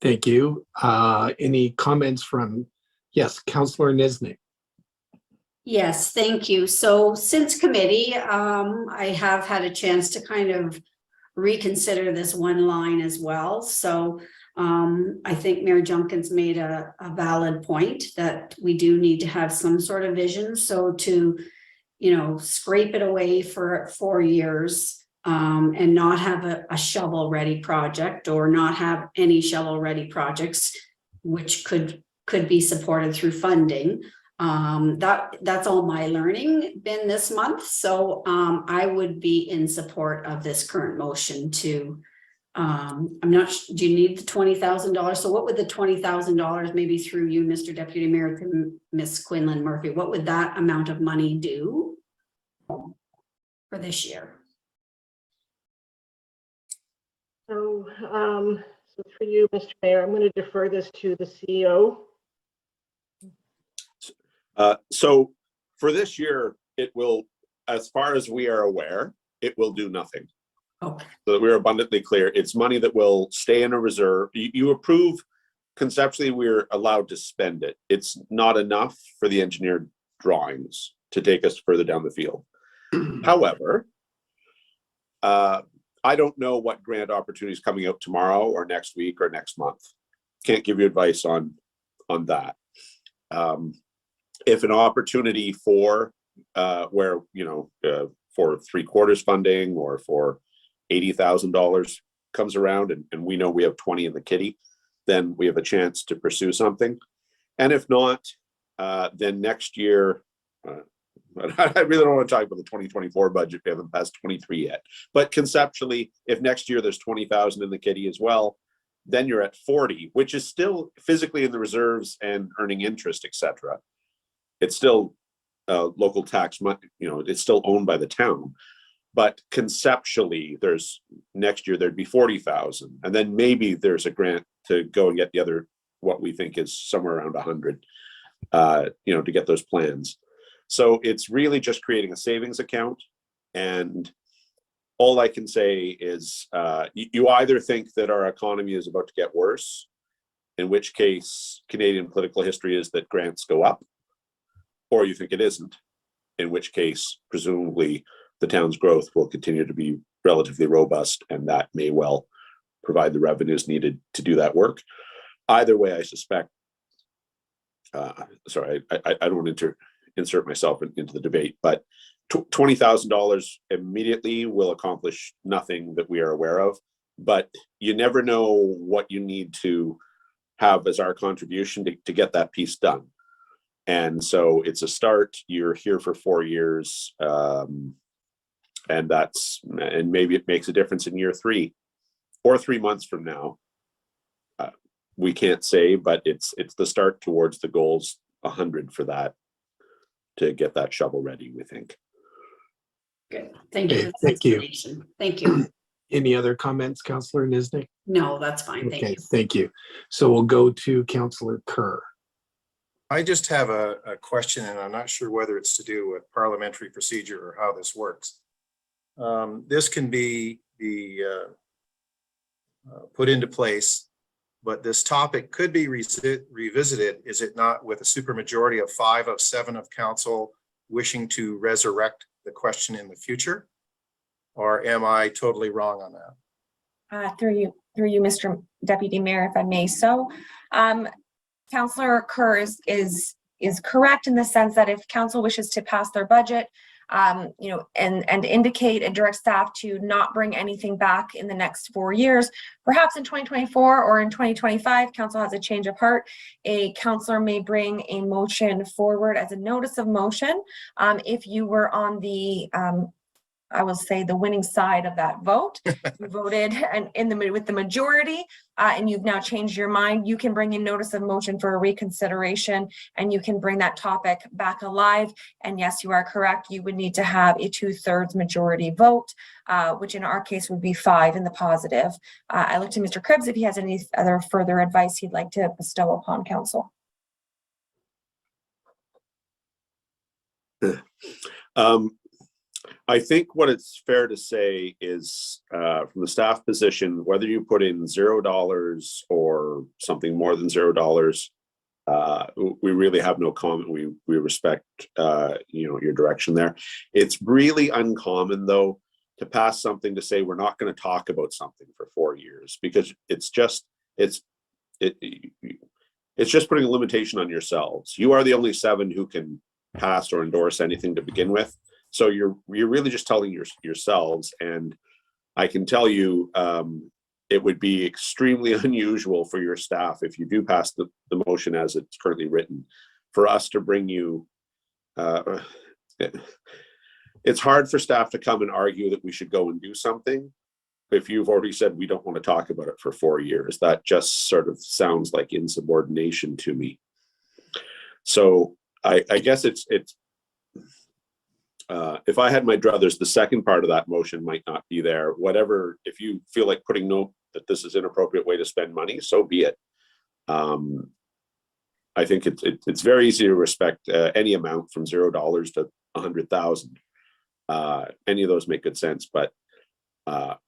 Thank you. Any comments from, yes, Councillor Niznik? Yes, thank you. So since committee, I have had a chance to kind of reconsider this one line as well. So I think Mayor Junkins made a valid point that we do need to have some sort of vision. So to, scrape it away for 4 years and not have a shovel-ready project or not have any shovel-ready projects, which could be supported through funding. That's all my learning been this month. So I would be in support of this current motion to I'm not, do you need the $20,000? So what would the $20,000, maybe through you, Mr. Deputy Mayor, to Ms. Quinlan Murphy, what would that amount of money do for this year? So, so for you, Mr. Mayor, I'm going to defer this to the CEO. So for this year, it will, as far as we are aware, it will do nothing. Okay. So that we're abundantly clear, it's money that will stay in a reserve. You approve, conceptually, we're allowed to spend it. It's not enough for the engineered drawings to take us further down the field. However, I don't know what grant opportunities coming out tomorrow or next week or next month. Can't give you advice on that. If an opportunity for where, you know, for 3/4 funding or for $80,000 comes around and we know we have 20 in the kitty, then we have a chance to pursue something. And if not, then next year, I really don't want to talk about the 2024 budget. We haven't passed 23 yet. But conceptually, if next year there's 20,000 in the kitty as well, then you're at 40, which is still physically in the reserves and earning interest, etc. It's still local tax money, you know, it's still owned by the town. But conceptually, there's next year there'd be 40,000, and then maybe there's a grant to go and get the other, what we think is somewhere around 100, you know, to get those plans. So it's really just creating a savings account. And all I can say is you either think that our economy is about to get worse, in which case Canadian political history is that grants go up, or you think it isn't, in which case presumably the town's growth will continue to be relatively robust, and that may well provide the revenues needed to do that work. Either way, I suspect, sorry, I don't want to insert myself into the debate, but $20,000 immediately will accomplish nothing that we are aware of, but you never know what you need to have as our contribution to get that piece done. And so it's a start. You're here for 4 years, and maybe it makes a difference in year 3 or 3 months from now. We can't say, but it's the start towards the goals 100 for that, to get that shovel ready, we think. Good. Thank you. Okay, for the thank you. explanation. Thank you. Any other comments, Councillor Niznik? No, that's fine. Thank Okay, you. thank you. So we'll go to Councillor Kerr. I just have a question, and I'm not sure whether it's to do with parliamentary procedure or how this works. This can be put into place, but this topic could be revisited, is it not, with a supermajority of 5 of 7 of council wishing to resurrect the question in the future? Or am I totally wrong on that? Through you, Mr. Deputy Mayor, if I may. So, Councillor Kerr is correct in the sense that if council wishes to pass their budget, you know, and indicate and direct staff to not bring anything back in the next 4 years, perhaps in 2024 or in 2025, council has a change of heart. A councillor may bring a motion forward as a notice of motion. If you were on the, I will say, the winning side of that vote, you voted with the majority, and you've now changed your mind, you can bring in notice of motion for a reconsideration, and you can bring that topic back alive. And yes, you are correct. You would need to have a 2/3 majority vote, which in our case would be 5 in the positive. I look to Mr. Cribbs if he has any other further advice he'd like to bestow upon council. I think what it's fair to say is, from the staff position, whether you put in $0 or something more than $0, we really have no comment. We respect, you know, your direction there. It's really uncommon, though, to pass something to say we're not going to talk about something for 4 years, because it's just putting a limitation on yourselves. You are the only 7 who can pass or endorse anything to begin with. So you're really just telling yourselves, and I can tell you it would be extremely unusual for your staff, if you do pass the motion as it's currently written, for us to bring you, it's hard for staff to come and argue that we should go and do something if you've already said we don't want to talk about it for 4 years, that just sort of sounds like insubordination to me. So I guess it's if I had my druthers, the second part of that motion might not be there. Whatever, if you feel like putting note that this is an inappropriate way to spend money, so be it. I think it's very easy to respect any amount from $0 to 100,000. Any of those make good sense, but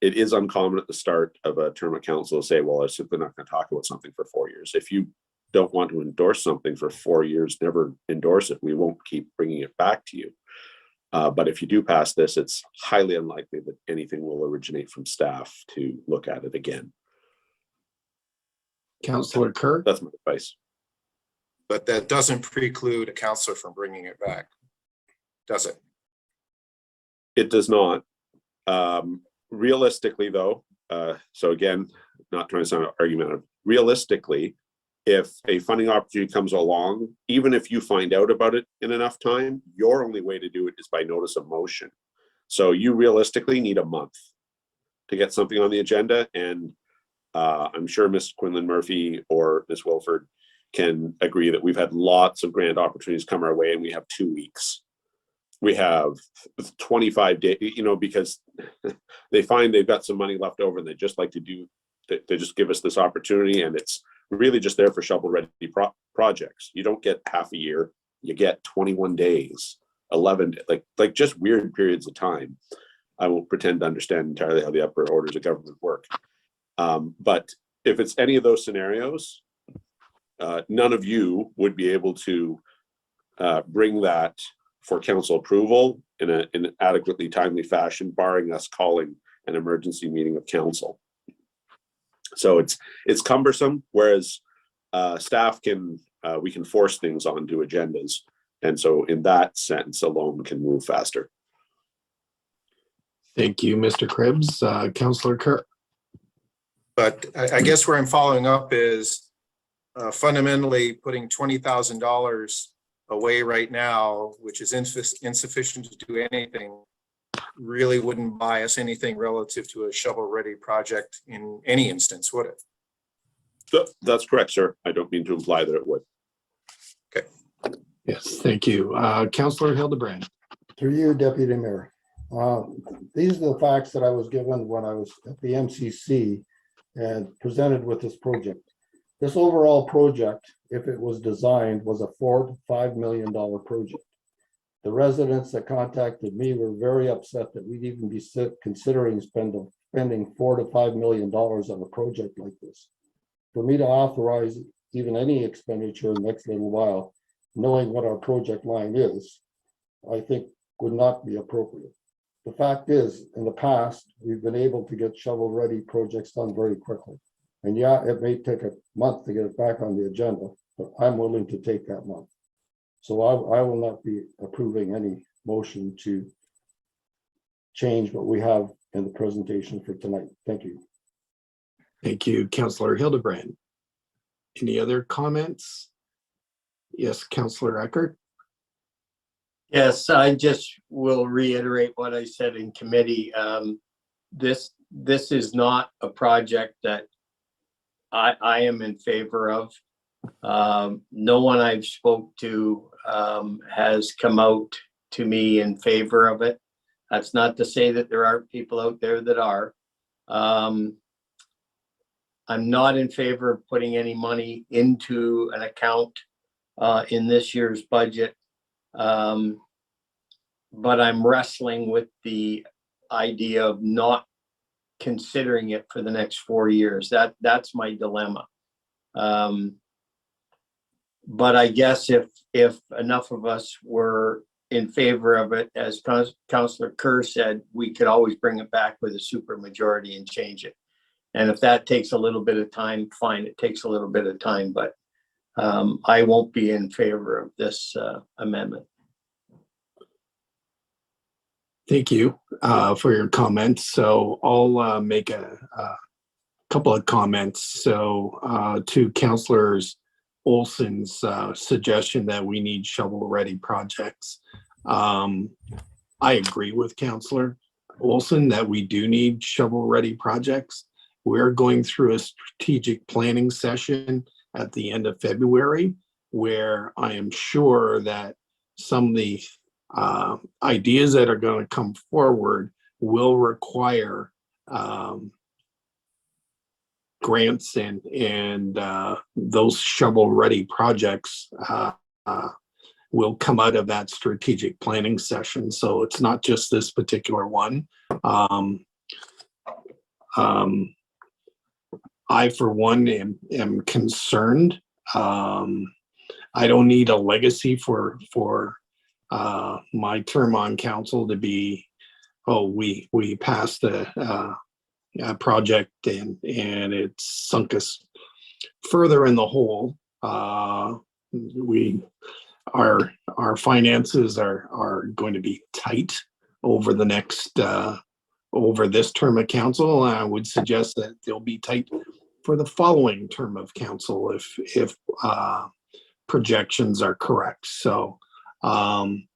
it is uncommon at the start of a term of council to say, well, I'm simply not going to talk about something for 4 years. If you don't want to endorse something for 4 years, never endorse it. We won't keep bringing it back to you. But if you do pass this, it's highly unlikely that anything will originate from staff to look at it again. Councillor Kerr. That's my advice. But that doesn't preclude a counselor from bringing it back, does it? It does not. Realistically, though, so again, not trying to sound argumentative, realistically, if a funding opportunity comes along, even if you find out about it in enough time, your only way to do it is by notice of motion. So you realistically need a month to get something on the agenda. And I'm sure Ms. Quinlan Murphy or Ms. Wilford can agree that we've had lots of grant opportunities come our way, and we have 2 weeks. We have 25 days, because they find they've got some money left over and they just like to do, they just give us this opportunity, and it's really just there for shovel-ready projects. You don't get half a year, you get 21 days, 11, like just weird periods of time. I won't pretend to understand entirely how the upper orders of government work. But if it's any of those scenarios, none of you would be able to bring that for council approval in an adequately timely fashion, barring us calling an emergency meeting of council. So it's cumbersome, whereas staff we can force things onto agendas. And so in that sense alone can move faster. Thank you, Mr. Cribbs. Councillor Kerr. But I guess where I'm following up is fundamentally putting $20,000 away right now, which is insufficient to do anything, really wouldn't buy us anything relative to a shovel-ready project in any instance, would it? That's correct, sir. I don't mean to imply that it would. Okay. Yes, thank you. Councillor Hildebrand. Through you, Deputy Mayor. These are the facts that I was given when I was at the MCC and presented with this project. This overall project, if it was designed, was a $4 to $5 million project. The residents that contacted me were very upset that we'd even be considering spending $4 to $5 million on a project like this. For me to authorize even any expenditure in the next little while, knowing what our project line is, I think would not be appropriate. The fact is, in the past, we've been able to get shovel-ready projects done very quickly. And yeah, it may take a month to get it back on the agenda, but I'm willing to take that month. So I will not be approving any motion to change what we have in the presentation for tonight. Thank you. Thank you, Councillor Hildebrand. Any other comments? Yes, Councillor Eckert. Yes, I just will reiterate what I said in committee. This is not a project that I am in favor of. No one I've spoke to has come out to me in favor of it. That's not to say that there aren't people out there that are. I'm not in favor of putting any money into an account in this year's budget. But I'm wrestling with the idea of not considering it for the next 4 years. That's my dilemma. But I guess if enough of us were in favor of it, as Councillor Kerr said, we could always bring it back with a super majority and change it. And if that takes a little bit of time, fine, it takes a little bit of time, but I won't be in favor of this amendment. Thank you for your comments. So I'll make a couple of comments. So to Councillors Olson's suggestion that we need shovel-ready projects. I agree with Councillor. Olson that we do need shovel-ready projects. We're going through a strategic planning session at the end of February, where I am sure that some of the ideas that are going to come forward will require grants and those shovel-ready projects will come out of that strategic planning session. So it's not just this particular one. I, for one, am concerned. I don't need a legacy for my term on council to be, oh, we passed a project and it sunk us further in the hole. Our finances are going to be tight over the next over this term of council. I would suggest that they'll be tight for the following term of council if projections are correct. So I'm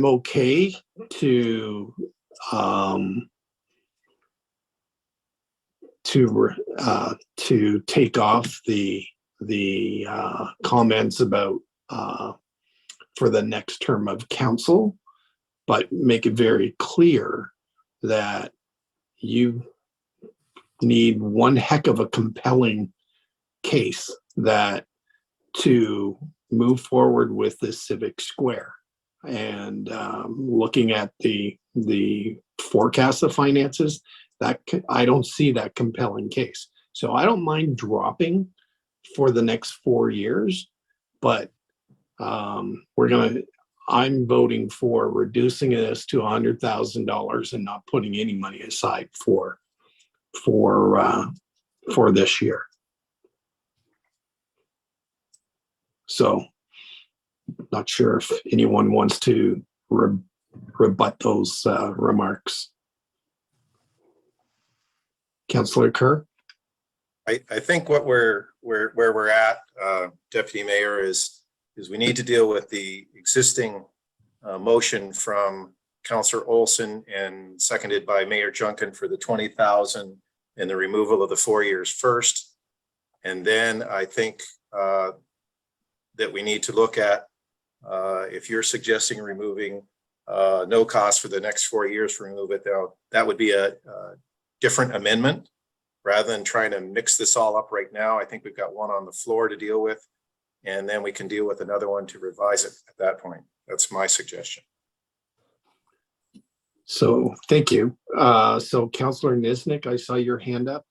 okay to take off the comments about for the next term of council, but make it very clear that you need one heck of a compelling case that to move forward with this civic square. And looking at the forecast of finances, that I don't see that compelling case. So I don't mind dropping for the next 4 years, but I'm voting for reducing this to $100,000 and not putting any money aside for this year. So not sure if anyone wants to rebut those remarks. Councillor Kerr? I think what where we're at, Deputy Mayor, is we need to deal with the existing motion from Councillor Olson and seconded by Mayor Junkin for the 20,000 and the removal of the 4 years first. And then I think that we need to look at if you're suggesting removing no cost for the next 4 years for remove it, that would be a different amendment rather than trying to mix this all up right now. I think we've got one on the floor to deal with, and then we can deal with another one to revise it at that point. That's my suggestion. So thank you. So Councillor Niznik, I saw your hand up.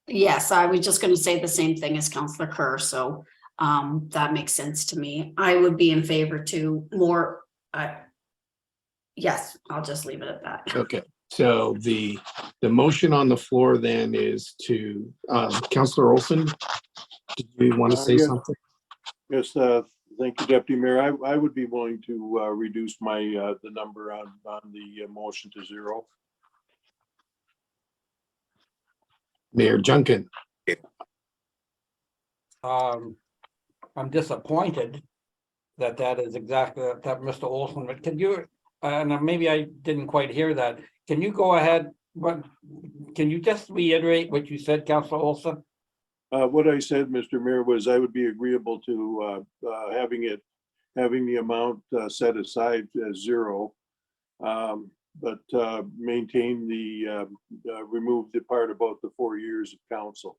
Yes, I was just going to say the same thing as Councillor Kerr, so that makes sense to me. I would be in favor to more. Yes, I'll just leave it at that. Okay. So the motion on the floor then is to Councillor Olson. Did you want to say Yes. something? Yes, thank you, Deputy Mayor. I would be willing to reduce my the number on the motion to 0. Mayor Junkin. I'm disappointed that is exactly that, Mr. Olson. But can you, and maybe I didn't quite hear that. Can you go ahead? But can you just reiterate what you said, Councillor Olson? What I said, Mr. Mayor, was I would be agreeable to having the amount set aside as 0, but maintain the remove the part about the 4 years of council.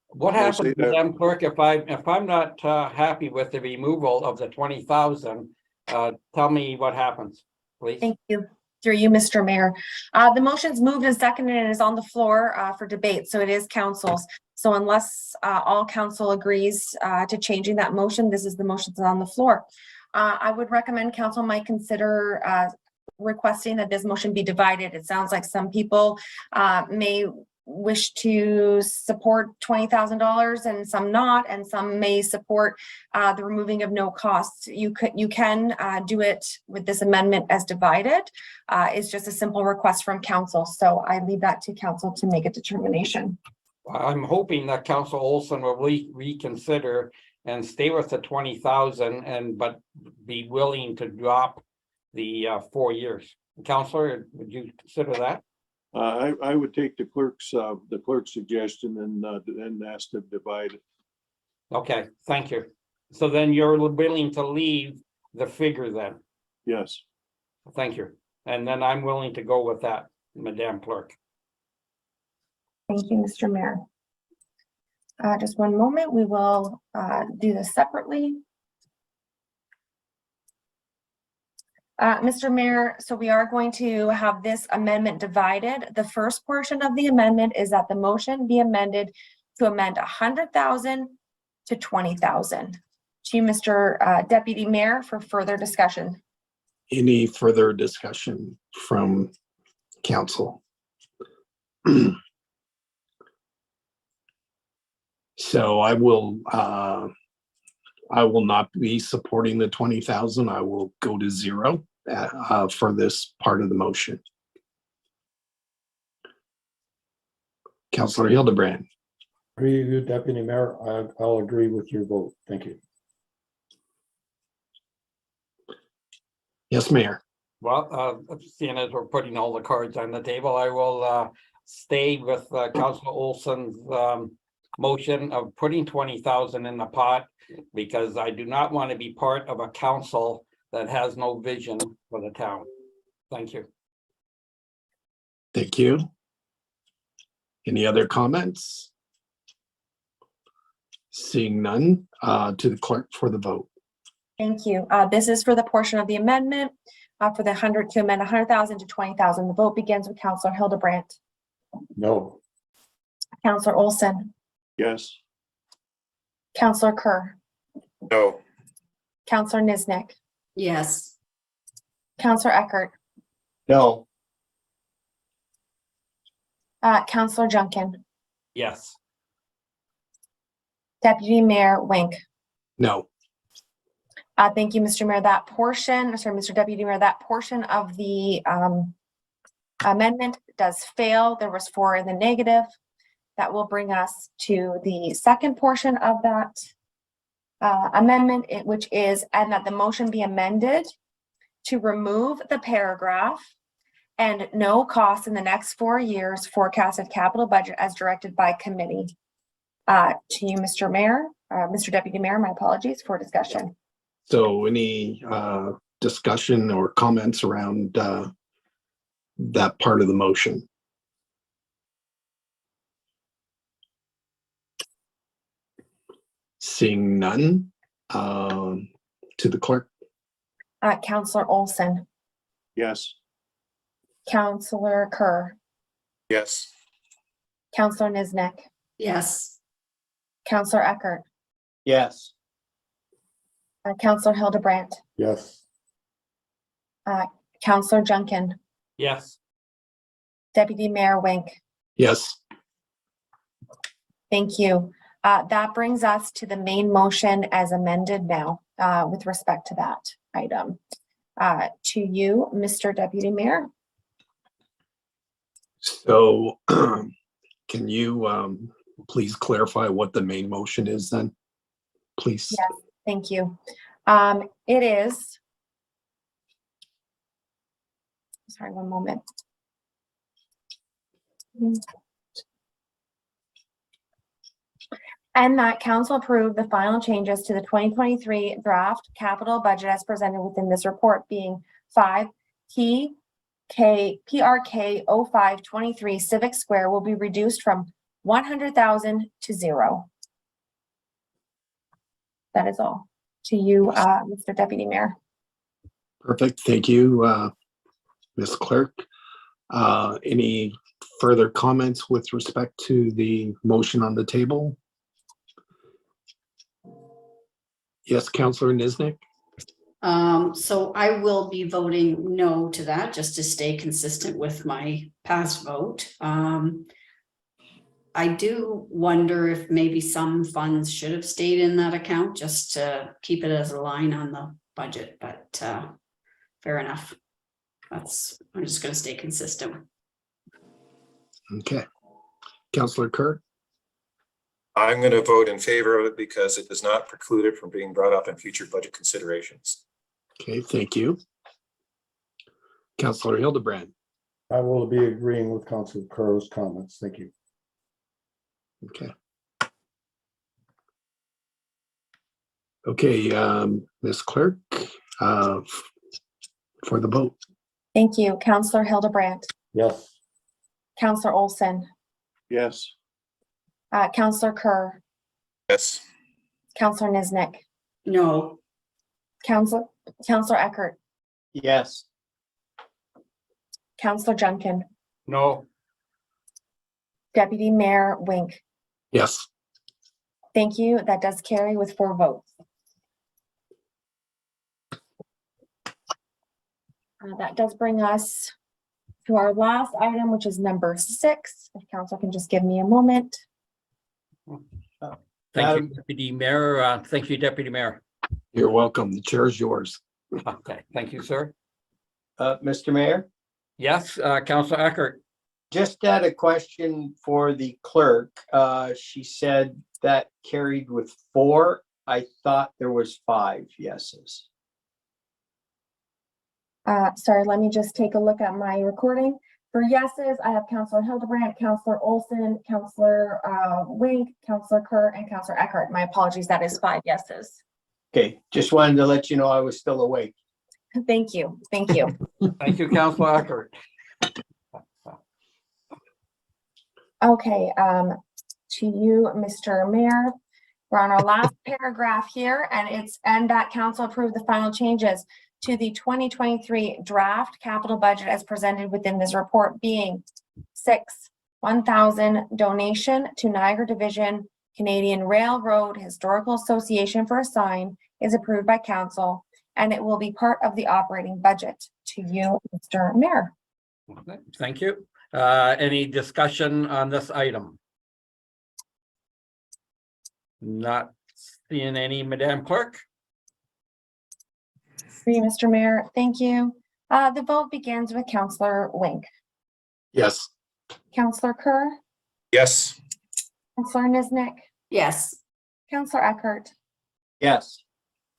What happens, Madam Clerk, if I'm not happy with the removal of the 20,000? Tell me what happens, please. Thank you. Through you, Mr. Mayor. The motion's moved and seconded and is on the floor for debate, so it is council's. So unless all council agrees to changing that motion, this is the motion that's on the floor. I would recommend council might consider requesting that this motion be divided. It sounds like some people may wish to support $20,000 and some not, and some may support the removing of no costs. You can do it with this amendment as divided. It's just a simple request from council. So I leave that to council to make a determination. I'm hoping that Councillor Olson will reconsider and stay with the 20,000 and but be willing to drop the 4 years. Counselor, would you consider that? I would take the clerk's suggestion and ask to divide it. Okay, thank you. So then you're willing to leave the figure then? Yes. Thank you. And then I'm willing to go with that, Madam Clerk. Thank you, Mr. Mayor. Just one moment, we will do this separately. Mr. Mayor, so we are going to have this amendment divided. The first portion of the amendment is that the motion be amended to amend 100,000 to 20,000. To you, Mr. Deputy Mayor, for further discussion. Any further discussion from council? So I will not be supporting the 20,000. I will go to 0 for this part of the motion. Councillor Hildebrand. Agree with you, Deputy Mayor. I'll agree with your vote. Thank you. Yes, Mayor. Well, seeing as we're putting all the cards on the table, I will stay with Councilor Olson's motion of putting 20,000 in the pot, because I do not want to be part of a council that has no vision for the town. Thank you. Thank you. Any other comments? Seeing none, to the clerk for the vote. Thank you. This is for the portion of the amendment for the 100 to amend 100,000 to 20,000. The vote begins with Councilor Hildebrandt. No. Councilor Olson. Yes. Councilor Kerr. No. Councilor Niznik. Yes. Councilor Eckert. No. Councilor Junkin. Yes. Deputy Mayor Wink. No. Thank you, Mr. Mayor. That portion, sorry, Mr. Deputy Mayor, that portion of the amendment does fail. There was 4 in the negative. That will bring us to the second portion of that amendment, which is, and that the motion be amended to remove the paragraph and no cost in the next 4 years forecasted capital budget as directed by committee. To you, Mr. Mayor, Mr. Deputy Mayor, my apologies, for discussion. So any discussion or comments around that part of the motion? Seeing none, to the clerk. Councilor Olson. Yes. Councilor Kerr. Yes. Councilor Niznik. Yes. Councilor Eckert. Yes. Councilor Hildebrandt. Yes. Councilor Junkin. Yes. Deputy Mayor Wink. Yes. Thank you. That brings us to the main motion as amended now with respect to that item. To you, Mr. Deputy Mayor. So can you please clarify what the main motion is then, please? Yes, thank you. It is. Sorry, one moment. And that council approved the final changes to the 2023 draft capital budget as presented within this report, being 5 PRK 0523 Civic Square will be reduced from 100,000 to 0. That is all. To you, Mr. Deputy Mayor. Perfect. Thank you, Ms. Clerk. Any further comments with respect to the motion on the table? Yes, Councilor Niznik. So I will be voting no to that, just to stay consistent with my past vote. I do wonder if maybe some funds should have stayed in that account just to keep it as a line on the budget, but fair enough. I'm just going to stay consistent. Okay. Councilor Kerr. I'm going to vote in favor of it because it does not preclude it from being brought up in future budget considerations. Okay, thank you. Councillor Hildebrand. I will be agreeing with Councilor Kerr's comments. Thank you. Okay. Okay, Ms. Clerk, for the vote. Thank you. Counselor Hildebrandt, Yes. Counselor Olson, Yes. Counselor Kerr, Yes. Counselor Niznik, No. Counselor Eckert, Yes. Counselor Junkin, No. Deputy Mayor Wink. Yes. Thank you. That does carry with 4 votes. That does bring us to our last item, which is number 6. If council can just give me a moment. Thank you, Deputy Mayor. Thank you, Deputy Mayor. You're welcome. The chair is yours. Okay, thank you, sir. Mr. Mayor, Yes, Counselor Eckert. just had a question for the clerk. She said that carried with 4. I thought there was 5 yeses. Sorry, let me just take a look at my recording. For yeses, I have Counselor Hildebrandt, Counselor Olson, Counselor Wink, Counselor Kerr, and Counselor Eckert. My apologies, that is 5 yeses. Okay, just wanted to let you know I was still awake. Thank you. Thank you. Thank you, Counselor Eckert. Okay, to you, Mr. Mayor. We're on our last paragraph here, and that council approved the final changes to the 2023 draft capital budget as presented within this report, being 1,000 donation to Niagara Division Canadian Railroad Historical Association for a sign is approved by council, and it will be part of the operating budget. To you, Mr. Mayor. Okay, thank you. Any discussion on this item? Not seeing any, Madam Clerk? For you, Mr. Mayor, thank you. The vote begins with Counselor Wink, Yes. Counselor Kerr, Yes. Counselor Niznik, Yes. Counselor Eckert, Yes.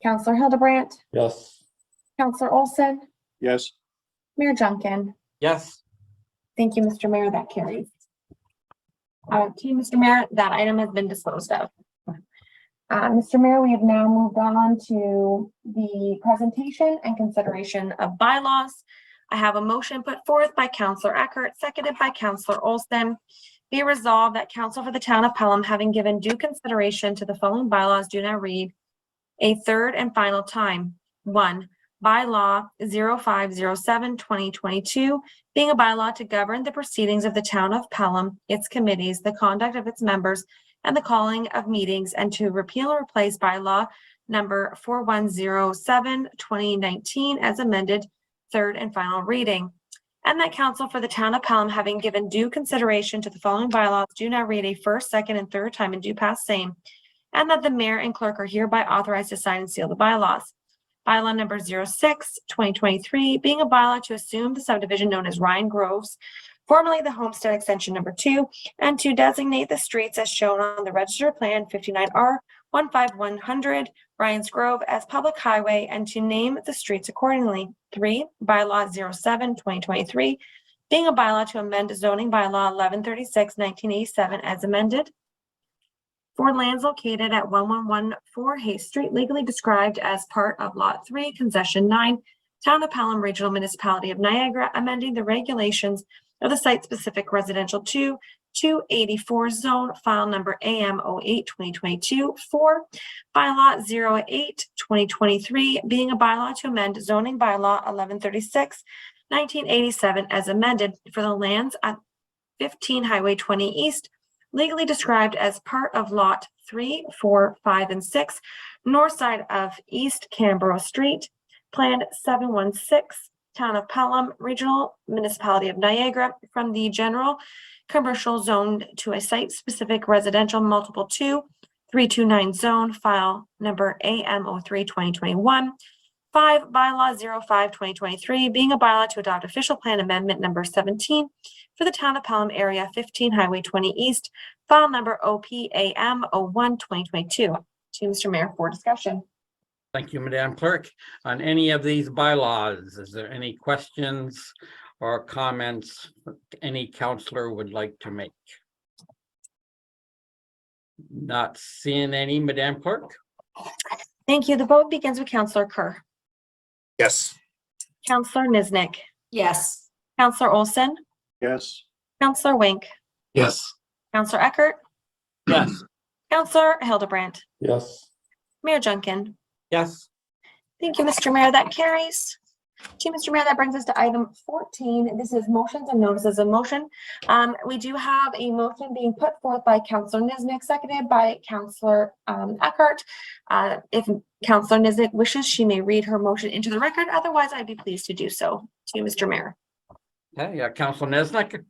Counselor Hildebrandt, Yes. Counselor Olson, Yes. Mayor Junkin. Yes. Thank you, Mr. Mayor, that carries. To you, Mr. Mayor, that item has been disposed of. Mr. Mayor, we have now moved on to the presentation and consideration of bylaws. I have a motion put forth by Counselor Eckert, seconded by Counselor Olson. Be resolved that council for the town of Pelham, having given due consideration to the following bylaws, do now read a third and final time. 1, bylaw 0507/2022, being a bylaw to govern the proceedings of the town of Pelham, its committees, the conduct of its members, and the calling of meetings, and to repeal or replace bylaw number 4107/2019 as amended, third and final reading. And that council for the town of Pelham, having given due consideration to the following bylaws, do now read a first, second, and third time and do pass same. And that the mayor and clerk are hereby authorized to sign and seal the bylaws. Bylaw number 06/2023, being a bylaw to assume the subdivision known as Ryan Groves, formerly the Homestead Extension number 2, and to designate the streets as shown on the register plan 59R 15100 Ryan's Grove as public highway, and to name the streets accordingly. 3, bylaw 07/2023, being a bylaw to amend zoning bylaw 1136/1987 as amended for lands located at 1114 Hayes Street, legally described as part of Lot 3, Concession 9, Town of Pelham, Regional Municipality of Niagara, amending the regulations of the site-specific residential 284 zone, file number AM08/2022. 4, bylaw 08/2023, being a bylaw to amend zoning bylaw 1136/1987 as amended for the lands at 15 Highway 20 East, legally described as part of Lot 3, 4, 5, and 6, north side of East Canberra Street, Plan 716, Town of Pelham, Regional Municipality of Niagara, from the general commercial zone to a site-specific residential multiple 2, 329 zone, file number AM03/2021. 5, bylaw 05/2023, being a bylaw to adopt official plan amendment number 17 for the town of Pelham area 15 Highway 20 East, file number OPAM 01/2022. To Mr. Mayor for discussion. Thank you, Madam Clerk. On any of these bylaws, is there any questions or comments any counselor would like to make? Not seeing any, Madam Clerk? Thank you. The vote begins with Councillor Kerr. Yes. Councillor Niznik. Yes. Councillor Olson. Yes. Councillor Wink. Yes. Councillor Eckert. Yes. Councillor Hildebrand. Yes. Mayor Junkin. Yes. Thank you, Mr. Mayor. That carries. To Mr. Mayor, that brings us to item 14. This is motions and notices of motion. We do have a motion being put forth by Councillor Niznik, seconded by Councillor Eckert. If Councillor Niznik wishes, she may read her motion into the record. Otherwise, I'd be pleased to do so. To you, Mr. Mayor. Okay, yeah, Councillor Niznik.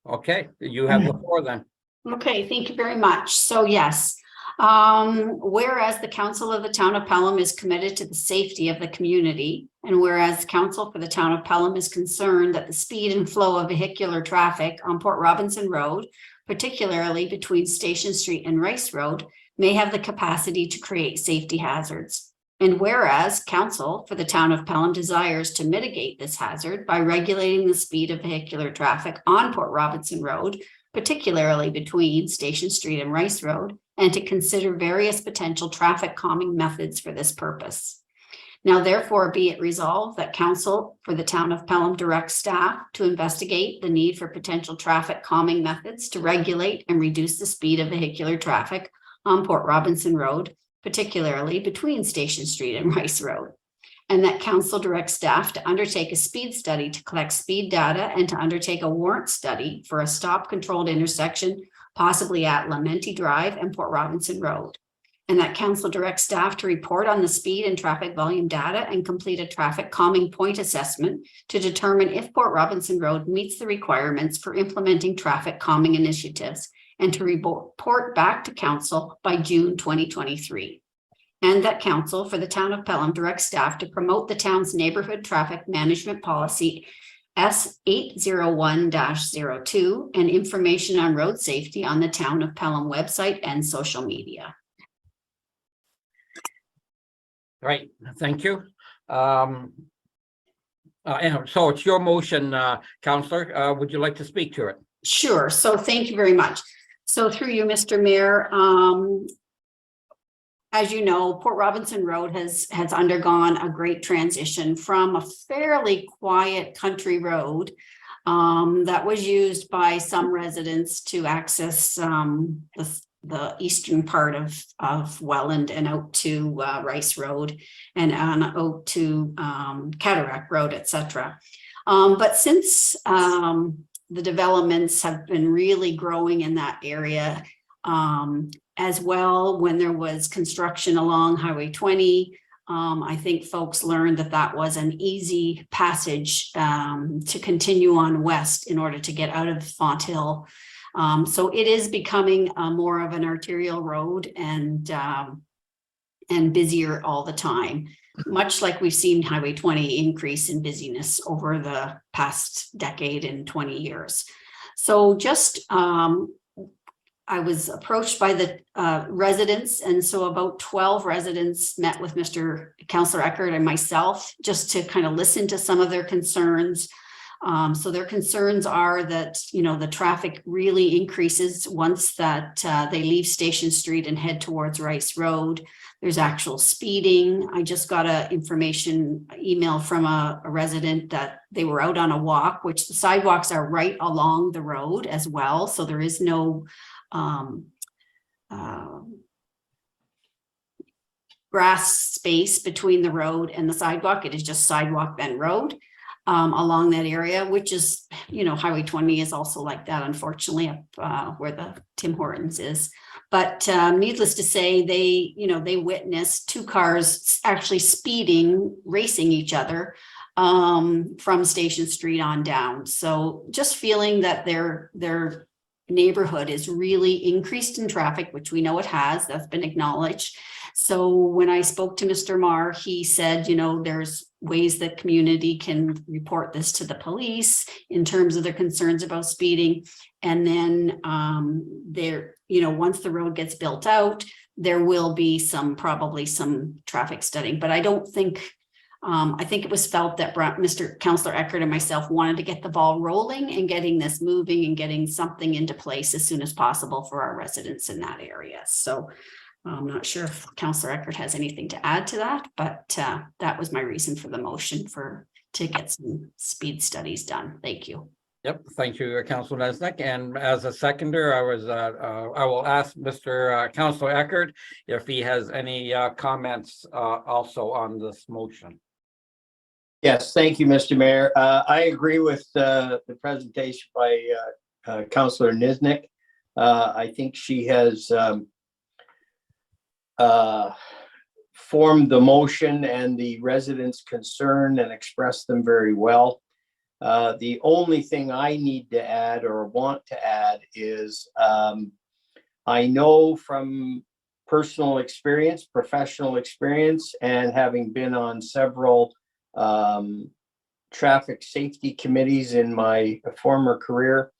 Okay, you have the floor then. Okay, thank you very much. So yes, whereas the Council of the Town of Pelham is committed to the safety of the community, and whereas Council for the Town of Pelham is concerned that the speed and flow of vehicular traffic on Port Robinson Road, particularly between Station Street and Rice Road, may have the capacity to create safety hazards. And whereas Council for the Town of Pelham desires to mitigate this hazard by regulating the speed of vehicular traffic on Port Robinson Road, particularly between Station Street and Rice Road, and to consider various potential traffic calming methods for this purpose. Now therefore be it resolved that Council for the Town of Pelham directs staff to investigate the need for potential traffic calming methods to regulate and reduce the speed of vehicular traffic on Port Robinson Road, particularly between Station Street and Rice Road. And that Council directs staff to undertake a speed study to collect speed data and to undertake a warrant study for a stop controlled intersection, possibly at Lamenti Drive and Port Robinson Road. And that Council directs staff to report on the speed and traffic volume data and complete a traffic calming point assessment to determine if Port Robinson Road meets the requirements for implementing traffic calming initiatives, and to report back to Council by June 2023. And that Council for the Town of Pelham directs staff to promote the town's neighborhood traffic management policy S801-02 and information on road safety on the Town of Pelham website and social media. Right, thank you. And so it's your motion, Councillor. Would you like to speak to it? Sure, so thank you very much. So through you, Mr. Mayor, as you know, Port Robinson Road has undergone a great transition from a fairly quiet country road that was used by some residents to access the eastern part of Welland and out to Rice Road and on out to Cataract Road, etc. But since the developments have been really growing in that area, as well, when there was construction along Highway 20, I think folks learned that that was an easy passage to continue on west in order to get out of Fonthill. So it is becoming more of an arterial road and busier all the time, much like we've seen Highway 20 increase in busyness over the past decade and 20 years. So just I was approached by the residents, and so about 12 residents met with Mr. Councillor Eckert and myself just to kind of listen to some of their concerns. So their concerns are that, you know, the traffic really increases once that they leave Station Street and head towards Rice Road. There's actual speeding. I just got an information email from a resident that they were out on a walk, which the sidewalks are right along the road as well. So there is no grass space between the road and the sidewalk. It is just sidewalk then road along that area, which is, you know, Highway 20 is also like that, unfortunately, up where the Tim Hortons is. But needless to say, they, you know, they witnessed two cars actually speeding, racing each other from Station Street on down. So just feeling that their neighborhood is really increased in traffic, which we know it has, that's been acknowledged. So when I spoke to Mr. Marr, he said, you know, there's ways that community can report this to the police in terms of their concerns about speeding. And then there, you know, once the road gets built out, there will be probably some traffic studying, but I don't think, I think it was felt that Mr. Councillor Eckert and myself wanted to get the ball rolling and getting this moving and getting something into place as soon as possible for our residents in that area. So I'm not sure if Councillor Eckert has anything to add to that, but that was my reason for the motion to get some speed studies done. Thank you. Yep, thank you, Councilor Nesnick. And as a seconder, I will ask Mr. Councilor Eckert if he has any comments also on this motion. Yes, thank you, Mr. Mayor. I agree with the presentation by Councillor Niznik. I think she has formed the motion and the residents' concern and expressed them very well. The only thing I need to add or want to add is I know from personal experience, professional experience, and having been on several traffic safety committees in my former career,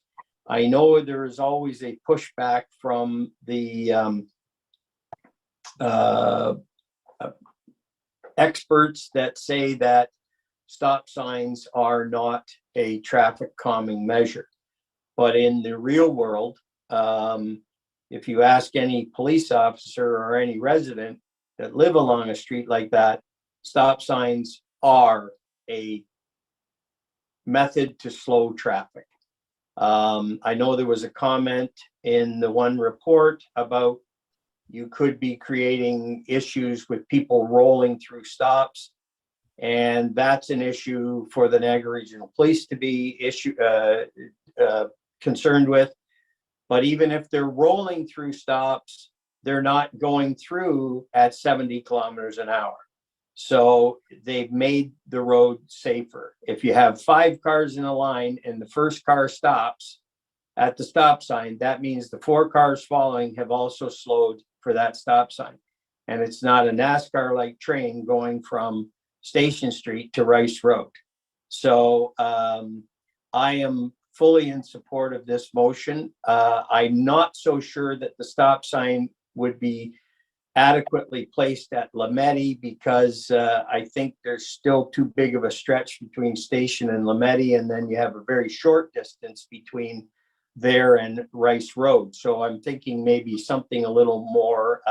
I know there is always a pushback from the experts that say that stop signs are not a traffic calming measure. But in the real world, if you ask any police officer or any resident that live along a street like that, stop signs are a method to slow traffic. I know there was a comment in the one report about you could be creating issues with people rolling through stops. And that's an issue for the Niagara Regional Police to be concerned with. But even if they're rolling through stops, they're not going through at 70 kilometers an hour. So they've made the road safer. If you have 5 cars in a line and the first car stops at the stop sign, that means the 4 cars following have also slowed for that stop sign. And it's not a NASCAR-like train going from Station Street to Rice Road. So I am fully in support of this motion. I'm not so sure that the stop sign would be adequately placed at Lametti because I think there's still too big of a stretch between Station and Lametti, and then you have a very short distance between there and Rice Road. So I'm thinking maybe something a little more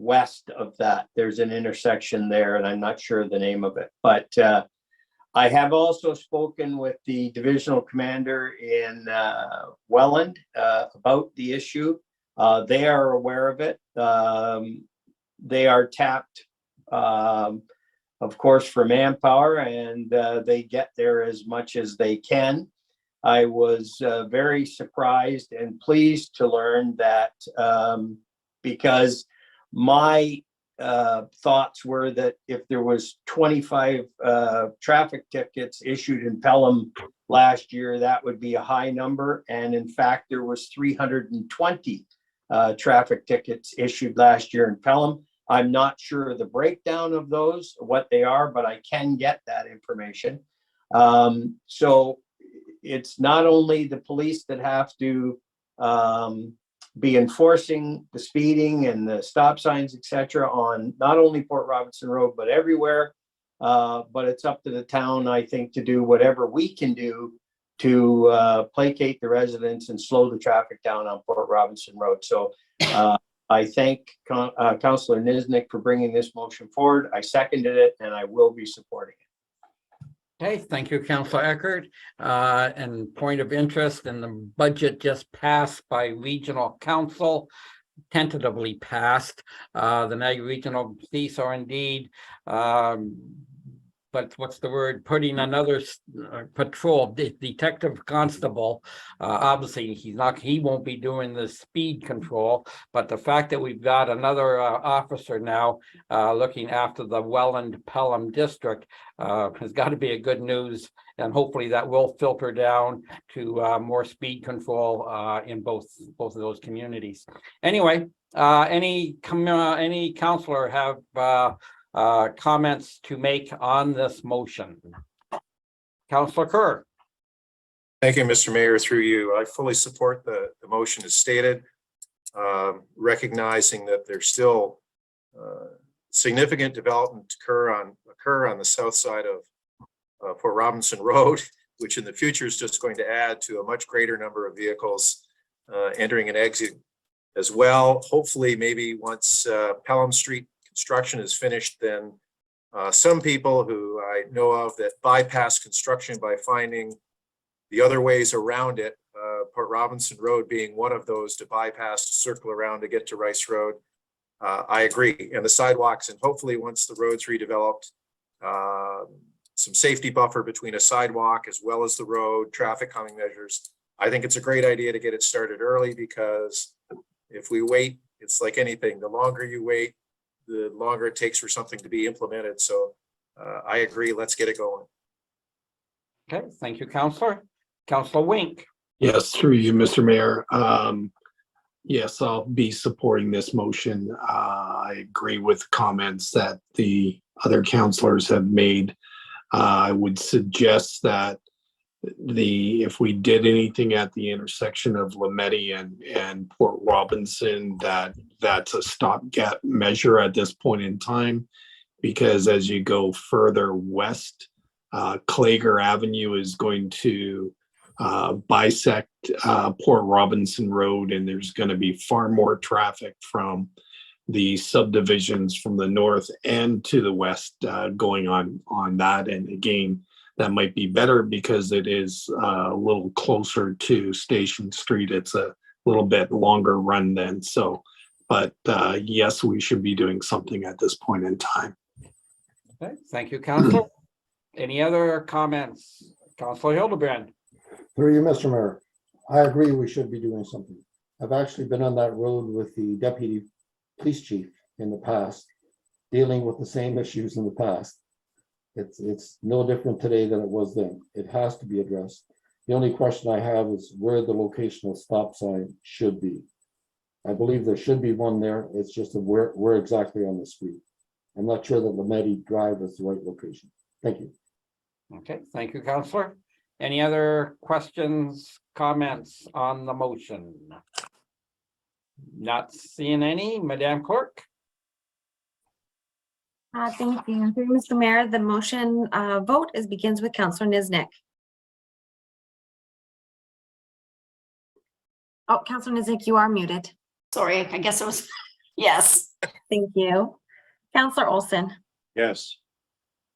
west of that. There's an intersection there, and I'm not sure the name of it. But I have also spoken with the divisional commander in Welland about the issue. They are aware of it. They are tapped, of course, for manpower, and they get there as much as they can. I was very surprised and pleased to learn that because my thoughts were that if there was 25 traffic tickets issued in Pelham last year, that would be a high number. And in fact, there was 320 traffic tickets issued last year in Pelham. I'm not sure the breakdown of those, what they are, but I can get that information. So it's not only the police that have to be enforcing the speeding and the stop signs, etc., on not only Port Robinson Road, but everywhere. But it's up to the town, I think, to do whatever we can do to placate the residents and slow the traffic down on Port Robinson Road. So I thank Councillor Niznik for bringing this motion forward. I seconded it, and I will be supporting it. Okay, thank you, Councillor Eckert. And point of interest, in the budget just passed by Regional Council, tentatively passed. The Niagara Regional Police are indeed but what's the word, putting another patrol, detective constable. Obviously, he won't be doing the speed control, but the fact that we've got another officer now looking after the Welland Pelham district has got to be a good news. And hopefully that will filter down to more speed control in both of those communities. Anyway, any counselor have comments to make on this motion? Councillor Kerr. Thank you, Mr. Mayor. Through you, I fully support the motion as stated, recognizing that there's still significant development to occur on the south side of Port Robinson Road, which in the future is just going to add to a much greater number of vehicles entering and exiting as well. Hopefully, maybe once Pelham Street construction is finished, then some people who I know of that bypass construction by finding the other ways around it, Port Robinson Road being one of those to bypass, to circle around to get to Rice Road. I agree. And the sidewalks, and hopefully once the road's redeveloped, some safety buffer between a sidewalk as well as the road, traffic calming measures. I think it's a great idea to get it started early, because if we wait, it's like anything. The longer you wait, the longer it takes for something to be implemented. So I agree. Let's get it going. Okay, thank you, Councillor. Councillor Wink. Yes, through you, Mr. Mayor. Yes, I'll be supporting this motion. I agree with comments that the other councillors have made. I would suggest that if we did anything at the intersection of Lemeti and Port Robinson, that's a stopgap measure at this point in time, because as you go further west, Klager Avenue is going to bisect Port Robinson Road, and there's going to be far more traffic from the subdivisions from the north and to the west going on that. And again, that might be better because it is a little closer to Station Street. It's a little bit longer run then. So, but yes, we should be doing something at this point in time. Okay, thank you, Councillor. Any other comments? Councillor Hildebrand. Through you, Mr. Mayor, I agree we should be doing something. I've actually been on that road with the deputy police chief in the past, dealing with the same issues in the past. It's no different today than it was then. It has to be addressed. The only question I have is where the locational stop sign should be. I believe there should be one there. It's just where exactly on the street. I'm not sure that Lemeti Drive is the right location. Thank you. Okay, thank you, Councillor. Any other questions, comments on the motion? Not seeing any. Madam Clerk? Thank you. Through Mr. Mayor, the motion vote begins with Councillor Niznik. Oh, Councillor Niznik, you are muted. Sorry, I guess it was, yes. Thank you. Councillor Olson. Yes.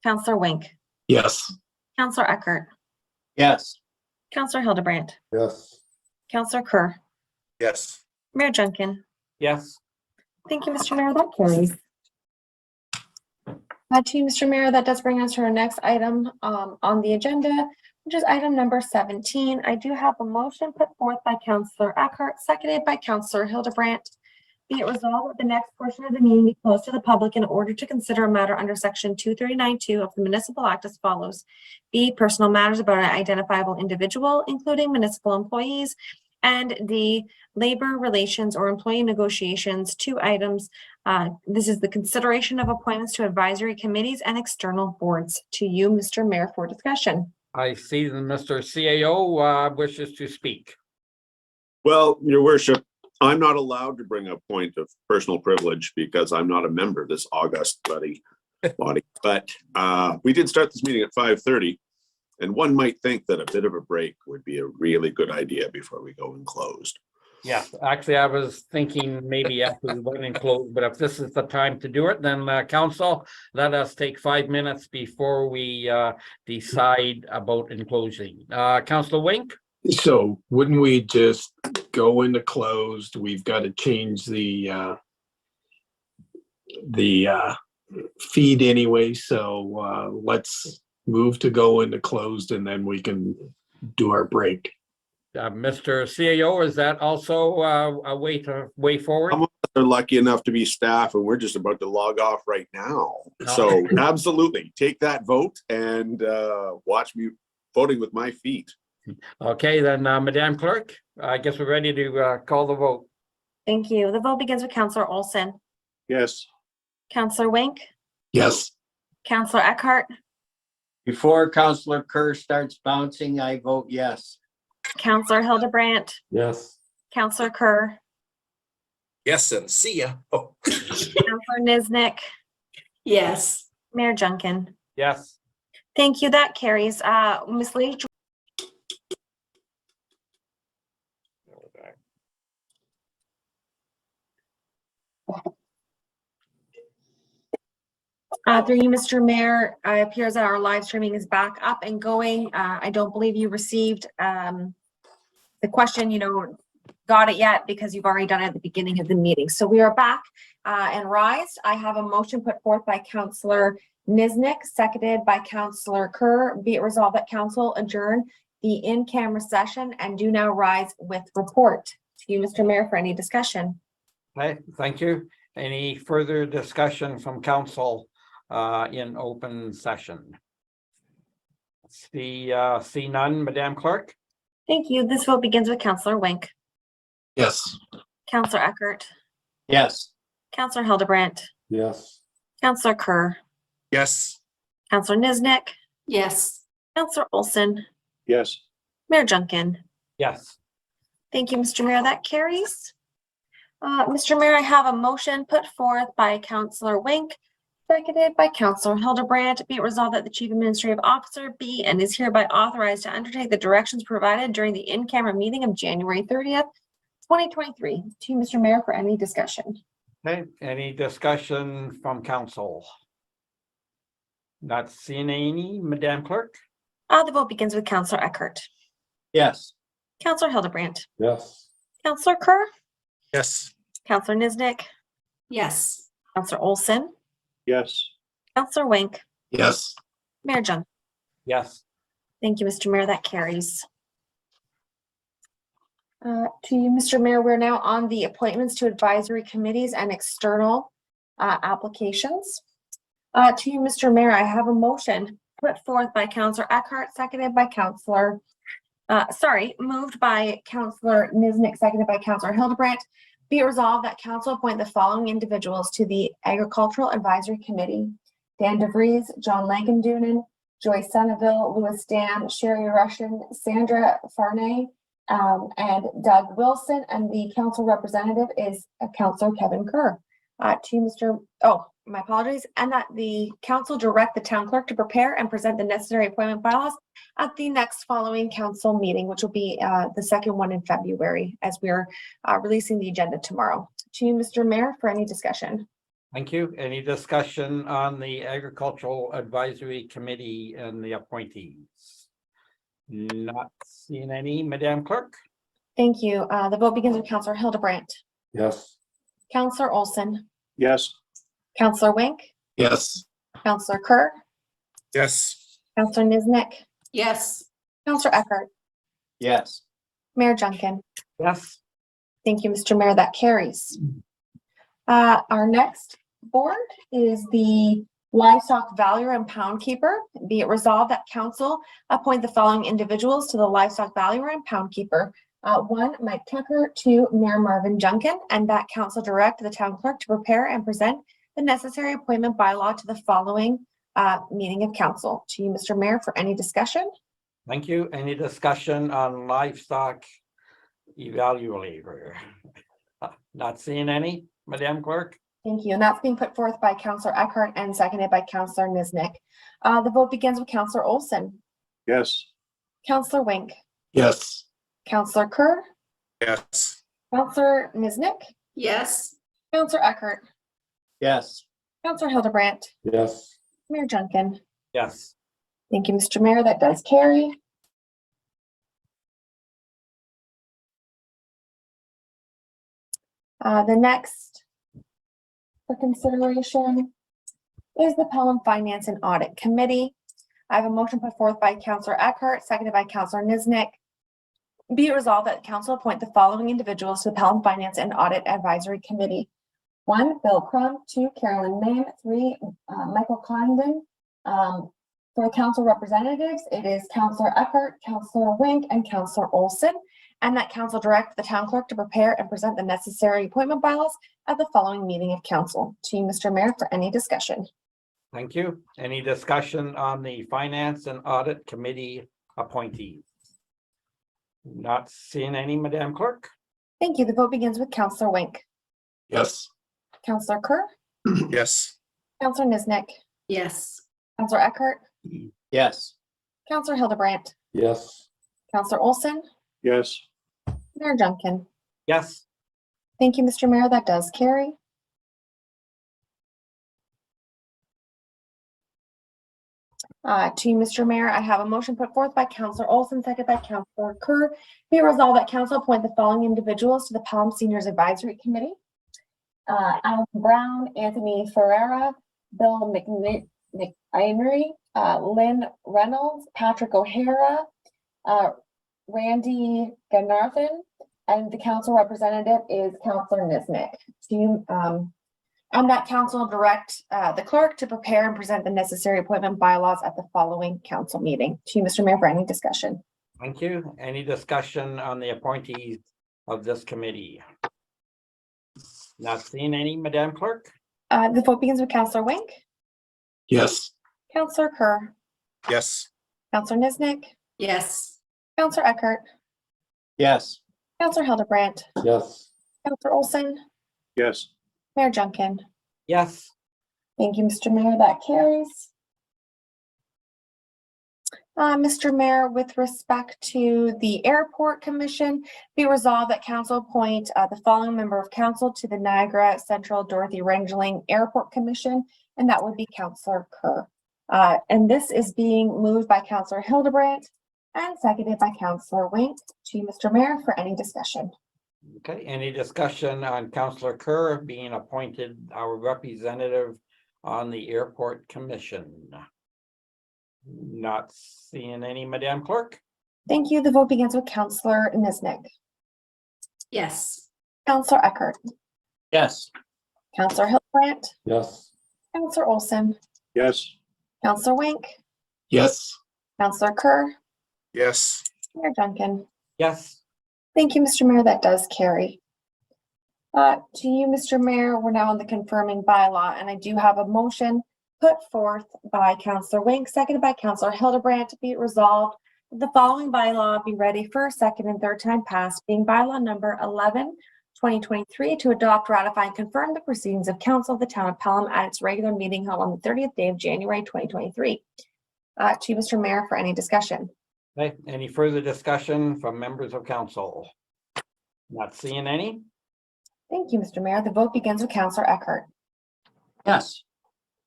Councillor Wink. Yes. Councillor Eckert. Yes. Councillor Hildebrand. Yes. Councillor Kerr. Yes. Mayor Junkin. Yes. Thank you, Mr. Mayor. That carries. To you, Mr. Mayor, that does bring us to our next item on the agenda, which is item number 17. I do have a motion put forth by Councillor Eckert, seconded by Councillor Hildebrand. Be it resolved that the next portion of the meeting be closed to the public in order to consider a matter under section 239(2) of the Municipal Act as follows. B, personal matters about an identifiable individual, including municipal employees, and D, labor relations or employee negotiations. 2 items. This is the consideration of appointments to advisory committees and external boards. To you, Mr. Mayor, for discussion. I see that Mr. CAO wishes to speak. Well, Your Worship, I'm not allowed to bring a point of personal privilege because I'm not a member of this august body. But we did start this meeting at 5:30, and one might think that a bit of a break would be a really good idea before we go in closed. Yeah, actually, I was thinking maybe after we went in close, but if this is the time to do it, then council, let us take 5 minutes before we decide about enclosing. Councillor Wink? So wouldn't we just go into closed? We've got to change the feed anyway, so let's move to go into closed and then we can do our break. Mr. CAO, is that also a way forward? Some of us are lucky enough to be staff and we're just about to log off right now. No. So absolutely, take that vote and watch me voting with my feet. Okay, then, Madam Clerk, I guess we're ready to call the vote. Thank you. The vote begins with Counselor Olson, Yes. Counselor Wink, Yes. Counselor Eckhart, Before Counselor Kerr starts bouncing, I vote yes. Counselor Hildebrandt, Yes. Counselor Kerr, Yes, and see ya. Oh. Counselor Niznik, Yes. Mayor Junkin. Yes. Thank you. That carries. Ms. Lee. Through you, Mr. Mayor, it appears that our live streaming is back up and going. I don't believe you received the question, got it yet because you've already done it at the beginning of the meeting. So we are back and rise. I have a motion put forth by Counselor Niznik, seconded by Counselor Kerr. Be it resolved that council adjourn the in-camera session and do now rise with report. To you, Mr. Mayor, for any discussion. Okay, thank you. Any further discussion from council in open session? See none, Madam Clerk? Thank you. This vote begins with Counselor Wink, Yes. Counselor Eckert, Yes. Counselor Hildebrandt, Yes. Counselor Kerr, Yes. Counselor Niznik, Yes. Counselor Olson, Yes. Mayor Junkin. Yes. Thank you, Mr. Mayor. That carries. Mr. Mayor, I have a motion put forth by Counselor Wink, seconded by Counselor Hildebrandt. Be it resolved that the Chief Administrative Officer be and is hereby authorized to undertake the directions provided during the in-camera meeting of January 30th, 2023. To you, Mr. Mayor, for any discussion. Okay, any discussion from council? Not seeing any, Madam Clerk? The vote begins with Counselor Eckert, Yes. Counselor Hildebrandt, Yes. Counselor Kerr, Yes. Counselor Niznik, Yes. Counselor Olson, Yes. Counselor Wink, Yes. Mayor Junkin. Yes. Thank you, Mr. Mayor. That carries. To you, Mr. Mayor, we're now on the appointments to advisory committees and external applications. To you, Mr. Mayor, I have a motion put forth by Counselor Eckhart, seconded by moved by Counselor Niznik, seconded by Counselor Hildebrandt. Be it resolved that council appoint the following individuals to the Agricultural Advisory Committee: Dan DeVries, John Langendunen, Joyce Senneville, Louis Dam, Sherry Russian, Sandra Farnay, and Doug Wilson, and the council representative is Councilor Kevin Kerr. To you, my apologies, and that the council direct the town clerk to prepare and present the necessary appointment bylaws at the next following council meeting, which will be the second one in February, as we're releasing the agenda tomorrow. To you, Mr. Mayor, for any discussion. Thank you. Any discussion on the Agricultural Advisory Committee and the appointees? Not seeing any, Madam Clerk? Thank you. The vote begins with Counselor Hildebrandt, Yes. Counselor Olson, Yes. Counselor Wink, Yes. Counselor Kerr, Yes. Counselor Niznik, Yes. Counselor Eckhart, Yes. Mayor Junkin. Yes. Thank you, Mr. Mayor. That carries. Our next board is the Livestock Valuer and Pound Keeper. Be it resolved that council appoint the following individuals to the Livestock Valuer and Pound Keeper. 1, Mike Tucker, 2, Mayor Marvin Junkin, and that council direct the town clerk to prepare and present the necessary appointment bylaw to the following meeting of council. To you, Mr. Mayor, for any discussion. Thank you. Any discussion on livestock evaluator? Not seeing any, Madam Clerk? Thank you. And that's being put forth by Counselor Eckhart and seconded by Counselor Niznik. The vote begins with Counselor Olson, Yes. Counselor Wink, Yes. Counselor Kerr, Yes. Counselor Niznik, Yes. Counselor Eckhart, Yes. Counselor Hildebrandt, Yes. Mayor Junkin. Yes. Thank you, Mr. Mayor. That does carry. The next for consideration is the Pelham Finance and Audit Committee. I have a motion put forth by Counselor Eckhart, seconded by Counselor Niznik. Be it resolved that the council appoint the following individuals to the Pelham Finance and Audit Advisory Committee. 1, Bill Crum. 2, Carolyn Main. 3, Michael Condon. For the council representatives, it is Counselor Eckhart, Counselor Wink, and Counselor Olson. And that council direct the town clerk to prepare and present the necessary appointment bylaws at the following meeting of council. To you, Mr. Mayor, for any discussion. Thank you. Any discussion on the Finance and Audit Committee appointees? Not seeing any, Madam Clerk? Thank you. The vote begins with Counselor Wink. Yes. Counselor Kerr. Yes. Counselor Niznik. Yes. Counselor Eckhart. Yes. Counselor Hildebrandt. Yes. Counselor Olson. yes, Mayor Junkin. Yes. Thank you, Mr. Mayor. That does carry. To you, Mr. Mayor, I have a motion put forth by Counselor Olson, seconded by Counselor Kerr. Be it resolved that council appoint the following individuals to the Pelham Seniors Advisory Committee. Alan Brown, Anthony Ferreira, Bill McInery, Lynn Reynolds, Patrick O'Hara, Randy Ganarthan, and the council representative is Counselor Niznik. To you, and that council direct the clerk to prepare and present the necessary appointment bylaws at the following council meeting. To you, Mr. Mayor, for any discussion. Thank you. Any discussion on the appointees of this committee? Not seeing any, Madam Clerk? The vote begins with Counselor Wink, Yes. Counselor Kerr, Yes. Counselor Niznik, Yes. Counselor Eckhart, Yes. Counselor Hildebrandt, Yes. Counselor Olson, yes, Mayor Junkin. Yes. Thank you, Mr. Mayor. That carries. Mr. Mayor, with respect to the Airport Commission, be resolved that council appoint the following member of council to the Niagara Central Dorothy Rangeling Airport Commission, and that would be Counselor Kerr. And this is being moved by Counselor Hildebrandt and seconded by Counselor Wink. To you, Mr. Mayor, for any discussion. Okay, any discussion on Counselor Kerr being appointed our representative on the Airport Commission? Not seeing any, Madam Clerk? Thank you. The vote begins with Counselor Niznik, Yes. Counselor Eckhart, Yes. Counselor Hildebrandt, Yes. Counselor Olson, yes, Counselor Wink, Yes. Counselor Kerr, Yes. Mayor Junkin. Yes. Thank you, Mr. Mayor. That does carry. To you, Mr. Mayor, we're now on the confirming bylaw, and I do have a motion put forth by Counselor Wink, seconded by Counselor Hildebrandt, to be it resolved that the following bylaw be ready for a second and third time passed, being bylaw number 11, 2023, to adopt, ratify, and confirm the proceedings of council of the town of Pelham at its regular meeting held on the 30th day of January, 2023. To you, Mr. Mayor, for any discussion. Okay, any further discussion from members of council? Not seeing any? Thank you, Mr. Mayor. The vote begins with Counselor Eckhart, Yes.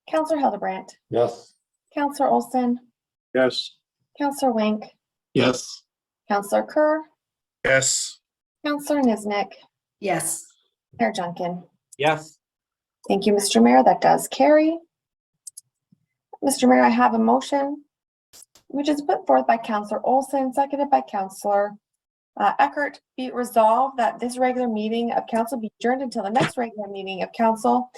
Counselor Hildebrandt, Yes. Counselor Olson, yes, Counselor Wink, Yes. Counselor Kerr, Yes. Counselor Niznik, Yes. Mayor Junkin. Yes. Thank you, Mr. Mayor. That does carry. Mr. Mayor, I have a motion which is put forth by Counselor Olson, seconded by Counselor Eckhart. Be it resolved that this regular meeting of council be adjourned until the next regular meeting of council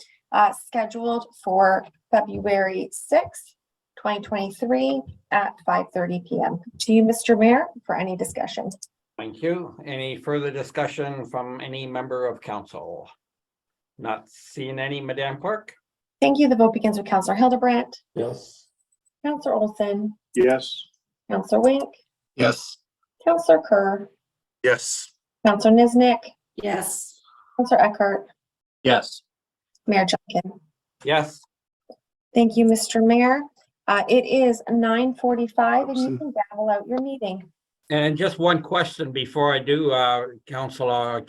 scheduled for February 6th, 2023 at 5:30 p.m. To you, Mr. Mayor, for any discussion. Thank you. Any further discussion from any member of council? Not seeing any, Madam Clerk? Thank you. The vote begins with Counselor Hildebrandt, Yes. Counselor Olson, yes, Counselor Wink, Yes. Counselor Kerr, Yes. Counselor Niznik, Yes. Counselor Eckhart, Yes. Mayor Junkin. Yes. Thank you, Mr. Mayor. It is 9:45 and you can gavel out your meeting. And just one question before I do, council at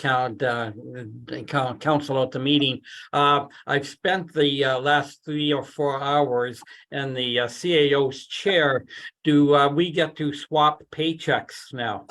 the meeting. I've spent the last 3 or 4 hours in the CAO's chair. Do we get to swap paychecks now?